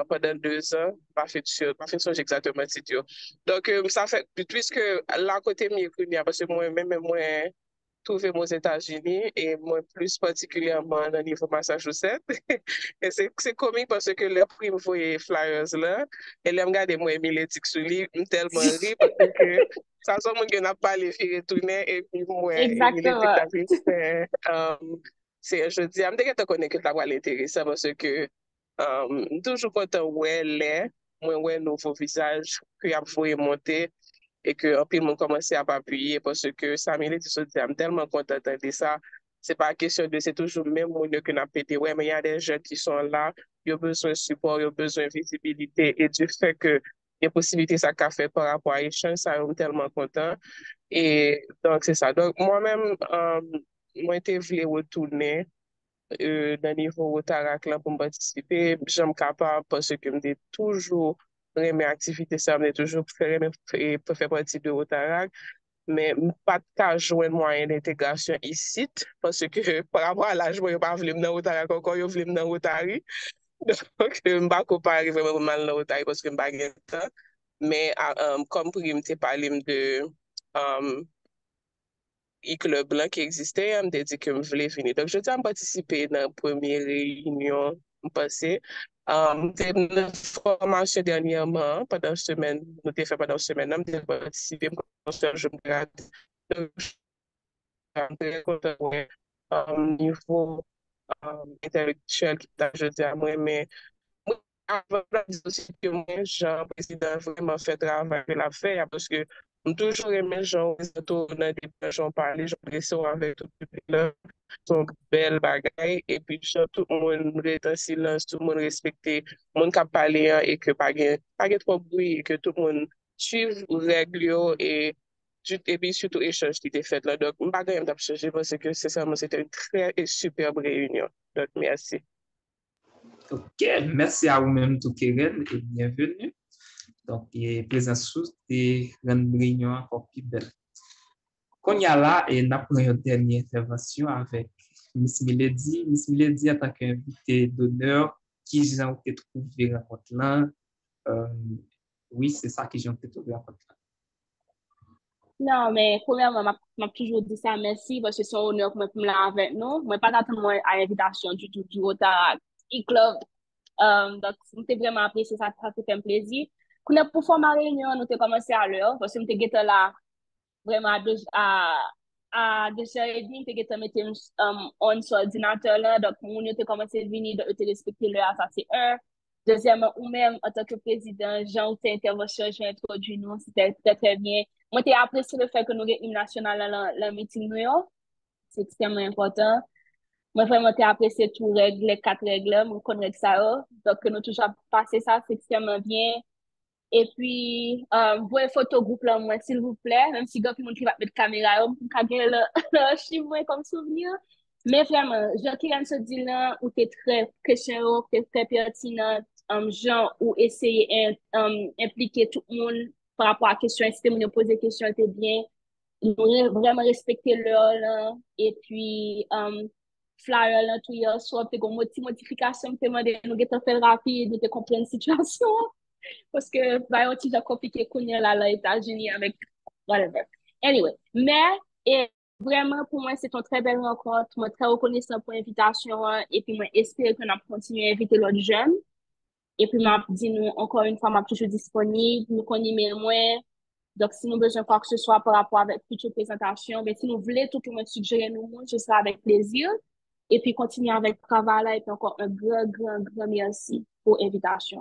pendant 2 ans, pas fait changer exactement le site. Donc, ça fait, puisque là, côté mieux, parce que moi-même, moi, trouvé aux États-Unis et moi plus particulièrement dans le niveau Massachusetts. Et c'est comique parce que le prix me voyait flyers là et là me regarde moi Emile sur lui tellement ri parce que ça son monde qui n'a pas les filles retourner et puis moi Emile Exactement. c'est je dis me te connais que tu vas l'intéresser parce que toujours content ouais les moi ouais nouveau visage puis a voulu monter et que puis mon commencé à appuyer parce que ça m'a dit je tellement content de ça. C'est pas question de c'est toujours le même monde que n'a pété ouais mais il y a des jeunes qui sont là, ils ont besoin de support, ils ont besoin de visibilité et du fait que il y a possibilité ça qu'a fait par rapport à l'échange, ça me tellement content et donc c'est ça. Donc moi-même moi j'étais voulu retourner dans le niveau Rotarac là pour me participer, j'aime capable parce que je toujours mes activités, ça me toujours pour faire partie de Rotarac, mais pas de cas joindre moyen d'intégration ici parce que par rapport à l'âge, je ne pas voulu me dans Rotarac encore, je voulais me dans Rotary. Donc, je ne vais pas arriver vraiment mal dans Rotary parce que je n'ai pas de temps. Mais comme pour me parler de club là qui existait, elle m'a dit que je voulais venir. Donc, je t'ai participé dans la première réunion passée. J'ai une formation dernièrement, pendant une semaine, nous avons fait pendant une semaine, j'ai participé, je me regarde. Donc, je suis très content niveau intellectuel qui t'a jeté à moi, mais avant de dire aussi que moi, Jean, président, vraiment fait travail de la faire parce que j'ai toujours aimé Jean, dans des gens parler, j'apprécie avec tout le monde, son belle bagaille, et puis tout le monde reste en silence, tout le monde respecté, tout le monde qui a parlé et que pas de trop bruit, et que tout le monde suive les règles et puis surtout échange qui était fait là. Donc, je ne vais pas changer parce que sincèrement, c'était une très superbe réunion. Donc, merci. Ok, merci à vous-même, tout Keren, et bienvenue. Donc, présence sous et grande réunion encore plus belle. Qu'on y a là, et nous pris une dernière intervention avec Miss Milady. Miss Milady, en tant qu'invitée d'honneur, qui j'ai été trouvé rencontre là. Oui, c'est ça que j'ai été trouvé rencontre là. Non, mais premièrement, m'a toujours dit ça, merci, parce que c'est un honneur pour me là avec nous. Moi, pas d'attendre à l'invitation du tout du Rotaract e-club. Donc, c'était vraiment apprécié, ça fait un plaisir. Pour faire ma réunion, nous avons commencé à l'heure, parce que nous étions là vraiment à 2h30, nous étions mis on sur l'ordinateur là, donc nous avons commencé à venir, de respecter l'heure, ça c'est un. Deuxièmement, ou même en tant que président, Jean, tes interventions, j'ai introduit nous, c'était très, très bien. Moi, j'ai apprécié le fait que nous avons une nationale dans le meeting, c'est extrêmement important. Moi, vraiment, t'ai apprécié tout règle, les 4 règles, moi, connais ça, là. Donc, nous toujours passé ça, c'est extrêmement bien. Et puis, voyez photo groupe là, moi, s'il vous plaît, même si quelqu'un qui va mettre caméra, pour gagner le chiffre comme souvenir. Mais vraiment, Jean qui se dit là, où t'es très question, t'es très pertinent, Jean, ou essayer impliquer tout le monde par rapport à la question, si tu poser des questions, t'es bien. Nous vraiment respecter l'heure là, et puis, flyer là, tout hier soir, t'es comme modification, t'es demandé, nous t'es fait rapide, nous t'es comprendre la situation. Parce que va aussi de compliqué qu'on est là, aux États-Unis avec whatever. Anyway, mais et vraiment pour moi c'est une très belle rencontre. Moi très reconnaissant pour l'invitation et puis moi espère qu'on a continué à inviter l'autre jeune. Et puis m'a dit nous encore une fois m'a toujours disponible, nous connaissons moins. Donc si nous avons besoin de quoi que ce soit par rapport avec future présentation, mais si nous voulez tout le monde suggérer nous, je serai avec plaisir. Et puis continuer avec le travail là et puis encore un grand merci pour l'invitation.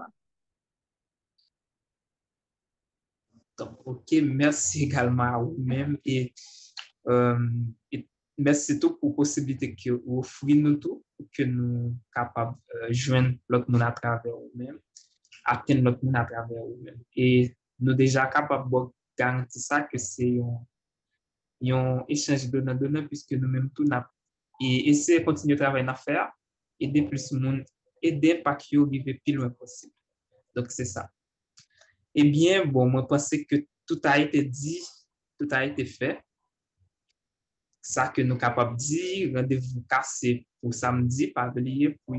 Donc, OK, merci également à vous-même euh, et merci tout pour la possibilité que vous offrez nous tout pour que nous capables de joindre l'autre monde à travers vous-même, atteindre l'autre monde à travers vous-même. Et nous déjà capables de garantir ça que c'est un échange donnant-donnant puisque nous-mêmes tout n'a et essayer de continuer à travailler en affaires, aider plus de monde, aider pas qu'il arrive plus loin possible. Donc, c'est ça. Eh bien, bon, moi, je pense que tout a été dit, tout a été fait. Ça que nous sommes capables de dire, rendez-vous cassé pour samedi, pas oublier pour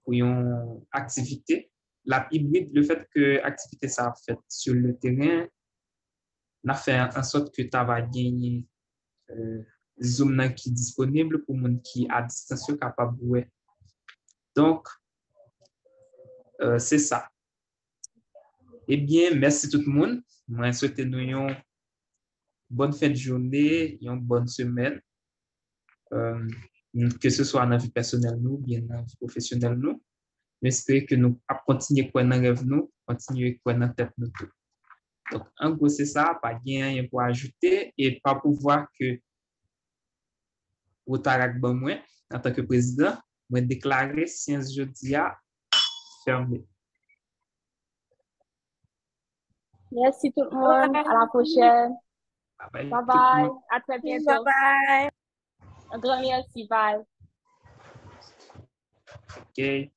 une activité. La hybride, le fait que l'activité ça fait sur le terrain, n'a fait en sorte que tu vas gagner Zoom qui est disponible pour les gens qui à distance capable de jouer. Donc, c'est ça. Eh bien, merci tout le monde. Moi, je souhaite nous une bonne fin de journée, une bonne semaine, que ce soit dans la vie personnelle nous, bien dans la vie professionnelle nous. J'espère que nous continuer à dans rêve nous, continuer à dans tête nous tout. Donc, en gros, c'est ça, pas rien pour ajouter et pas pouvoir que Otarak ban moi, en tant que président, moi déclarer séance jeudi à fermée. Merci tout le monde. À la prochaine. Bye Bye bye. bye. À très Bye bientôt. bye. Un grand merci. Bye. OK.